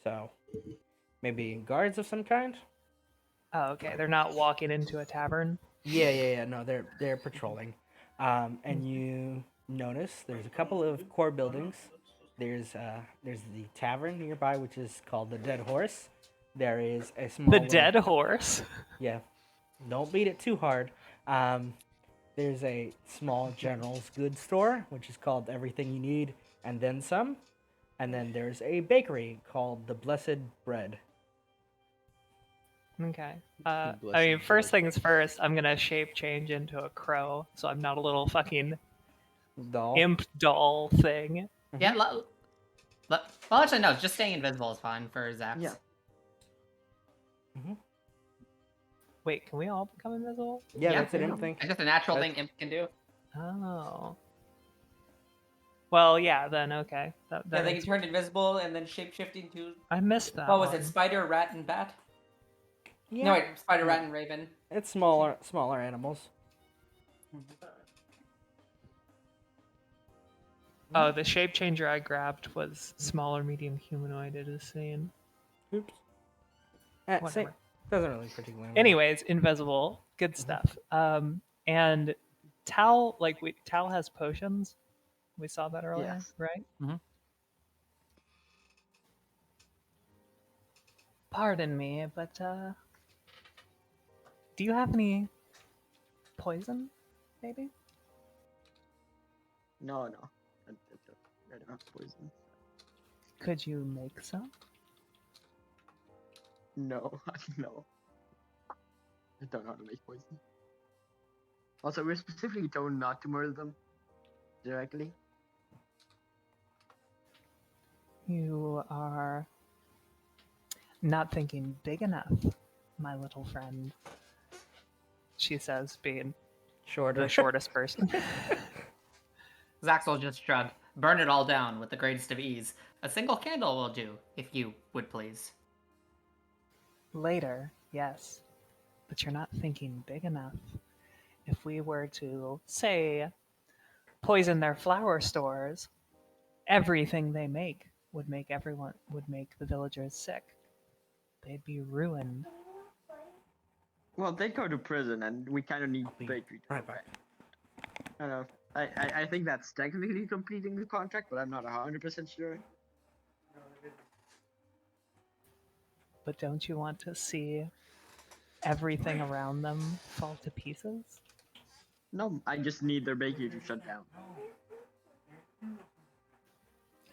So maybe guards of some kind. Oh, okay. They're not walking into a tavern. Yeah. No, they're patrolling. And you notice there's a couple of core buildings. There's the tavern nearby, which is called the Dead Horse. There is a small The Dead Horse. Yeah, don't beat it too hard. There's a small general's goods store, which is called Everything You Need and Then Some. And then there's a bakery called The Blessed Bread. Okay. Bless I mean, his first heart. things first, I'm gonna shape change into a crow, so I'm not a little fucking Doll. imp doll thing. Yeah. Well, actually, no. Just staying invisible is fine for Zax. Yeah. Wait, can we all become invisible? Yeah, Yeah. that's an imp thing. It's just a natural thing Imp can do. Oh. Well, yeah, then okay. That Yeah, they makes- can turn invisible and then shapeshifting to I missed that. what was one. it? Spider, rat, and bat. Yeah, No, wait, spider, rat, and raven. it's smaller animals. Oh, the shape changer I grabbed was smaller, medium humanoid. It is saying. Oops. Whatever. Same. Doesn't really particularly matter. Anyways, invisible, good stuff. And Tal, Tal has potions. We saw that earlier, Yes. right? Mhm. Pardon me, but do you have any poison, maybe? No. I don't have poison. Could you make some? No, no. I don't know how to make poison. Also, we're specifically told not to murder them directly. You are not thinking big enough, my little friend. She says, being Shorter. the shortest person. Zax will just shrug. Burn it all down with the greatest of ease. A single candle will do, if you would please. Later, yes. But you're not thinking big enough. If we were to, say, poison their flower stores, everything they make would make the villagers sick. They'd be ruined. Well, they go to prison, and we kind of need bakery. Right back. I don't know. I think that's technically completing the contract, but I'm not 100% sure. But don't you want to see everything around them fall to pieces? No, I just need their bakery to shut down.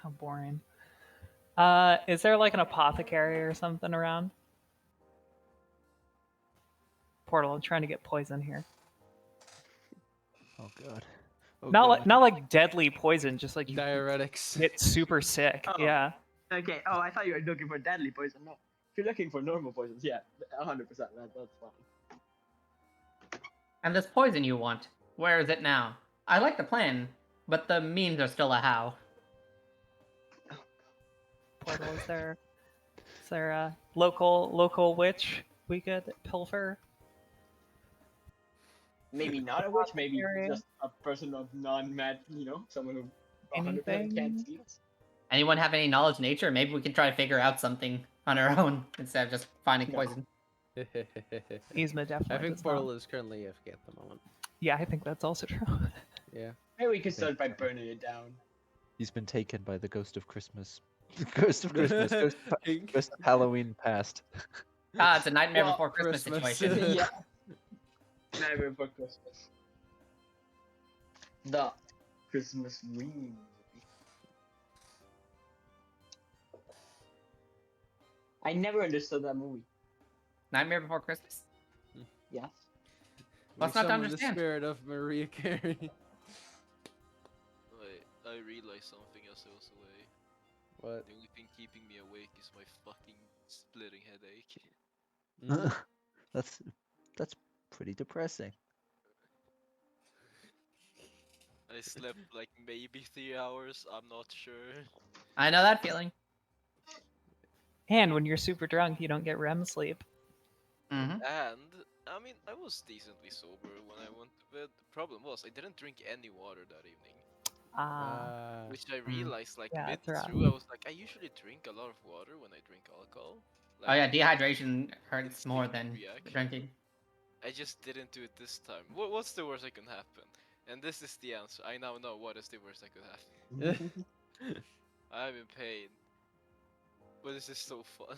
How boring. Is there like an apothecary or something around? Portal, I'm trying to get poison here. Oh god. Oh, not like deadly poison, just like you diuretics. get super sick. Oh. Yeah. Okay. Oh, I thought you were looking for deadly poison. No, if you're looking for normal poisons, yeah, 100%. That's fine. And this poison you want, where is it now? I like the plan, but the means are still a how. Portal, is there a local witch we could pilfer? Maybe not a witch. Maybe Area? just a person of non-mad. Someone who 100% can't Anything? see us. Anyone have any knowledge of nature? Maybe we can try to figure out something on our own instead of just finding No. poison. Yzma definitely I think does Portal not. is currently AFK at the moment. Yeah, I think that's also true. Yeah. Maybe we could start by burning it down. He's been taken by the ghost of Christmas. Ghost of Christmas. Ghost of Halloween past. Ah, it's a Nightmare Well, Before Christmas Christmas. situation. Yeah. Nightmare Before Christmas. The Christmas Dream. I never understood that movie. Nightmare Before Christmas? Yes. What's We not to summon understand? The spirit of Maria Carey. Wait, I realized something as I was away. What? The only thing keeping me awake is my fucking splitting headache. That's pretty depressing. I slept like maybe 3 hours, I'm not sure. I know that feeling. And when you're super drunk, you don't get REM sleep. Mm-hmm. And, I mean, I was decently sober when I went to bed. The problem was, I didn't drink any water that evening. Which I realized, like, Yeah, mid it's rough. through, I was like, I usually drink a lot of water when I drink alcohol. Oh yeah, dehydration hurts more than reaction. drinking. I just didn't do it this time. What's the worst that can happen? And this is the answer. I now know what is the worst that could happen. I'm in pain. But this is so fun.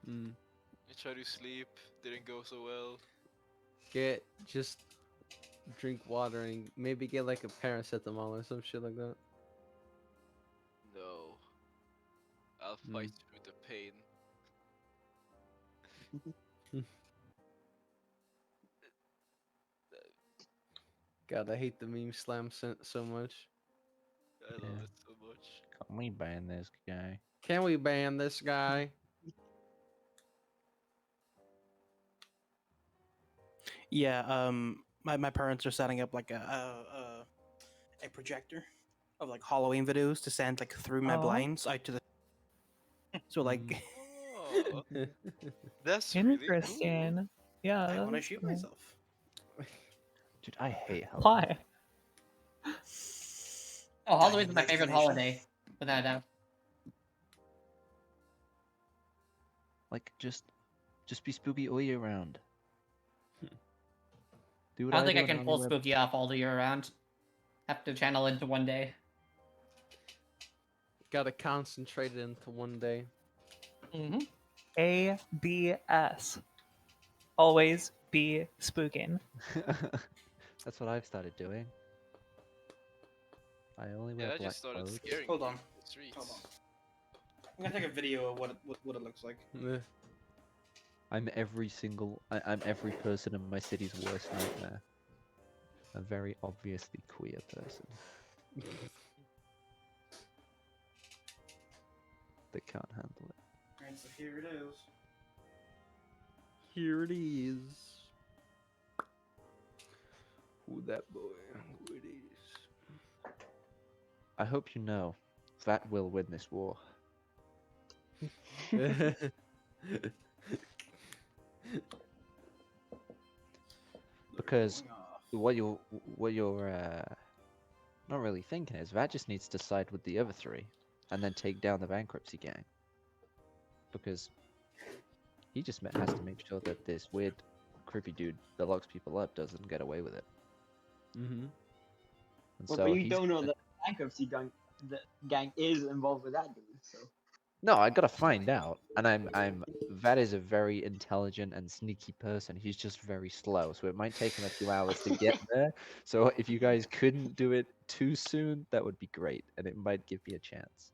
I tried to sleep, didn't go so well. Just drink water and maybe get like a paracetamol or some shit like that. No. I'll fight through the pain. God, I hate the meme slam so much. I love it so much. Can we ban this guy? Can we ban this guy? Yeah, my parents are setting up like a projector of like Halloween videos to send like through my Oh. blinds out to the. So like, Oh, that's really cool. Interesting. Yeah. I want to that's shoot cool. myself. Dude, I hate Halloween. Why? Oh, Halloween's my Next favorite generation. holiday, without a doubt. Like, just be spooky all year round. Do what I don't think do I can and pull only wear- spooky off all the year round. Have to channel into one day. Gotta concentrate it into one day. Mm-hmm. ABS. Always be spooking. That's what I've started doing. I only wear Yeah, I black just started clothes. scaring Hold people on. in the streets. Hold on. I'm gonna take a video of what it looks like. I'm every person in my city's worst nightmare. A very obviously queer person. They can't handle it. Alright, so here it is. Here it is. Who that boy? Who it is? I hope you know that will win this war. Because what you're not really thinking is that just needs to side with the other three and then take down the bankruptcy gang. Because he just has to make sure that this weird creepy dude that locks people up doesn't get away with it. Mm-hmm. And Well, so but you he's don't know that bankruptcy gang is involved with that dude. So No, I gotta find out. And that is a very intelligent and sneaky person. He's just very slow, so it might take him a few hours to get there. So if you guys couldn't do it too soon, that would be great, and it might give me a chance.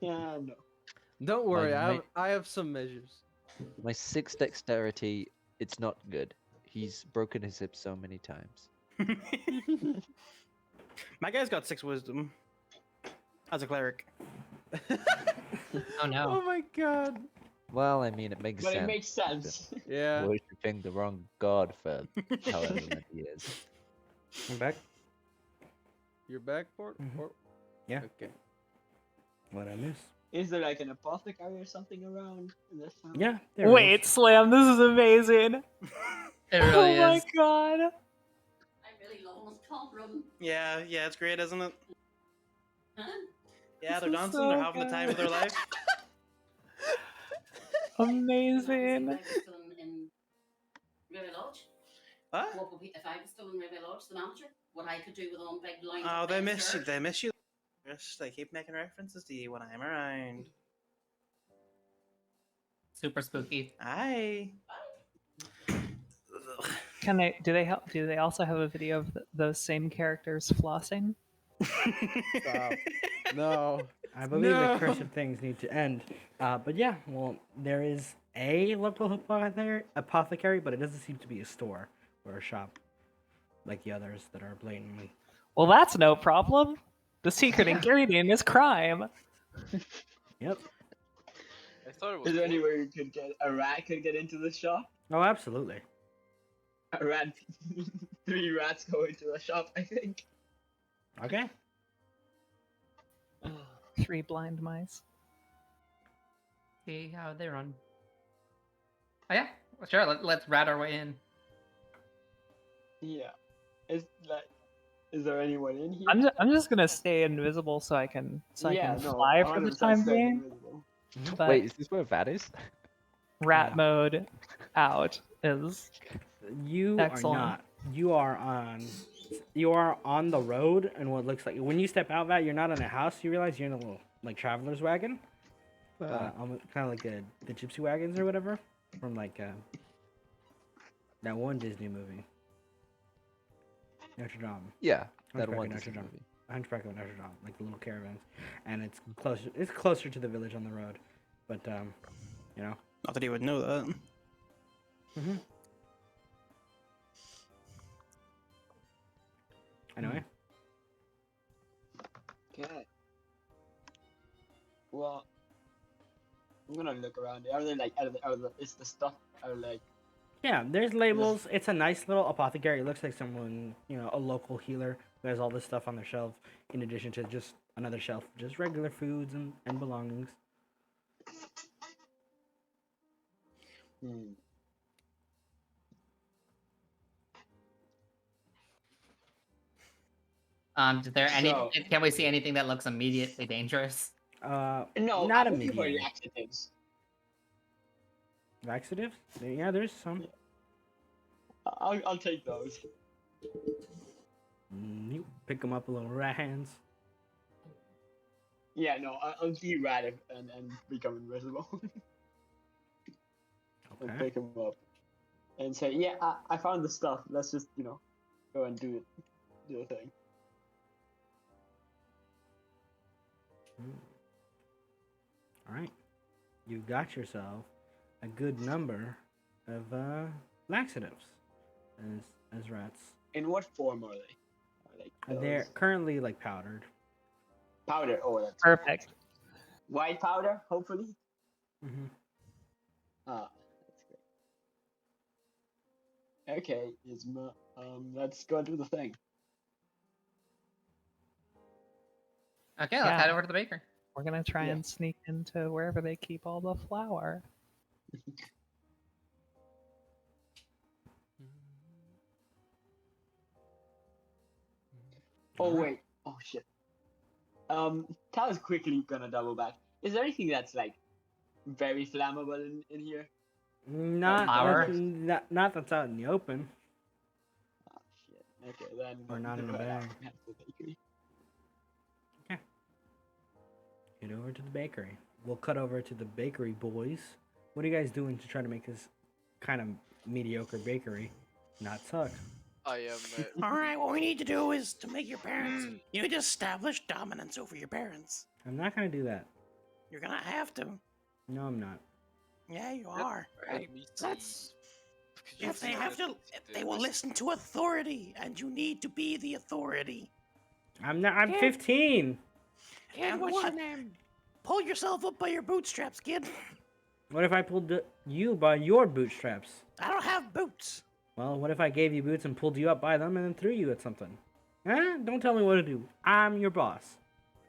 yeah, no. Don't worry, My- I have some measures. My 6 dexterity, it's not good. He's broken his hip so many times. My guy's got 6 wisdom. As a cleric. Oh no. Oh my god. Well, I mean, it makes But sense. it makes sense. Yeah. Worshipping the wrong god for however many years. I'm back. You're back, Port? Mhm. Or... Yeah. Okay. What I miss? Is there like an apothecary or something around in this town? Yeah. There Wait, It is. Slam, this is amazing. It really Oh my is. god. I really love top room. Yeah, it's great, isn't it? Huh? Yeah, This they're is dancing, so they're having the time of their good. life. Amazing. If I was still in River Lodge, What? what would if I was still in River Lodge, the manager, what I could do with one big line. Oh, they miss you. They miss you. Just they keep making references to you when I'm around. Super spooky. Aye. Can they? Do they help? Do they also have a video of those same characters flossing? Stop. No. I believe No. the cursed things need to end. But yeah, well, there is a local apothecary, but it doesn't seem to be a store or a shop like the others that are blatantly. Well, that's no problem. The secret ingredient is crime. Yep. I thought it was. Is there wood. anywhere you could get a rat could get into the shop? Oh, absolutely. A rat, 3 rats go into the shop, I think. Okay. 3 blind mice. See how they run. Oh yeah, well, sure. Let's rat our way in. Yeah. Is there anyone in here? I'm just gonna stay invisible so I can Yeah, can no, fly for the 100% time staying being. invisible. But Wait, is this where Vat is? rat mode out is You Excellent. are not. You are on the road, and what looks like when you step out, Vat, you're not in a house. You realize you're in a little like traveler's wagon, kind of like the gypsy wagons or whatever from like that one Disney movie, Notre Dame. Yeah, that Hunchback one of Notre Disney Dame. movie. Hunchback of Notre Dame, like the little caravans, and it's closer. It's closer to the village on the road, but you know. Not that he would know that. Mm-hmm. Anyway. Okay. Well, I'm gonna look around. Are there like, is the stuff, are like, Yeah, there's labels. It's a nice little apothecary. It looks like someone, a local healer who has all this stuff on their shelf, in addition to just another shelf, just regular foods and belongings. Is there any? So- Can we see anything that looks immediately dangerous? No, not I'm looking for immediately. laxatives. Laxatives? Yeah, there's some. I'll take those. You pick them up with little rat hands. Yeah, no, I'll de-rat it and become invisible. And Okay. pick them up. And say, yeah, I found the stuff. Let's just, go and do it. Do the thing. All right. You got yourself a good number of laxatives as rats. In what form are they? Are They're those currently like powdered. powder. Oh, that's perfect. white powder, hopefully. Mm-hmm. Ah, that's great. Okay, let's go do the thing. Okay, let's Yeah. head over to the baker. We're gonna try Yeah. and sneak into wherever they keep all the flour. Oh wait. Oh shit. Tal's quickly gonna double back. Is there anything that's like very flammable in here? Not Flour? not that's out in the open. Oh shit. Okay, then. Or not in a go ahead, bag. I'll have the bakery. Get over to the bakery. We'll cut over to the bakery boys. What are you guys doing to try to make this kind of mediocre bakery not suck? I am. All right, what we need to do is to make your parents. You need to establish dominance over your parents. I'm not gonna do that. You're gonna have to. No, I'm not. Yeah, you are. Let me see. Let's could you If they please have to, they will listen to authority, and you need to be the authority. I'm not. I'm Kid. 15. Kid, And what's what? your name? Pull yourself up by your bootstraps, kid. What if I pulled you by your bootstraps? I don't have boots. Well, what if I gave you boots and pulled you up by them and then threw you at something? Huh? Don't tell me what to do. I'm your boss.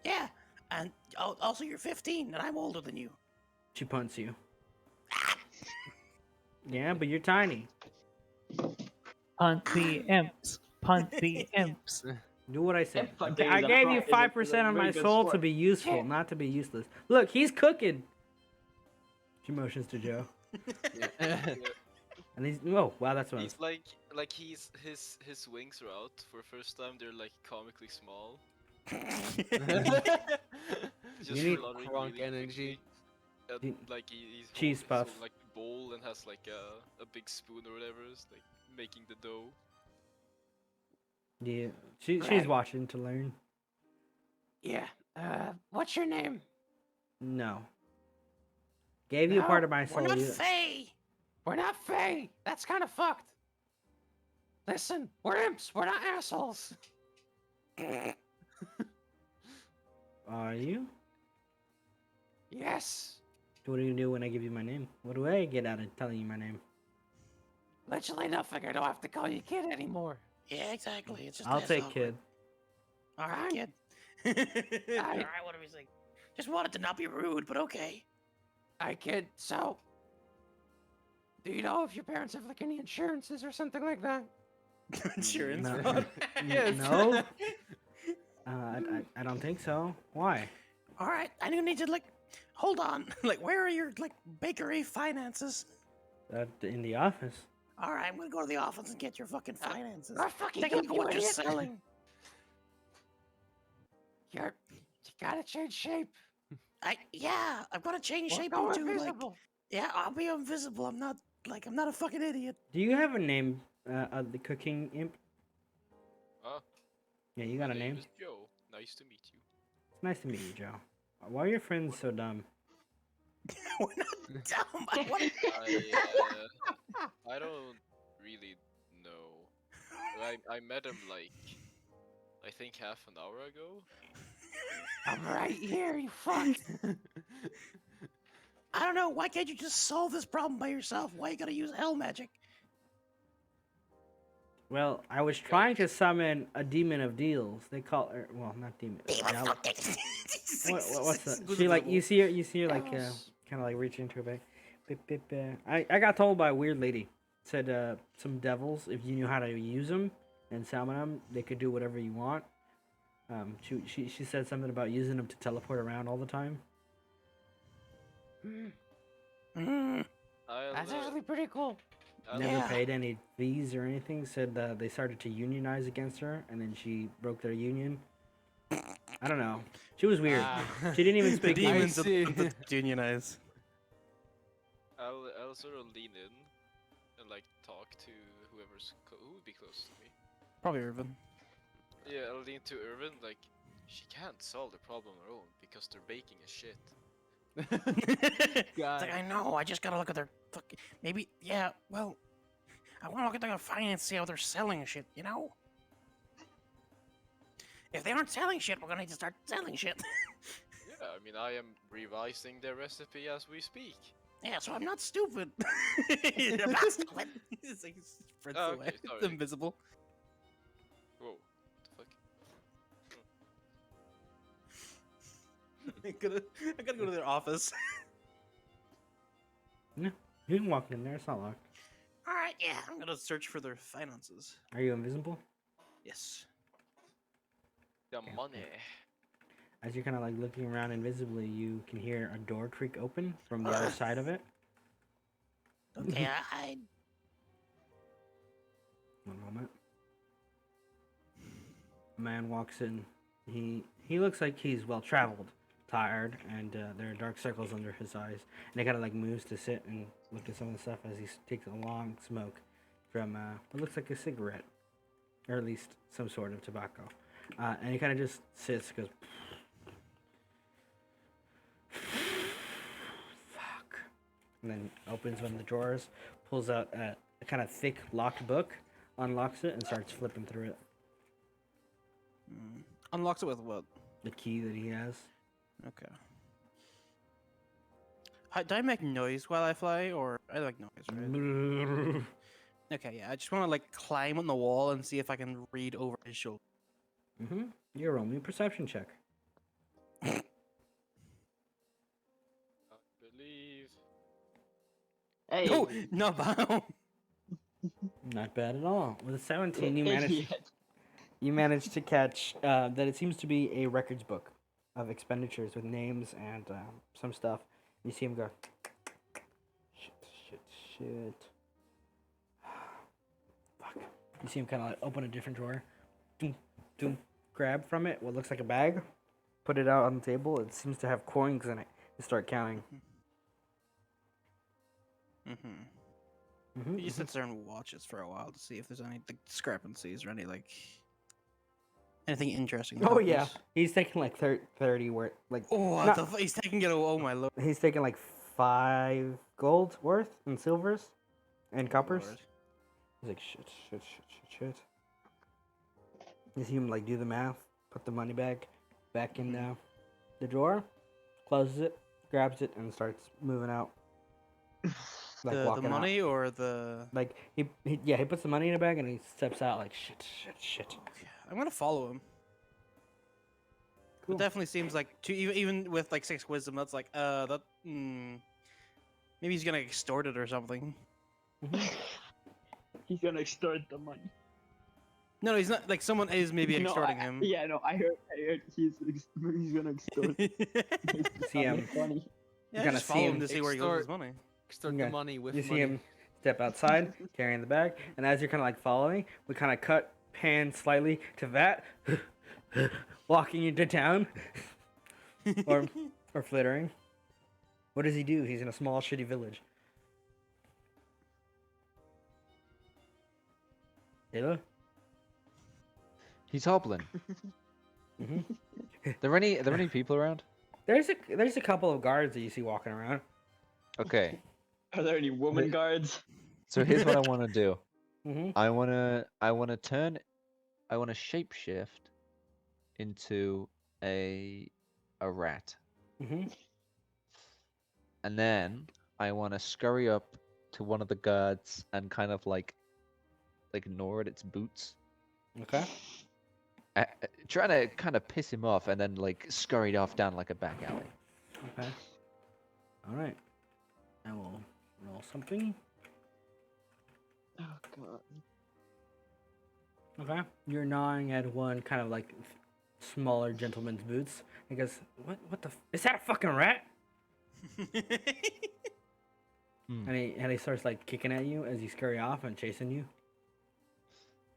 Yeah, and also you're 15, and I'm older than you. She punts you. Yeah, but you're tiny. Punt the imps. Punt the imps. Do what I said. punting I is a gave you pro- is a 5% of very my good soul to sport. be useful, not to be useless. Look, he's cooking. She motions to Joe. And he's wow, that's what I was. He's like his wings are out for the first time. They're like comically small. Just You need- fluttering Crunk really energy. quickly. You- And like he's Cheese holding puff. like a bowl and has like a big spoon or whatever. It's like making the dough. Yeah, she's Right. watching to learn. Yeah. What's your name? No. Gave you a part of my We're soul. not you- Fae. We're not Fae. That's kind of fucked. Listen, we're imps. We're not assholes. Are you? Yes. What do you do when I give you my name? What do I get out of telling you my name? Literally nothing. I don't have to call you kid anymore. Yeah, exactly. It's just I'll less take awkward. kid. All right, kid. All right, what are we saying? Just wanted to not be rude, but okay. Hi, kid. So, do you know if your parents have like any insurances or something like that? Insurance No. fraud. Yes. No? I don't think so. Why? All right, I need to hold on. Like, where are your bakery finances? In the office. All right, I'm gonna go to the office and get your fucking finances. I fucking Take a give look at you what you're idiot. selling. You gotta change shape. I've got to change Or shape go into invisible. yeah, I'll be invisible. I'm not a fucking idiot. Do you have a name, the cooking imp? Ah, Yeah, you got a my name. is Joe. Nice to meet you. It's nice to meet you, Joe. Why are your friends so dumb? We're not dumb. I don't really know. I met him like I think half an hour ago. I'm right here, you fuck. I don't know. Why can't you just solve this problem by yourself? Why you gotta use hell magic? Well, I was trying to summon a demon of deals. They call her, well, not demon. What's that? She like you see her like kind of like reach into her bag. Bip, bip, I got told by a weird lady. Said some devils, if you knew how to use them and summon them, they could do whatever you want. She said something about using them to teleport around all the time. That's actually pretty cool. Never paid any fees or anything. Said they started to unionize against her, and then she broke their union. I don't know. She was weird. She didn't even The speak demons of English. the unionize. I'll sort of lean in and like talk to who would be close to me. Probably Irvin. Yeah, I'll lean to Irvin like she can't solve the problem on her own because they're baking a shit. It's like, I know. I just gotta look at their fucking. Maybe, yeah. Well, I want to look at their finance, see how they're selling shit. You know. If they aren't selling shit, we're gonna need to start selling shit. Yeah, I mean I am revising their recipe as we speak. Yeah, so I'm not stupid. I'm not stupid. It's like spreads Oh, away. okay, It's sorry. invisible. Whoa, what the fuck? I gotta go to their office. No, you can walk in there. It's not locked. All right, yeah. I'm gonna search for their finances. Are you invisible? Yes. The Okay, money. As you're kind of like looking around invisibly, you can hear a door creak open from the other side of it. Okay, I. One moment. A man walks in. He looks like he's well traveled, tired, and there are dark circles under his eyes. And he kind of like moves to sit and look at some of the stuff as he takes a long smoke from what looks like a cigarette, or at least some sort of tobacco. And he kind of just sits, goes, fuck, and then opens one of the drawers, pulls out a kind of thick locked book, unlocks it, and starts flipping through it. Unlocks it with what? The key that he has. Okay. Do I make noise while I fly, or I like noise, right? Okay, yeah. I just want to like climb on the wall and see if I can read over his shoulder. You're rolling a perception check. I believe. Hey. Oh, no, bow. Not bad at all. With a 17, Idiot. you managed to catch that it seems to be a records book of expenditures with names and some stuff. You see him go, shit. Fuck. You see him kind of like open a different drawer, grab from it what looks like a bag, put it out on the table. It seems to have coins in it. You start counting. He just sits there and watches for a while to see if there's any like, discrepancies or any like anything interesting. Oh happens. yeah, he's taking like 30 where like. Oh, what not- the he's taking it. Oh my lord. He's taking like 5 gold worth in silvers and coppers. Lord. He's like, shit. You see him like do the math, put the money bag back in the drawer, closes it, grabs it, and starts moving out. Like The walking money out. or the. Like he puts the money in a bag and he steps out like shit. Okay, I'm gonna follow him. Cool. It definitely seems like even with like 6 wisdom, that's like maybe he's gonna extort it or something. He's gonna extort the money. No, he's not. Like someone is maybe extorting him. Yeah, no, I heard he's gonna extort. See him. Funny. Yeah, You're gonna just follow see him him to see where he goes with his money. Extort Okay. the money with You money. see him step outside, carrying the bag, and as you're kind of like following, we kind of pan slightly to Vat, walking into town, or flittering. What does he do? He's in a small, shitty village. Taylor? He's hobbling. There any people around? There's a couple of guards that you see walking around. Okay. Are there any woman guards? So here's what I want to do. Mm-hmm. I wanna shapeshift into a rat, Mm-hmm. and then I wanna scurry up to one of the guards and kind of like gnaw at its boots, Okay. trying to kind of piss him off, and then like scurried off down like a back alley. Okay. All right. I will roll something. Oh god. Okay. You're gnawing at one kind of like smaller gentleman's boots. He goes, "What the? Is that a fucking rat?" And he starts like kicking at you as you scurry off and chasing you.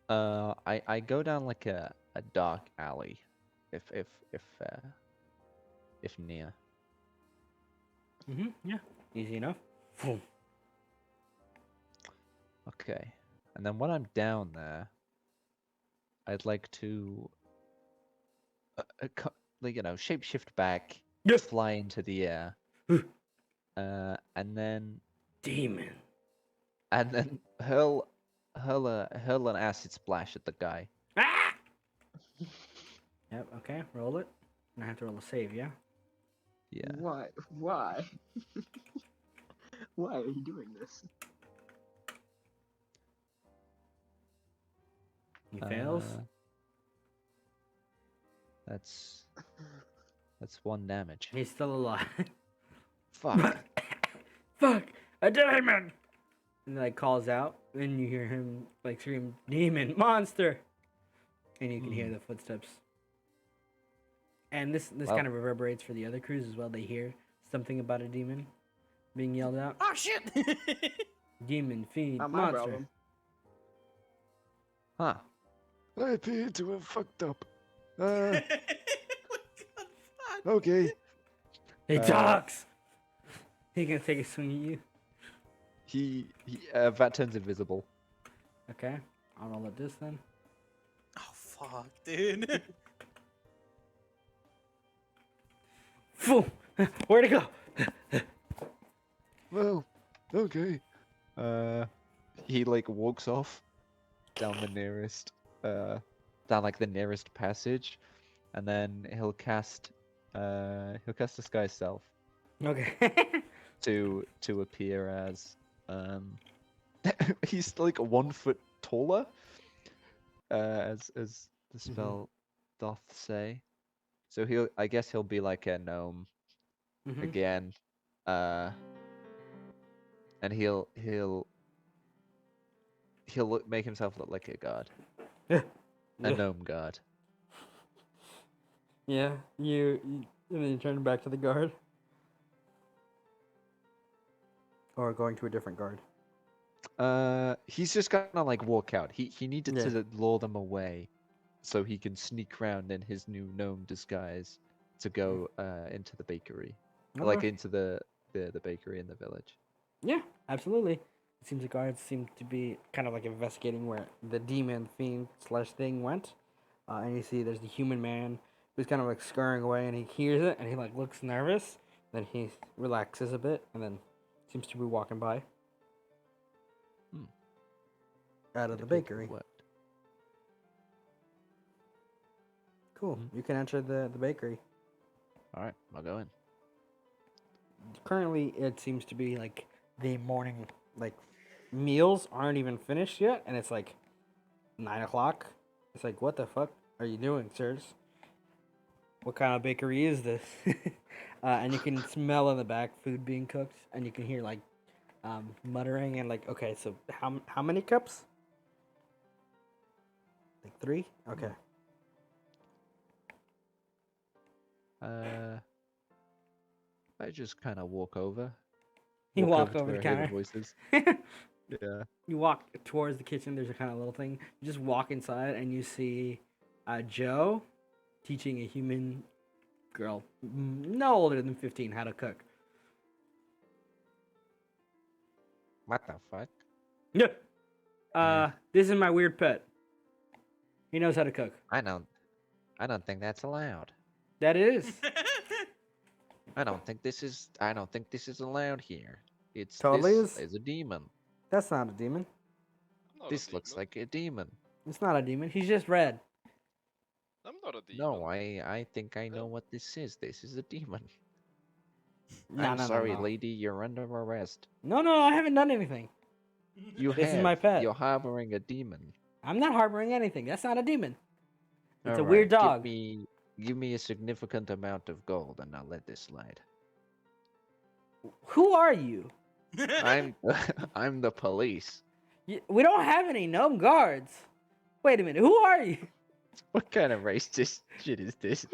I go down like a dark alley, if near. Mm-hmm. Yeah. Easy enough. Boom. Okay, and then when I'm down there, I'd like to, shapeshift back, Yes. fly into the air, and then Demon. hurl an acid splash at the guy. Ah! Yep. Okay. Roll it. And I have to roll a save. Yeah. Yeah. Why? Why? Why are you doing this? He fails. That's 1 damage. He's still alive. Fuck. Fuck! A demon! And he, like calls out, and you hear him like scream, "Demon! Monster!" And you can hear the footsteps. And this Well- kind of reverberates for the other crews as well. They hear something about a demon being yelled out. Oh shit! Demon, fiend, Not my monster. problem. Huh. I appear to have fucked up. Okay. He talks. He gonna take a swing at you. Vat turns invisible. Okay, I'll roll at this then. Oh fuck, dude. Phew! Where'd it go? Well, okay. he like walks off down the nearest down like the nearest passage, and then he'll cast disguise self Okay. to appear as he's like 1 foot taller, as the spell doth say. So I guess he'll be like a gnome again, and make himself look like a god, a gnome god. Yeah, and then you turn back to the guard. Or going to a different guard. He's just gonna like walk out. He needed Yeah. to lure them away, so he can sneak around in his new gnome disguise to go into the bakery, like Okay. into the bakery in the village. Yeah, absolutely. It seems the guards seem to be kind of like investigating where the demon fiend / thing went. And you see there's the human man who's kind of like scurrying away, and he hears it, and he like looks nervous. Then he relaxes a bit, and then seems to be walking by. Out of the bakery. What? Cool. You can enter the bakery. All right, I'll go in. Currently, it seems to be like the morning like meals aren't even finished yet, and it's like 9 o'clock. It's like, what the fuck are you doing, sirs? What kind of bakery is this? And you can smell in the back food being cooked, and you can hear like muttering and like, okay, so how many cups? Like 3? Okay. I just kind of walk over. You walk to over the where I hear counter. voices. Yeah. You walk towards the kitchen. There's a kind of little thing. You just walk inside, and you see Joe teaching a human girl, no older than 15, how to cook. What the fuck? Yeah. This is my weird pet. He knows how to cook. I don't think that's allowed. That is. I don't think this is allowed here. This Totally is. is a demon. That's not a demon. I'm not a This looks demon. like a demon. It's not a demon. He's just red. I'm not a demon. No, I think I know what this is. This is a demon. No, I'm no, no, sorry, no. lady. You're under arrest. No, I haven't done anything. You This is my pet. You're harboring a demon. I'm not harboring anything. That's not a demon. It's a All weird right, dog. Give me a significant amount of gold, and I'll let this slide. Who are you? I'm the police. We don't have any gnome guards. Wait a minute. Who are you? What kind of racist shit is this?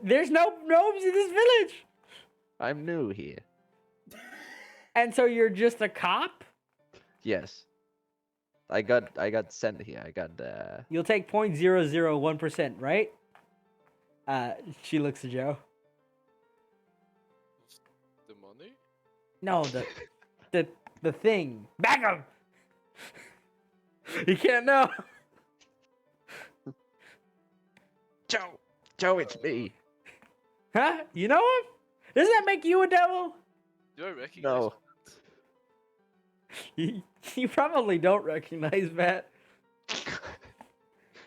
There's no gnomes in this village. I'm new here. And so you're just a cop? Yes. I got sent here. You'll take 0.001%, right? She looks at Joe. The money? No, the thing. Back him! You can't know. Joe, it's me. Huh? You know him? Doesn't that make you a devil? Do I recognize? No. You probably don't recognize that.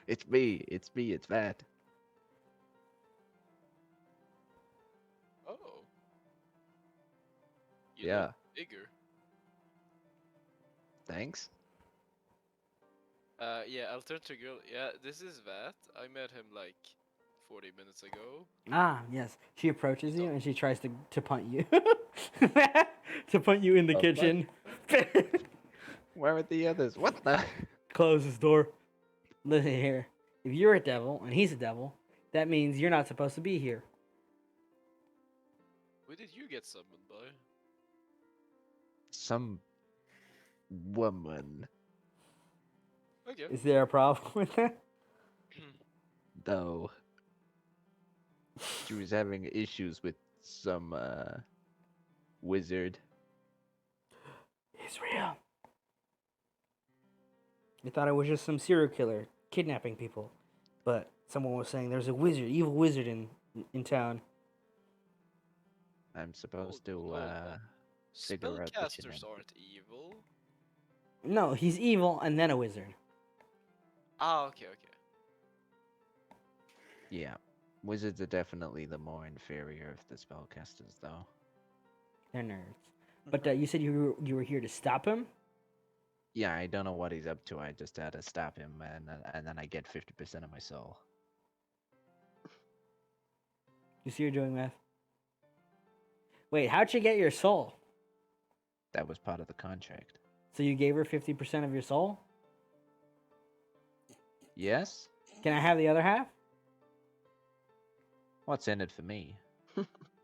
It's me. It's Matt. Oh. You Yeah. look bigger. Thanks. Yeah, I'll turn to girl. Yeah, this is Vat. I met him like 40 minutes ago. Ah, yes. She approaches you and she tries to punt you. To punt you in the The kitchen. Where are the others? What the? Close this door. Listen here. If you're a devil and he's a devil, that means you're not supposed to be here. Where did you get summoned by? Some woman. Okay. Is there a problem with that? Though. She was having issues with some wizard. It's real. I thought it was just some serial killer kidnapping people, but someone was saying there's a wizard, evil wizard in town. I'm supposed Hold to on. figure out the Spellcasters shenanigans. aren't evil. No, he's evil and then a wizard. Ah, okay, okay. Yeah, wizards are definitely the more inferior of the spellcasters, though. They're nerds. But you said you were here to stop him? Yeah, I don't know what he's up to. I just had to stop him, and then I get 50% of my soul. You see you're doing math? Wait, how'd you get your soul? That was part of the contract. So you gave her 50% of your soul? Yes? Can I have the other half? What's in it for me?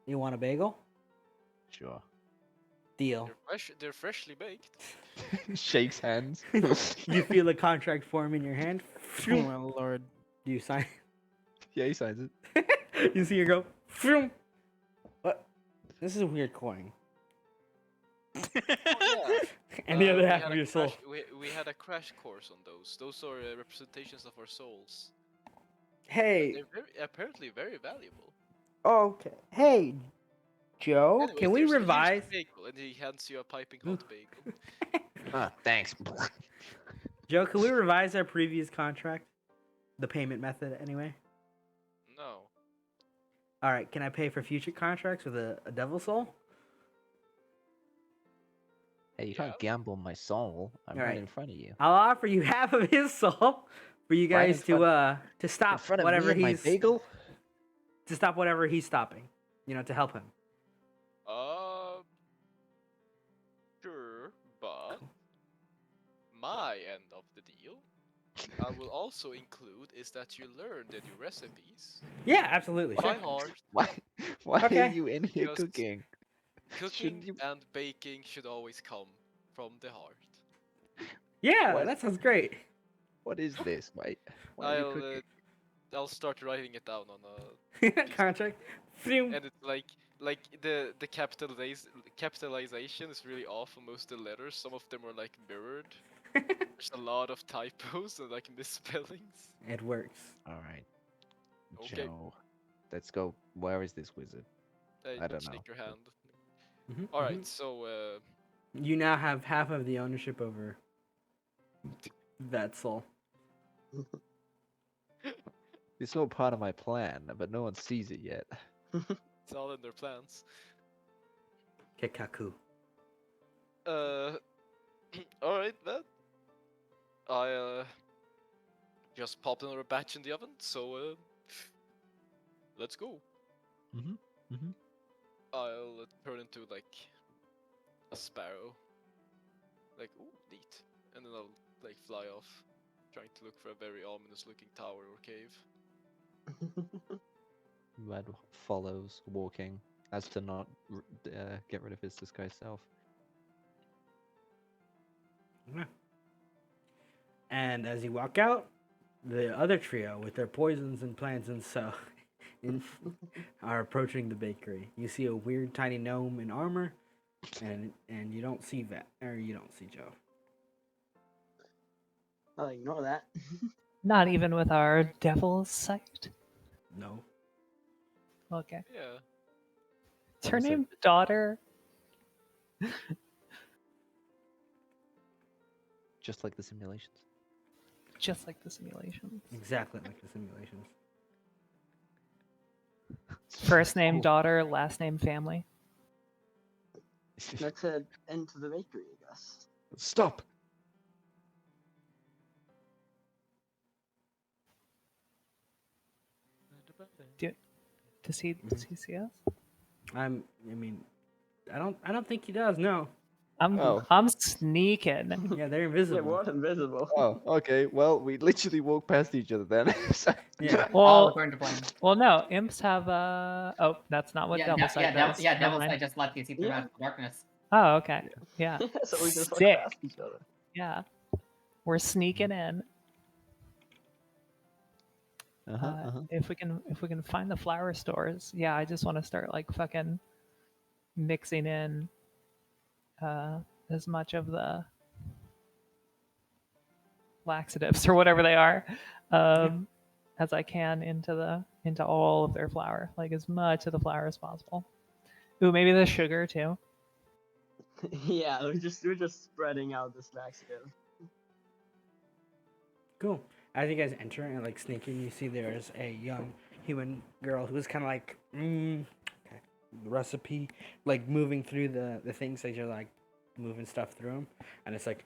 You want a bagel? Sure. Deal. They're freshly baked. Shakes hands. You feel the contract form in your hand. Oh my lord. Do you sign? Yeah, he signs it. You see her go. Phew. What? This is a weird coin. And the other half of your soul. We had a crash course on those. Those are representations of our souls. Hey. They're apparently very valuable. Okay. Hey, Joe. Anyways, Can we here's a revise? bagel, and he hands you a piping hot bagel. Thanks. Joe, can we revise our previous contract? The payment method, anyway. No. All right. Can I pay for future contracts with a devil soul? Hey, you can't gamble my soul. I'm All right right. in front of you. I'll offer you half of his soul for you Right in guys front- to stop in front of whatever me and my he's bagel? to stop whatever he's stopping. You know, to help him. Sure, but my end of the deal, I will also include is that you learn the new recipes Yeah, absolutely. by Sure. heart. Why Okay. are you in here Just cooking? Cooking you- and baking should always come from the heart. Yeah, What? that sounds great. What is this? Why are you cooking? I'll start writing it down on a Contract. Phew. and it's like the capitalization is really off on most of the letters. Some of them are like mirrored. There's a lot of typos and like misspellings. It works. All right. Okay. Joe, let's go. Where is this wizard? I don't know. Shake your hand. Mhm, All right, mhm. so You now have half of the ownership over that soul. It's all part of my plan, but no one sees it yet. it's all in their plans. Kekaku. All right then. I just popped another batch in the oven, so let's go. Mm-hmm. I'll turn into like a sparrow. Like, ooh, neat. And then I'll like fly off, trying to look for a very ominous looking tower or cave. Red follows, walking, as to not get rid of his disguised self. Yeah. And as you walk out, the other trio with their poisons and plans and so are approaching the bakery. You see a weird tiny gnome in armor, and you don't see you don't see Joe. I'll ignore that. Not even with our devil's sight. No. Okay. Yeah. Is her Almost name Daughter? Just like the simulations. Just like the simulations. Exactly like the simulations. First name Daughter, last name Family. Let's head into the bakery, I guess. Stop! Does he see us? I mean, I don't think he does. No. I'm sneaking. Yeah, they're Yeah, invisible. what invisible? Oh, okay. Well, we literally walk past each other then. So- Yeah. All Well, according to plan. well, no. Imps have oh, that's not what Yeah, Devil's Sight does. Never Devil's mind. Sight just lets you see through Yeah. magical darkness. Oh, okay. Yeah. So we just walk Sick. past each other. Yeah. We're sneaking in. Uh-huh. If we can find the flower stores, yeah, I just want to start like fucking mixing in as much of the laxatives or whatever they are as I can into all of their flour, like as much of the flour as possible. Ooh, maybe the sugar too. Yeah, we're just spreading out the snacks again. Cool. As you guys enter and like sneaking, you see there's a young human girl who's kind of like okay, recipe, like moving through the things that you're like moving stuff through them, and it's like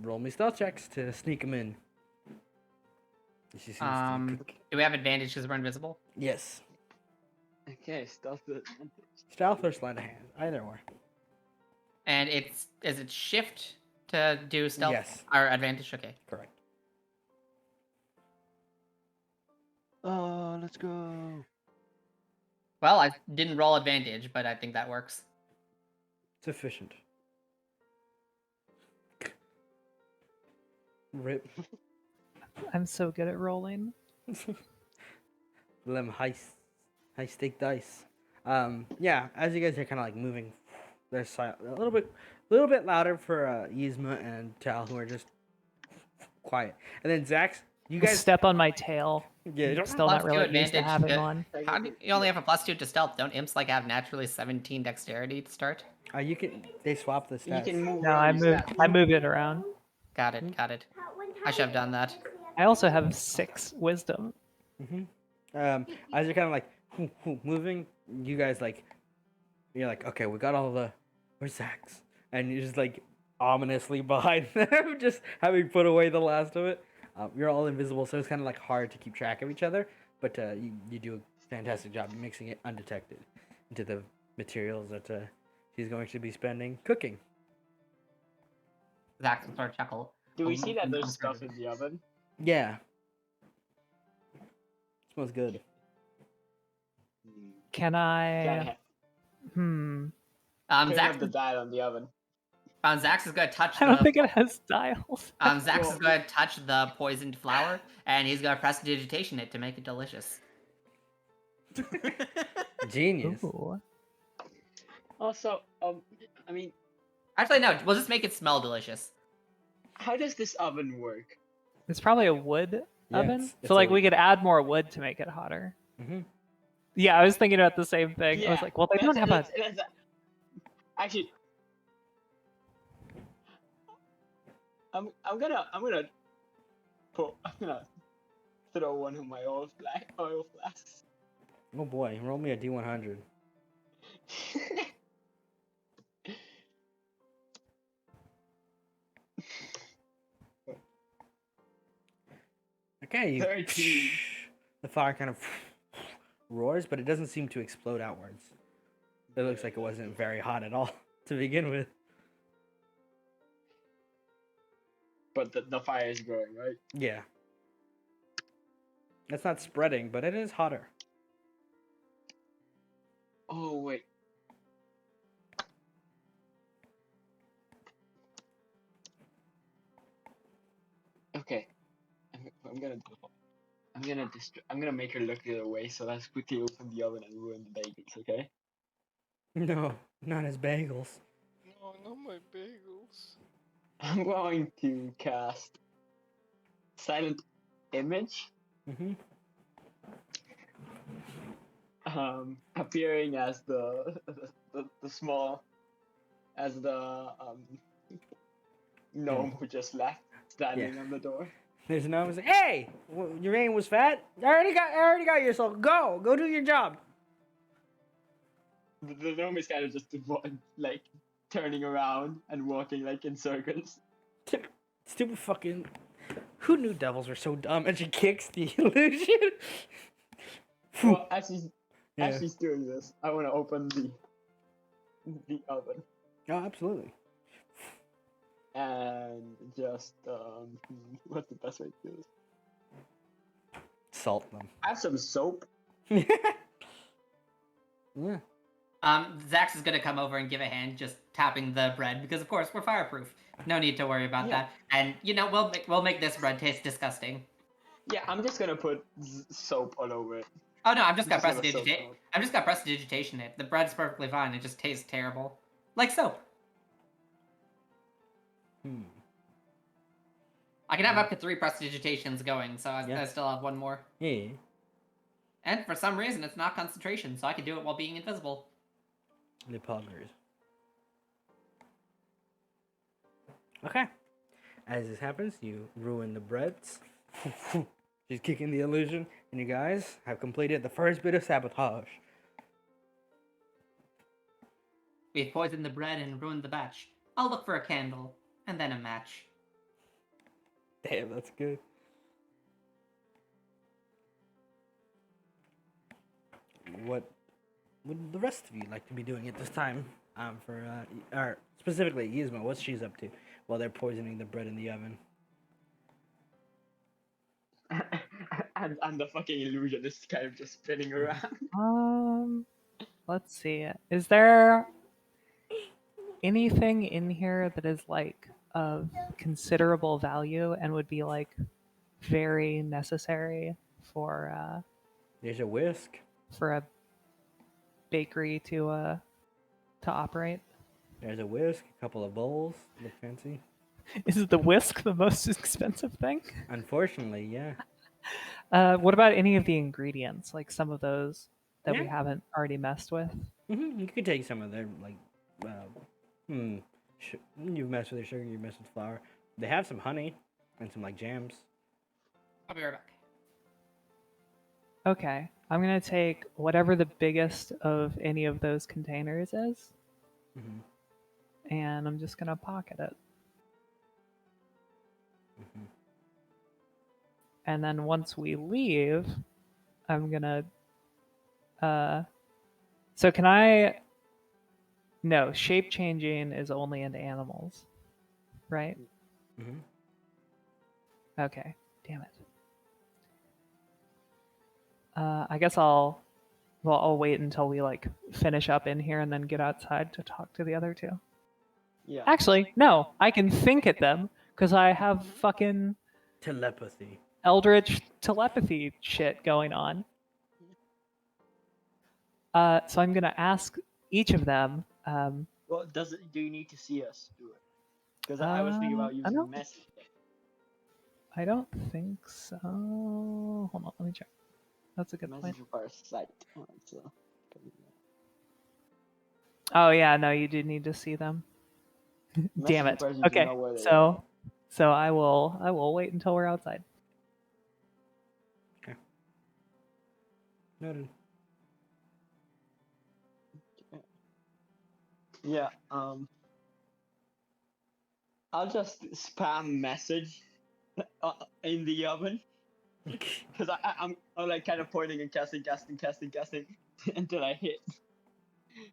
roll me stealth checks to sneak them in. She seems to cook. Do we have advantage because we're invisible? Yes, Okay, stealth it. stealth or sleight of hand, either or. And is it shift to do stealth? Yes. Or advantage? Okay. Correct. Oh, let's go. Well, I didn't roll advantage, but I think that works. Sufficient. Rip. I'm so good at rolling. Them high stake dice. Yeah, as you guys are kind of like moving, there's a little bit louder for Yzma and Tal, who are just quiet. And then Zax, you guys Step on my tail. Yeah, I'm still not Plus two really used to advantage having to- one. How do you only have a +2 to stealth? Don't imps like have naturally 17 dexterity to start? you can they swap the You stats. can move. No, around your stats. I move it around. Got it. Got it. I should have done that. I also have 6 wisdom. As you're kind of like moving, you guys like you're like, okay, we got all the where's Zax, and you're just like ominously behind them, just having put away the last of it. You're all invisible, so it's kind of like hard to keep track of each other. But you do a fantastic job mixing it undetected into the materials that she's going to be spending cooking. Zach will sort of chuckle. Do we see that there's stuff in the oven? Yeah, smells good. Can I? Yeah. Turn Zach, up the dial on the oven. Zach is going to touch I don't the. think it has dials. Zach is going to touch the poisoned flour, and he's going to prestidigitation it to make it delicious. Genius. Ooh. Also, I mean, Actually, no. We'll just make it smell delicious. how does this oven work? It's probably a wood Yeah, oven. it's So like a- we could add more wood to make it hotter. Mhm. Yeah, I was thinking about the same thing. I was like, well, they don't have a. Actually, I'm gonna throw one of my oil flasks. Oh boy, roll me a D100. Okay, you. 13. The fire kind of roars, but it doesn't seem to explode outwards. It looks like it wasn't very hot at all to begin with. But the fire is growing, right? Yeah. It's not spreading, but it is hotter. Oh wait. Okay. I'm gonna make her look the other way, so let's quickly open the oven and ruin the bagels, okay? No, not as bagels. No, not my bagels. I'm going to cast Silent Image, Mm-hmm. appearing as the small, as the gnome who just left, standing on the door. There's no one saying, "Hey, your aim was fat. I already got yourself. Go do your job." The gnome is kind of just like turning around and walking like in circles. Stupid fucking. Who knew devils were so dumb? And she kicks the illusion. Well, as she's Yeah. doing this, I want to open the oven Oh, absolutely. and just what's the best way to do this? Salt them. I have some soap. Yeah. Zax is gonna come over and give a hand, just tapping the bread because, of course, we're fireproof. No need to worry about that. And we'll make this bread taste disgusting. Yeah, I'm just gonna put soap all over it. Oh no, I'm just got Just have a soap prestidigitation. on it. I'm just got prestidigitation it. The bread's perfectly fine. It just tastes terrible, like soap. I can have up to 3 prestidigitations going, so I still have one more. Yeah. And for some reason, it's not concentration, so I can do it while being invisible. The poggers. Okay. As this happens, you ruin the breads. She's kicking the illusion, and you guys have completed the first bit of sabotage. We've poisoned the bread and ruined the batch. I'll look for a candle, and then a match. Damn, that's good. What would the rest of you like to be doing at this time? Or specifically Yzma, what she's up to while they're poisoning the bread in the oven. And the fucking illusion is kind of just spinning around. Let's see. Is there anything in here that is like of considerable value and would be like very necessary for There's a whisk. a bakery to operate? There's a whisk, a couple of bowls. Look fancy. Is the whisk the most expensive thing? Unfortunately, yeah. What about any of the ingredients? Like some of those that we Yeah. haven't already messed with? You could take some of their, like, you've messed with their sugar, you've messed with flour. They have some honey and some, like, jams. I'll be right back. Okay, I'm gonna take whatever the biggest of any of those containers is, and I'm just gonna pocket it. And then once we leave, I'm gonna. So can I? No, shape changing is only into animals, right? Okay, damn it. I guess I'll wait until we like finish up in here and then get outside to talk to the other two. Yeah. Actually, no, I can think at them because I have fucking telepathy, eldritch telepathy shit going on. So I'm gonna ask each of them. Well, do you need to see us do it? Because I was thinking about using message. I don't think so. Hold on, let me check. That's a good point. Message requires sight. Oh yeah, no, you do need to see them. Damn it. Message requires you to Okay, know where they so I will wait until we're outside. Okay. Noted. Yeah. I'll just spam message in the oven because I'm like kind of pointing and casting until I hit,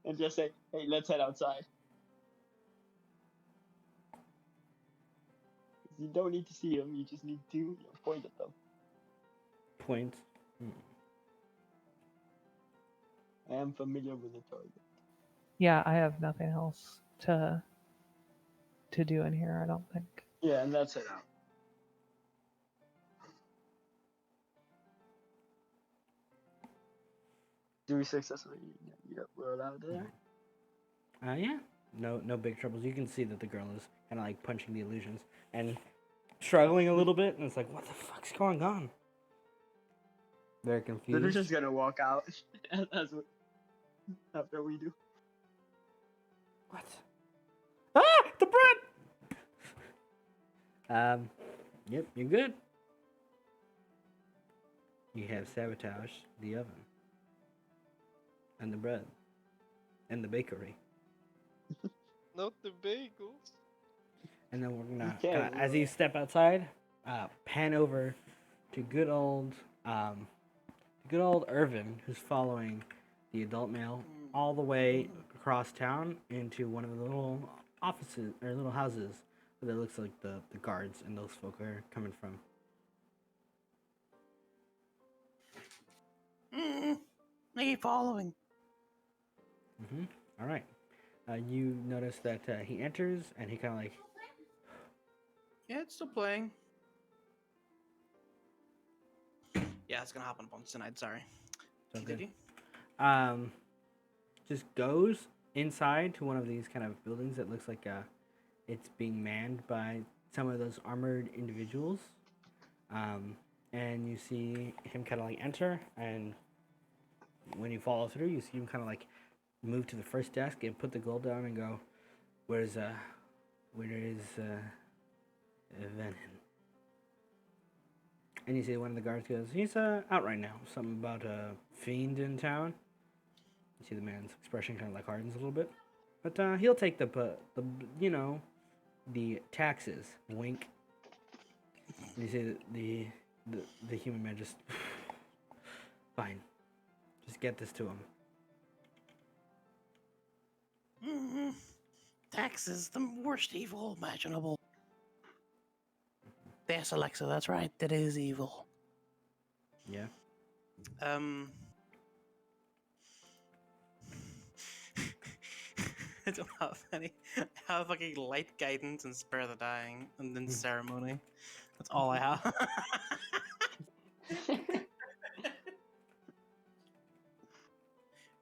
and just say, "Hey, let's head outside." You don't need to see them; you just need to point at them. Point. I am familiar with the target. Yeah, I have nothing else to do in here, I don't think. Yeah, and that's it out. Do we successfully? Yeah, we're allowed there. Yeah. No big troubles. You can see that the girl is kind of like punching the illusions and struggling a little bit, and it's like, what the fuck's going on? Very confused. They're just gonna walk out after we do. What? Ah, the bread. Yep, you're good. You have sabotaged the oven and the bread and the bakery. Not the bagels. And then we're gonna, as you step outside, pan over to good old Irvin, who's following the adult male all the way across town into one of the little offices or little houses where it looks like the guards and those folk are coming from. They keep following. All right. You notice that he enters and he kind of like. Yeah, it's still playing. Yeah, it's gonna hop on bumps tonight. Sorry. So good. Just goes inside to one of these kind of buildings that looks like it's being manned by some of those armored individuals. And you see him kind of like enter, and when you follow through, you see him kind of like move to the first desk and put the gold down and go, "Where's Where is Venom? And you see one of the guards goes, he's out right now. Something about a fiend in town. You see the man's expression kind of like hardens a little bit, but he'll take the the taxes. Wink. And you see the human man just fine. Just get this to him. Mm-hmm. Taxes, the worst evil imaginable. Yes, Alexa, that's right. That is evil. Yeah. I don't have any. I have fucking light guidance and spare the dying, and then ceremony. That's all I have.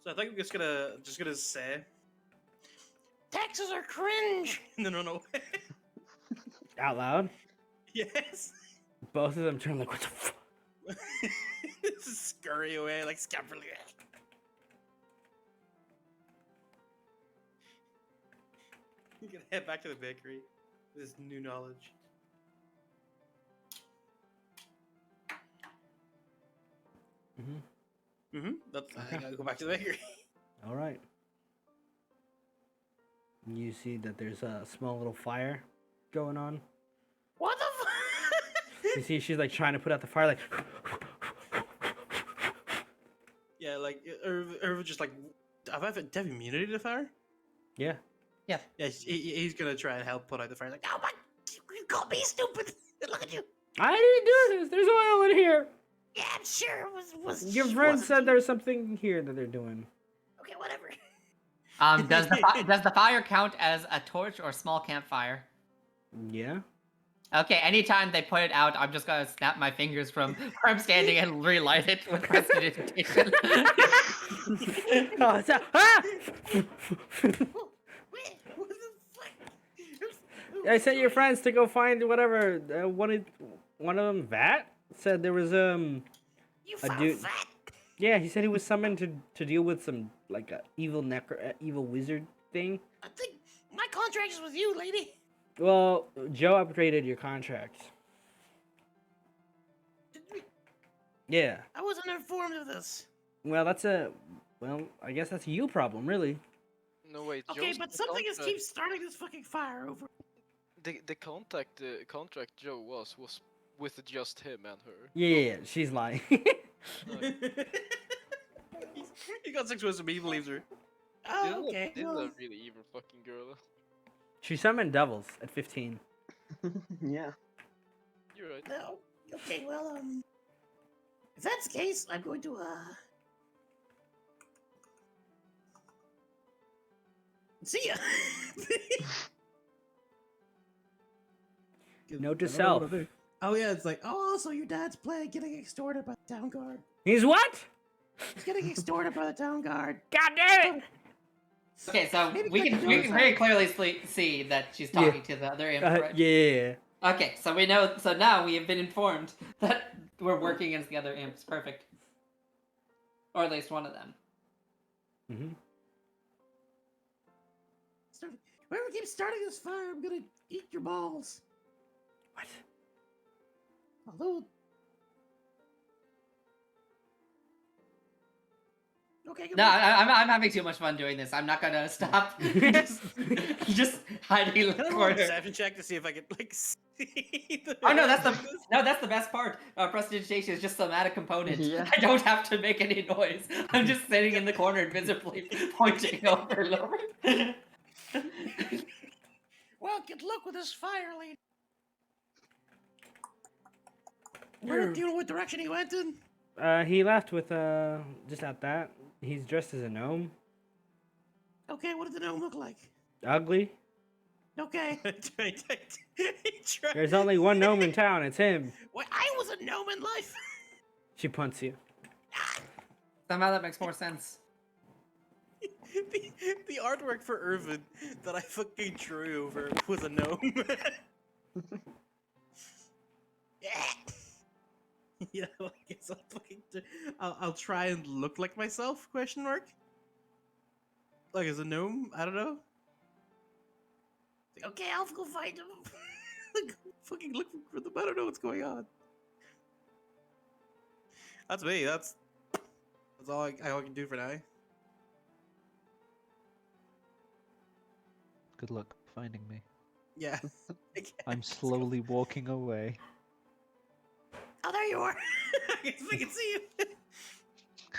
So I think I'm just gonna say Taxes are cringe. and then run away. Out loud. Yes. Both of them turn like, what the fuck? Just scurry away like scamper. You can head back to the bakery with this new knowledge. That's I gotta go back to the bakery. All right. You see that there's a small little fire going on. What the fuck? You see she's like trying to put out the fire, like. Yeah, like Irv just like, do I have immunity to fire? Yeah. Yeah. Yeah, he's gonna try and help put out the fire. Like, oh my, you called me stupid. Look at you. I didn't do this. There's oil in here. Yeah, I'm sure it was. Your friend said there's something here that they're doing. Okay, whatever. Does the fire count as a torch or small campfire? Yeah. Okay, anytime they put it out, I'm just gonna snap my fingers from where I'm standing and relight it with prestidigitation. Oh, ah! What the fuck? I sent your friends to go find whatever. One of them, Vat, said there was You a found dude. that? Yeah, he said he was summoned to deal with some like a evil wizard thing. I think my contract is with you, lady. Well, Joe upgraded your contract. Did we? Yeah. I wasn't informed of this. Well, I guess that's a you problem, really. No wait. Okay, Joe's but the something is contract- keeps starting this fucking fire over. The contract Joe was with just him and her. Yeah, she's lying. He got 6 wisdom. He believes her. Oh, okay. This is Well, a really evil fucking girl. She summoned devils at 15. Yeah. You're right. no. Okay, well, if that's the case, I'm going to see ya. Note to self. Oh yeah, it's like, oh, also your dad's getting extorted by the town guard. He's what? He's getting extorted by the town guard. God damn it! Okay, so Maybe we click can the very clearly see that she's talking to the other imp, right? Yeah. Okay, so we know. So now we have been informed that we're working against the other imps. Perfect. Or at least one of them. Mm-hmm. Whoever keeps starting this fire, I'm gonna eat your balls. What? Although. Okay. No, I'm having too much fun doing this. I'm not gonna stop. just hiding in the Can I roll a corner. perception check to see if I can like see? Oh no, that's the best part. Prestidigitation is just some added component. Yeah. I don't have to make any noise. I'm just sitting in the corner invisibly, pointing over and over. Well, good luck with this fire, lady. Do you know what direction he went in? He left with just at that. He's dressed as a gnome. Okay, what did the gnome look like? Ugly. Okay. There's only one gnome in town. It's him. Wait, I was a gnome in life. She punts you. Somehow that makes more sense. the artwork for Irvin that I fucking drew over was a gnome. Yeah, I guess I'll fucking I'll try and look like myself? Question mark. Like as a gnome? I don't know. Like, okay, I'll go find him. Like, fucking look for them. I don't know what's going on. That's me. That's all I can do for now. Good luck finding me. Yeah. I'm slowly walking away. Oh, there you are. I can see you.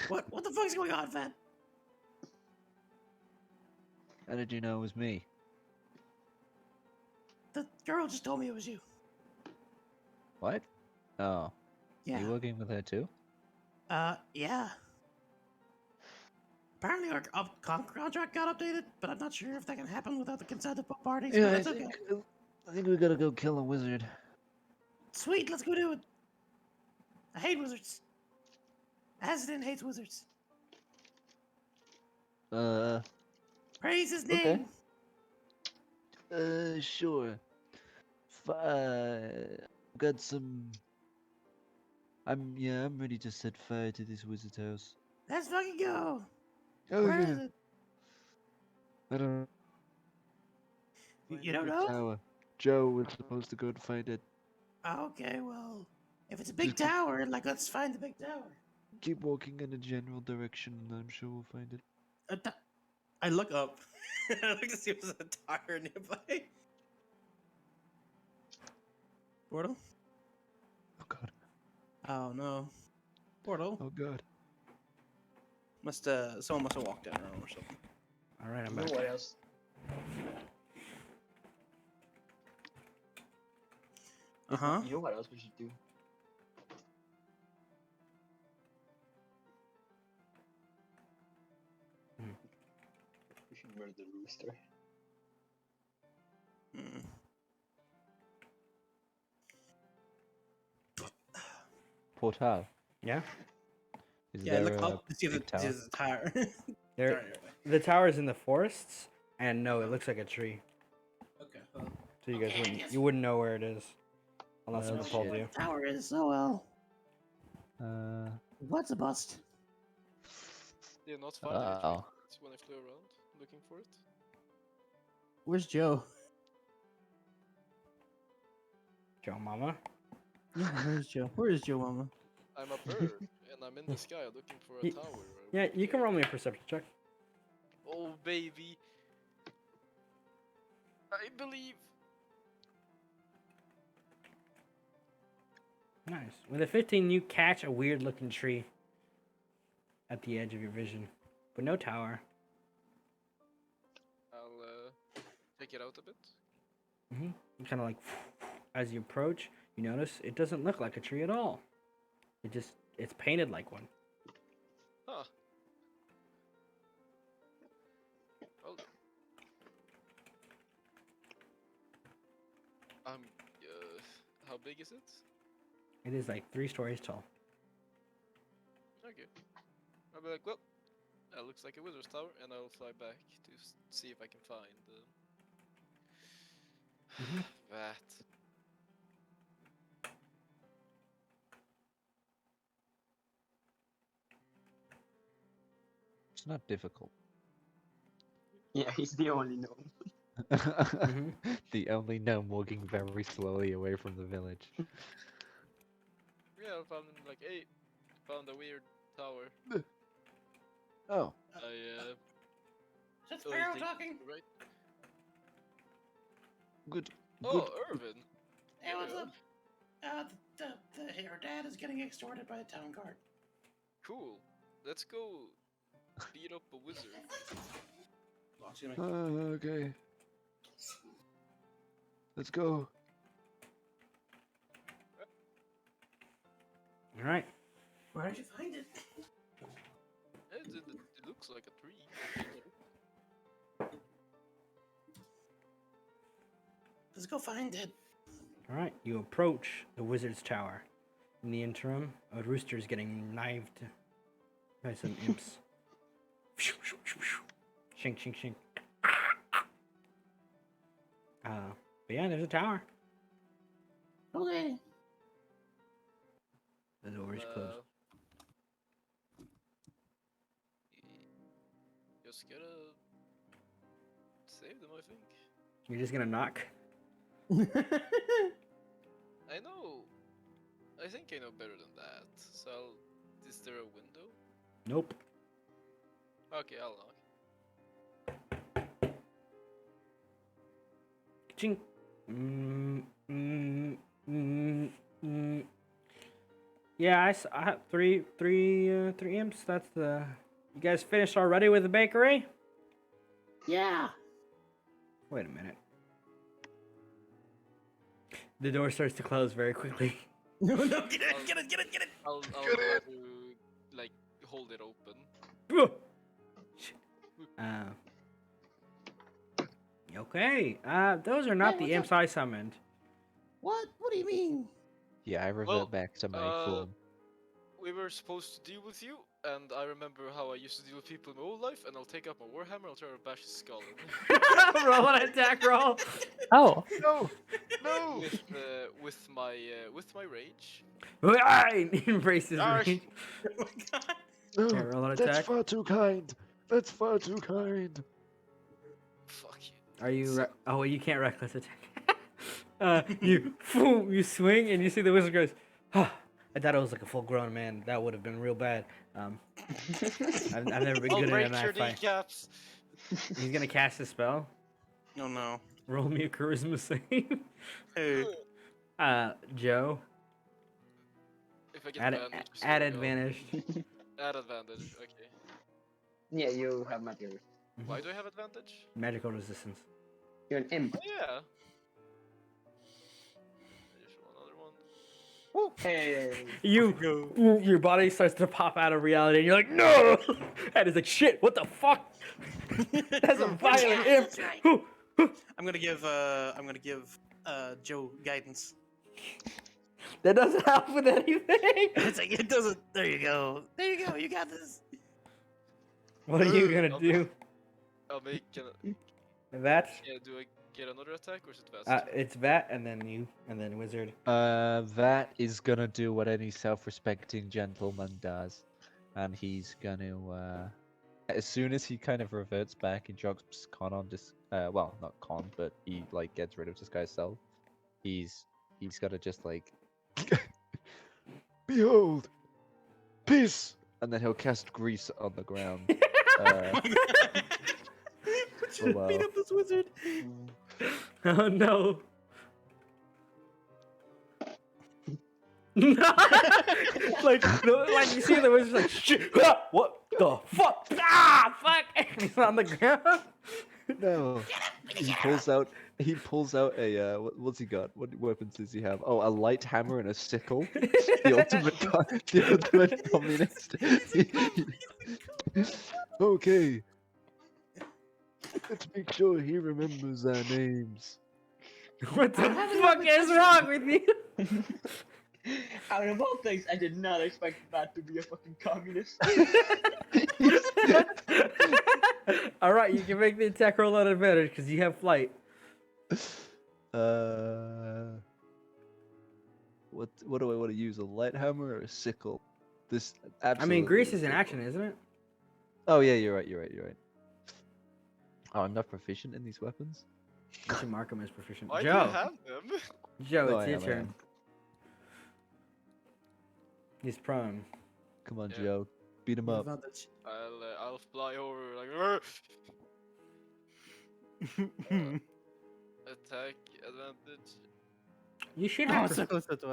What the fuck's going on, Fat? How did you know it was me? The girl just told me it was you. What? Oh. Yeah. You working with her too? Yeah. Apparently our contract got updated, but I'm not sure if that can happen without the consent of both parties. Yeah, but I that's okay. think we gotta go kill a wizard. Sweet, let's go do it. I hate wizards. Asden hates wizards. Praise his name. Okay. Sure. Got some. I'm ready to set fire to this wizard's house. Let's fucking go. Oh Where yeah. is it? I don't. You don't Big know? tower. Joe was supposed to go and find it. Okay, well, if it's a big tower, like let's find the big tower. Keep walking in a general direction, and I'm sure we'll find it. I look up. I look to see if there's a tower nearby. Portal? Oh god. Oh no. Portal? Oh god. Someone must have walked in or something. All right, I'm No back. what else? Uh-huh. You know what else we should do? We should murder the rooster. Hmm. Portal. Yeah. Is Yeah, there look a up to see if big there's a tower. There, Sorry, the tower's in the forests, and no, it looks like a tree. okay. Well, So you guys Okay, wouldn't, yes. you wouldn't know where it is, unless Well, someone told shit. you. the tower is so well. What's a bust? Did you not find any Oh. trinkets when I flew around looking for it? Where's Joe? Joe Mama. Yeah, where's Joe? Where is Joe, Mama? I'm a bird, and I'm in the sky looking for a Ye- tower. Yeah, you can roll me a perception check. Oh, baby. I believe. Nice. With a 15, you catch a weird-looking tree at the edge of your vision, but no tower. I'll take it out a bit. You kind of like, as you approach, you notice it doesn't look like a tree at all. It's painted like one. Huh. Well. How big is it? It is like 3 stories tall. Okay. I'll be like, well, that looks like a wizard's tower, and I'll fly back to see if I can find that. It's not difficult. Yeah, he's the only gnome. The only gnome walking very slowly away from the village. Yeah, I found like, hey, found a weird tower. Oh. Is that Oh, you Sparrow think- talking? Right. Good. Oh, Irvin. Hey, what's Yeah. up? Your dad is getting extorted by a town guard. Cool. Let's go beat up a wizard. Oh, excuse me. Okay. Let's go. All right. Where did you find it? It looks like a tree. Let's go find it. All right. You approach the wizard's tower. In the interim, a rooster is getting knifed by some imps. Shink, shink, shink. But yeah, there's a tower. Okay. The door is closed. Just gotta save them, I think. You're just gonna knock? I know. I think I know better than that. So, is there a window? Nope. Okay, I'll knock. Ching. Yeah, I have three imps. That's the. You guys finished already with the bakery? Yeah. Wait a minute. The door starts to close very quickly. No, get it! I'll try to like hold it open. Okay. Those are not the imps I summoned. What? What do you mean? Yeah, I revert Well, back to my form. We were supposed to deal with you, and I remember how I used to deal with people in my old life, and I'll take out my warhammer, I'll try to bash his skull in. Roll an attack roll. Oh. No! No! With my rage. He embraces Gosh. rage. Oh my god. No, Okay, roll an that's attack. far too kind. That's far too kind. Fuck you. Are you? Oh, you can't reckless attack. You swing and you see the wizard goes. Huh. I thought it was like a full-grown man. That would have been real bad. I've never been I'll good in a break your knife fight. kneecaps. He's gonna cast a spell. Oh no. Roll me a charisma save. Hey. Joe. If I get Add advantage. just add let me go. advantage. Add advantage. Okay. Yeah, you have magic. Why do I have advantage? Magical resistance. You're an imp. Oh yeah. I just roll another one. Hey. Your body starts to pop out of reality, and you're like, no! And it's like, shit, what the fuck? That's a violent imp. I'm gonna give Joe guidance. That doesn't help with anything. It's like it doesn't. There you go. There you go. You got this. What are you gonna do? I'll make That? yeah, do I get another attack or is it fast? It's Vat, and then you, and then Wizard. That is gonna do what any self-respecting gentleman does, and he's gonna, as soon as he kind of reverts back and drops con on well, not con, but he like gets rid of disguise self. He's gotta just like, behold, piss, and then he'll cast grease on the ground. Beat up this wizard. Oh no. like you see the wizard's like, shit, what the fuck? Ah, fuck! And he's on the ground. No. He pulls out a what's he got? What weapons does he have? Oh, a light hammer and a sickle. The ultimate communist. Okay. Let's make sure he remembers our names. What the fuck is wrong with you? Out of all things, I did not expect that to be a fucking communist. All right, you can make the attack roll at advantage because you have flight. What do I want to use? A light hammer or a sickle? This I absolutely. mean, grease a is in sickle. action, isn't it? Oh yeah, you're right. Oh, I'm not proficient in these weapons. You should mark him as proficient. Why do you Joe, have them? Joe, No, it's I your am. turn. He's prone. Come on, Yeah. Joe, beat him up. I'll fly over like attack advantage. You should have.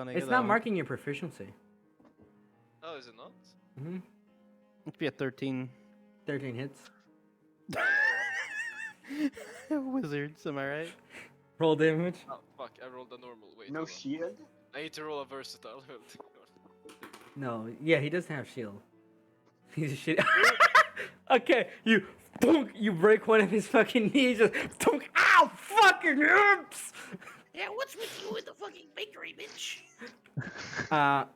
It's not marking your proficiency. Oh, is it not? Mm-hmm. It'd be a 13. 13 hits. Wizards, am I right? Roll damage. Oh fuck! I rolled a normal. Wait. No hold on. shield? I need to roll a versatile. No, yeah, he doesn't have shield. He's a shit. Okay, you break one of his fucking knees. Just thunk, ow, fucking imps! Yeah, what's with you in the fucking bakery, bitch? Oh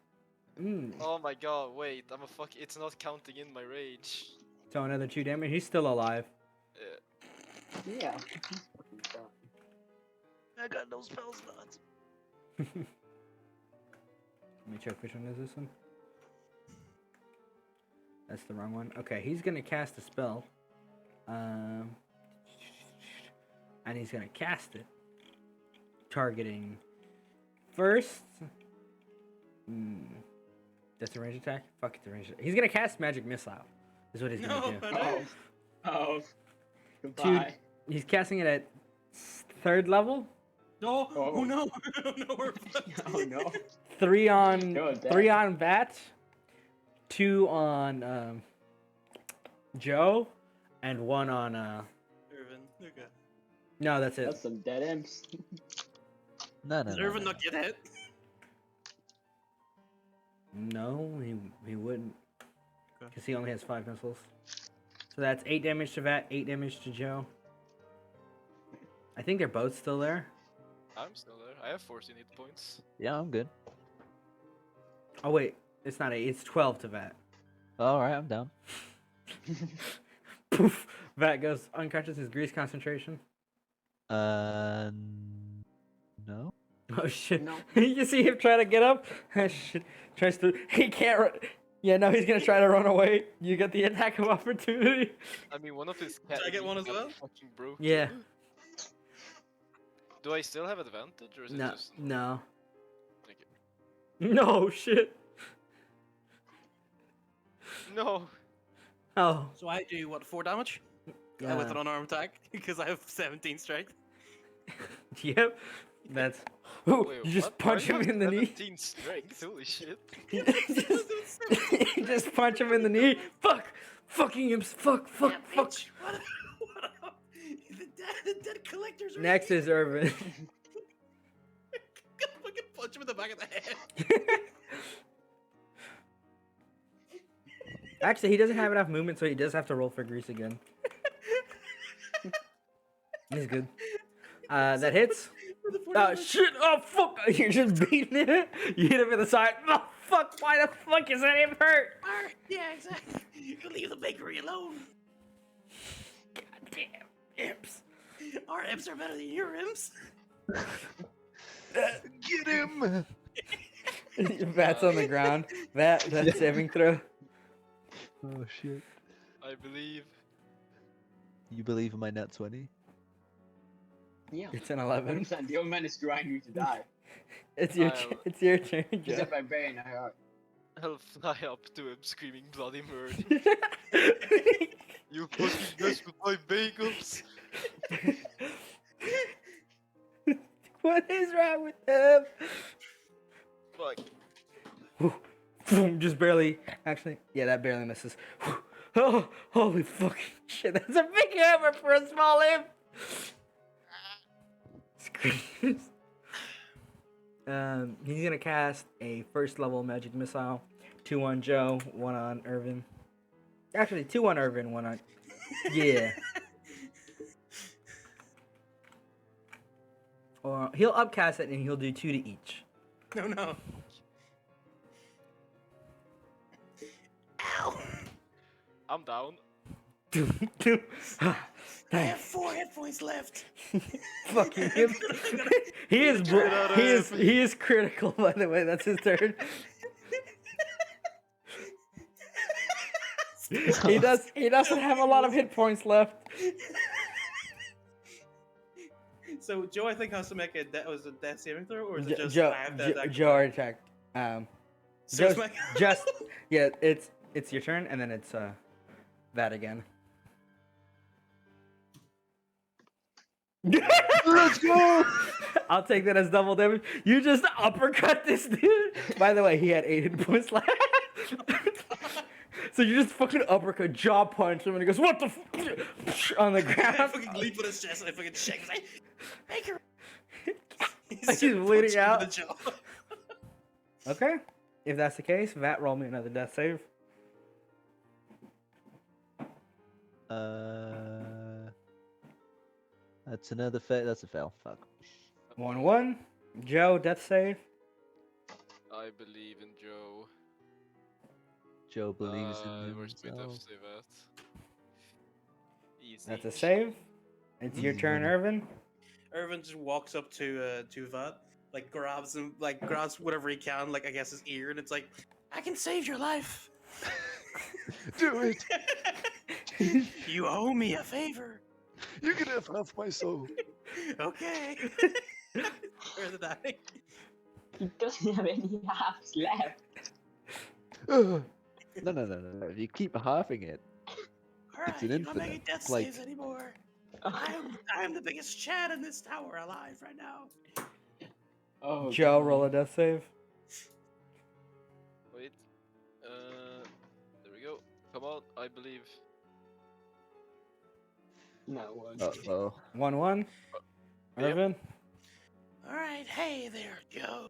my god! Wait, I'm a fuck. It's not counting in my rage. So another 2 damage. He's still alive. Yeah. Yeah. I got no spell slots. Let me check which one is this one. That's the wrong one. Okay, he's gonna cast a spell. and he's gonna cast it, targeting first. That's a range attack. Fuck it's a range attack. He's gonna cast magic missile. Is what he's gonna do. Oh. Goodbye. He's casting it at third level. No. Oh no. No. We're Oh no. Three on Go, Vat, 2 on Joe, and 1 on Irvin. Okay. No, that's it. That's some dead imps. No, Does Irvin not get hit? No, he wouldn't, because he only has 5 missiles. So that's 8 damage to Vat, 8 damage to Joe. I think they're both still there. I'm still there. I have 14 hit points. Yeah, I'm good. Oh wait, it's not 8. It's 12 to Vat. All right, I'm down. Poof! Vat goes unconscious. His grease concentration. No. Oh shit! No. You see him try to get up. Shit. Tries to. He can't. Yeah, no, he's gonna try to run away. You get the attack of opportunity. I mean, one of his Should I get one as well? fucking broke. Yeah. Do I still have advantage, or is it No. just... No. Thank you. No shit. No. Oh. So I do what, 4 damage? Yeah. With an unarmed attack because I have 17 strength. Yep. That's. Ooh, Wait, you just what? punch Why him do I in the have knee. 17 strength, holy shit. You just punch him in the knee. Fuck. Fucking imps. Fuck. Fuck. Fuck. What up? The dead collectors are Next is Irvin. fucking punch him in the back of the head. Actually, he doesn't have enough movement, so he does have to roll for grease again. He's good. That hits. Oh shit! Oh fuck! You're just beating it. You hit him in the side. Oh fuck! Why the fuck is that him hurt? Yeah, exactly. You can leave the bakery alone. Goddamn imps! Our imps are better than your imps. Get him! Vat's on the ground. That saving throw. Oh shit! I believe. You believe in my net 20? Yeah. It's an 11. 100%. The old man is trying you to die. It's your I'll- it's your turn, Joe. Except by Bane, I heart. I'll fly up to him screaming bloody murder. You fucking mess with my bagels! What is wrong with them? Fuck. Boom, just barely. Actually, yeah, that barely misses. Oh, holy fucking shit! That's a big hammer for a small imp. Screams. He's gonna cast a first level magic missile. 2 on Joe, 1 on Irvin. Actually, 2 on Irvin, 1 on. Yeah. Or he'll upcast it and he'll do 2 to each. No. Ow! I'm down. I have 4 hit points left. Fucking him. He is critical, by the way. That's his turn. He doesn't have a lot of hit points left. So Joe, I think, has to make a death saving throw, or is it just Joe, I have to attack? Joe already attacked. So it's Joe's my- yeah, it's your turn, and then it's that again. Let's go! I'll take that as double damage. You just uppercut this dude. By the way, he had 8 hit points left. So you just fucking uppercut, jaw punch him, and he goes, "What the f-" on the I ground. fucking leap on his chest and I fucking shake his Baker. Like he's bleeding out. Okay, if that's the case, Vat, roll me another death save. That's another fail. That's a fail. Fuck. 1-1. Joe, death save. I believe in Joe. Joe believes in Where's my death himself. save at? Easy. That's a save. It's your turn, Irvin. Irvin just walks up to Vat, like grabs him, like grabs whatever he can, like I guess his ear, and it's like, I can save your life. Do it! You owe me a favor. You can have half my soul. Okay. Where's the dying? He doesn't have any halves left. No. You keep halving it. Alright, an you're not infinite. making death It's like- saves anymore. I'm the biggest Chad in this tower alive right now. Oh, Joe, God. roll a death save. Wait. There we go. Come on, I believe. No one. Uh-oh. 1-1. Yep. Irvin. Alright, hey there, Joe.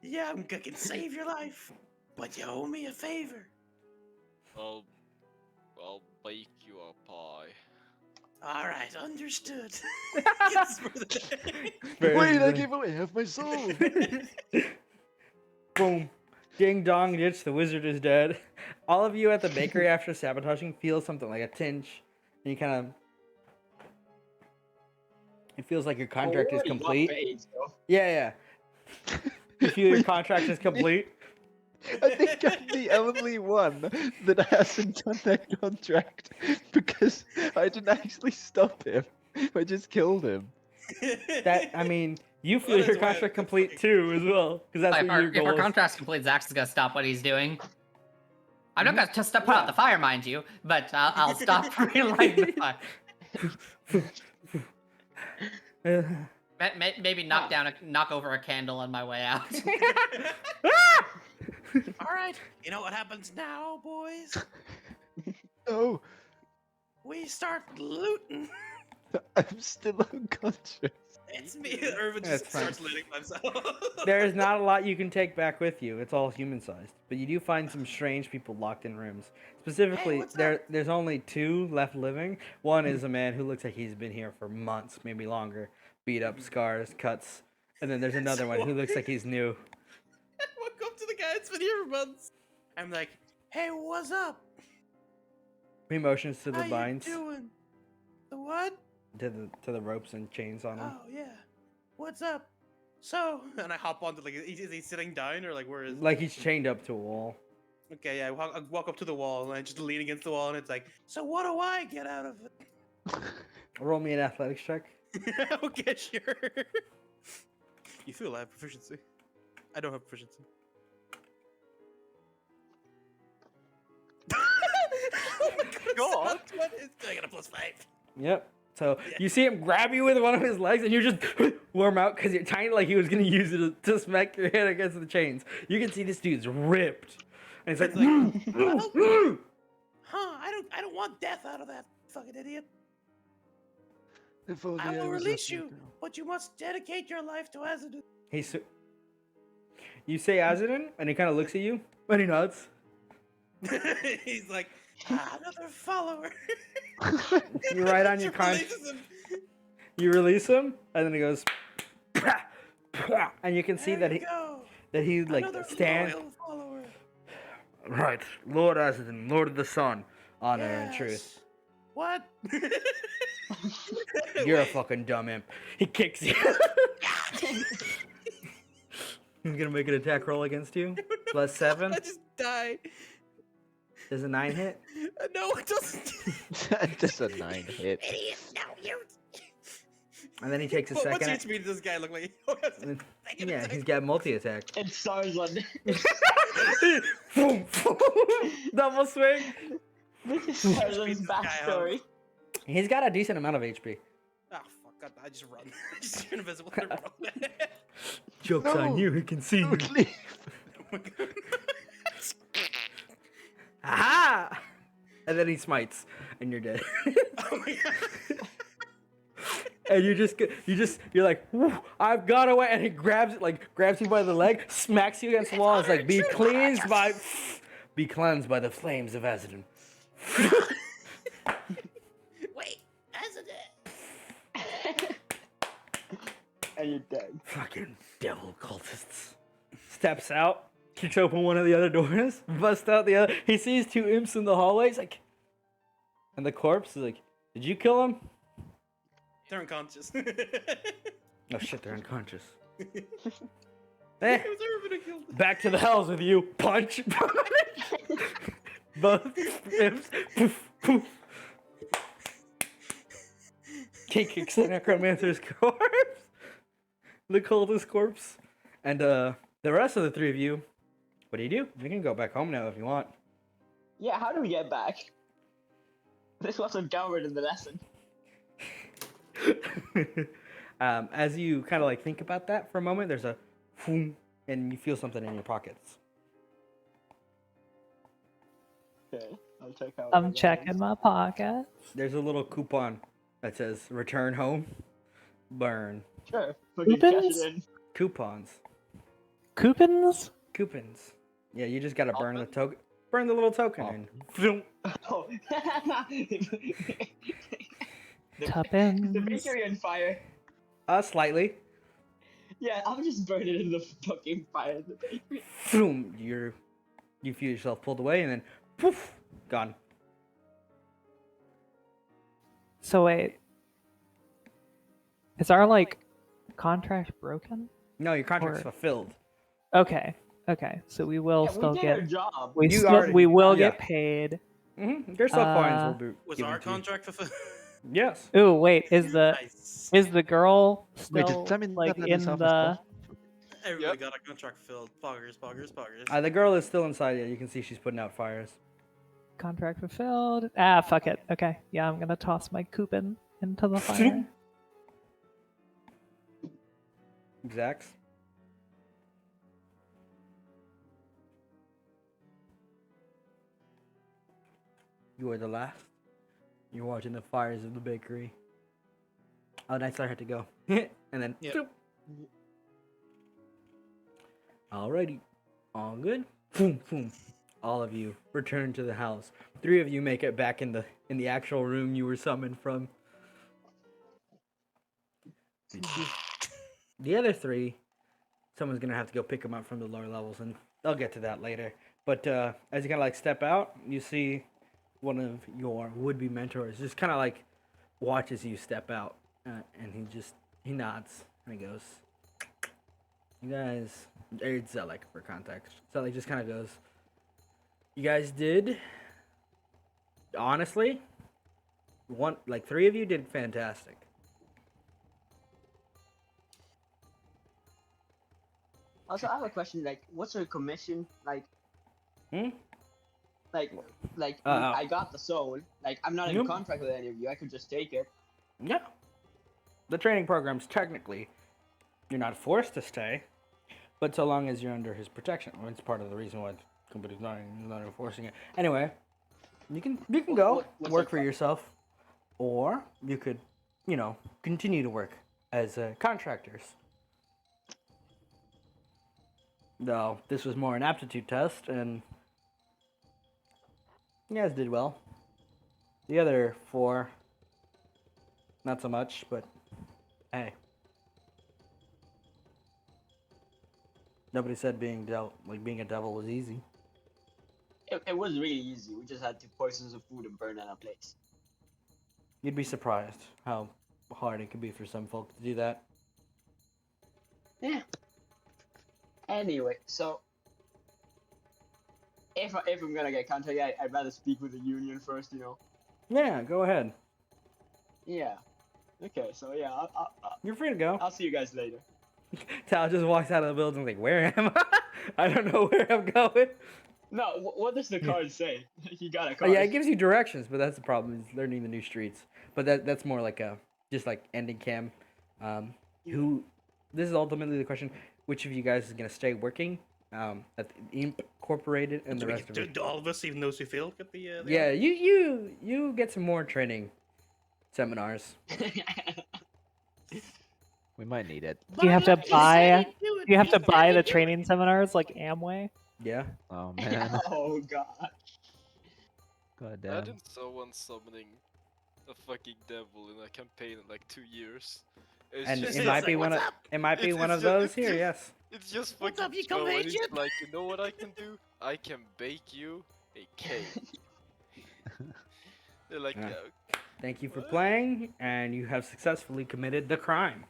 Yeah, I can save your life, but you owe me a favor. I'll bake you a pie. Alright, understood. Wait, I gave away half my soul. Boom. Ding dong ditch, the wizard is dead. All of you at the bakery after sabotaging feel something like a tinge. And you kind of... It feels like your contract is Already got complete. paid, so. Yeah. You feel your contract is complete. I think I'm the only one that hasn't done that contract because I didn't actually stop him. I just killed him. I mean, you feel your contract complete too as well. Because that's If what your our goal is. contract's complete, Zax is gonna stop what he's doing. I'm not gonna just put out the fire, mind you, but I'll stop relighting the fire. Maybe knock over a candle on my way out. Alright, you know what happens now, boys? No, We start looting. I'm still unconscious. It's me. Irvin That's just fine. starts looting himself. There is not a lot you can take back with you. It's all human-sized. But you do find some strange people locked in rooms. Specifically, what's up? there's only 2 left living. One is a man who looks like he's been here for months, maybe longer. Beat up, scars, cuts. And then there's another one who looks like he's new. Welcome to the guy that's been here for months. I'm like, hey, what's up? He motions to the How binds, you doing? The what? to the ropes and chains on him. Oh yeah. What's up? So, and I hop onto is he sitting down or like where is? Like he's chained up to a wall. Okay, yeah. I walk up to the wall and I just lean against the wall and it's like, so what do I get out of it? Roll me an athletics check. Okay, sure. You feel I have proficiency. I don't have proficiency. Oh my God! I got a +5. Yep. So you see him grab you with one of his legs, and you just warm out because you're tiny, like he was gonna use it to smack your head against the chains. You can see this dude's ripped, and it's like, Huh? I don't want death out of that fucking idiot. If only I will was release left you, with girl. but you must dedicate your life to Azadun. you say Azadin, and he kind of looks at you, and he nods. He's like, another follower. You write on your contract. You release him, and then he goes, "Pah, pah," and you can see There that you go. he like Another stands. loyal follower. Right, Lord Azadin, Lord of the Sun, honor and truth. Yes. What? You're a Wait. fucking dumb imp. He kicks you. He's gonna make an attack roll against you. +7. I just died. Does a 9 hit? No, it doesn't. Just a 9 hit. Idiot. No, you. And then he takes a What second. HP does this guy look like? Yeah, he's got multi-attack. It stars on. Boom, boom. Double swing. This is Tarzan's backstory. He's got a decent amount of HP. Oh fuck! God, I just run. I just turn invisible. And run. Joke's on No, you, he can see you. Don't leave. Oh my God. Aha! And then he smites, and you're dead. Oh my God. And you're like, "Woo, I've got away," and he grabs you by the leg, smacks you against the wall, and it's like, be cleansed by the flames of Azadin. Wait, Azadin. And you're dead. Fucking devil cultists. Steps out, kicks open one of the other doors, busts out the other. He sees 2 imps in the hallway. He's like, and the corpse is like, "Did you kill him?" They're unconscious. Oh shit, they're unconscious. It Eh, was Irvin who killed them. back to the hells with you. Punch. Both imps. Poof, poof. kicks the necromancer's corpse, the cultist corpse, and the rest of the three of you. What do? You can go back home now if you want. Yeah, how do we get back? This wasn't covered in the lesson. As you kind of like think about that for a moment, there's a boom, and you feel something in your pockets. Okay, I'll check out. I'm checking my pockets. There's a little coupon that says "Return home, burn." Sure, fucking cash Coupons? it in. Coupons. Coupons? Coupons. Yeah, you just gotta burn the token. Burn the little token and. Vroom. Oh. The Tuppence. bakery on fire. Slightly. Yeah, I'm just burning in the fucking fire in the bakery. Vroom. You feel yourself pulled away and then poof, gone. So wait. Is our like contract broken? No, your contract's Or- fulfilled. Okay. Okay. So we will Yeah, still we did get our job. we will yeah. get paid. Your sub coins will be Was given our to you. contract fulfilled? Yes. Ooh, wait, is the girl Wait, still does that mean like that in is off the Everybody got a contract filled. Poggers. The girl is still inside. Yeah, you can see she's putting out fires. contract fulfilled? Ah, fuck it. Okay. Yeah, I'm gonna toss my coupon into the fire. Zax. You are the last. You're watching the fires of the bakery. Oh, nice. I had to go. And then. Yep. Zoop. Alrighty. All good. Boom, boom. All of you return to the house. Three of you make it back in the actual room you were summoned from. The other three, someone's gonna have to go pick them up from the lower levels, and I'll get to that later. But as you kind of like step out, you see one of your would-be mentors just kind of like watches you step out, and he nods and he goes, "You guys," it's Zelek for context. Zelek just kind of goes, "You guys did, honestly, three of you did fantastic." Also, I have a question. Like, what's your commission? Like, Hmm? like Uh, I got the soul. Like, I'm not in Yep. contract with any of you. I could just take it. Yeah. The training program's technically, you're not forced to stay, but so long as you're under his protection. Well, it's part of the reason why the company's not enforcing it. Anyway, you can go what's work the for yourself, or you could, continue to work as contractors. No, this was more an aptitude test, and you guys did well. The other four, not so much, but hey. Nobody said being a devil was easy. It was really easy. We just had to poison some food and burn down a place. You'd be surprised how hard it could be for some folk to do that. Yeah. Anyway, so if I'm gonna get contract, I'd rather speak with the union first. Yeah, go ahead. Yeah. Okay. So yeah, You're free to go. I'll see you guys later. Tal just walks out of the building like, where am I? I don't know where I'm going. No, what does the card say? He got a Oh, card. yeah, it gives you directions, but that's the problem, is learning the new streets. But that's more like just like ending cam. This is ultimately the question, which of you guys is going to stay working at the Imp-Corporated and the rest of it? Do all of us, even those who fail, get the? Yeah, you get some more training seminars. We might need it. Do you have to But buy? do it. Do you have to You buy the do it. training seminars like Amway? Yeah. Oh man. Oh god. God damn. Imagine someone summoning a fucking devil in a campaign in like 2 years. It's And just, it might be like, one of "What's up?" it might be It's- one it's of just- those it's here. just- Yes. It's just What's fucking up, you come Joe, and agent? he's like, you know what I can do? I can bake you a cake. They're like, Yeah. yeah, Thank you for playing, and you have successfully committed the crime.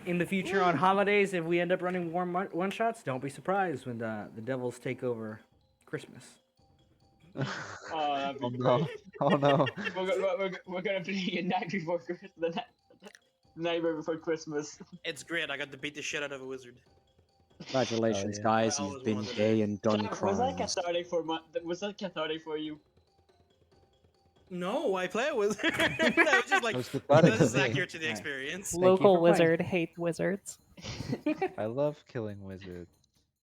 In the future, on holidays, if we end up running warm one-shots, don't be surprised when the devils take over Christmas. Oh, that'd be Oh great. no. Oh no. We're gonna play a night before Christmas. The Nightmare Before Christmas. It's great. I got to beat the shit out of a wizard. Congratulations, yeah. guys. I You've always been wanted gay it. and done Jack, was that crimes. cathartic for was that cathartic for you? No, I play a wizard. I was just like, was cathartic this is for me. accurate to the Right. experience. Local for playing. wizard hates wizards. I love killing wizards.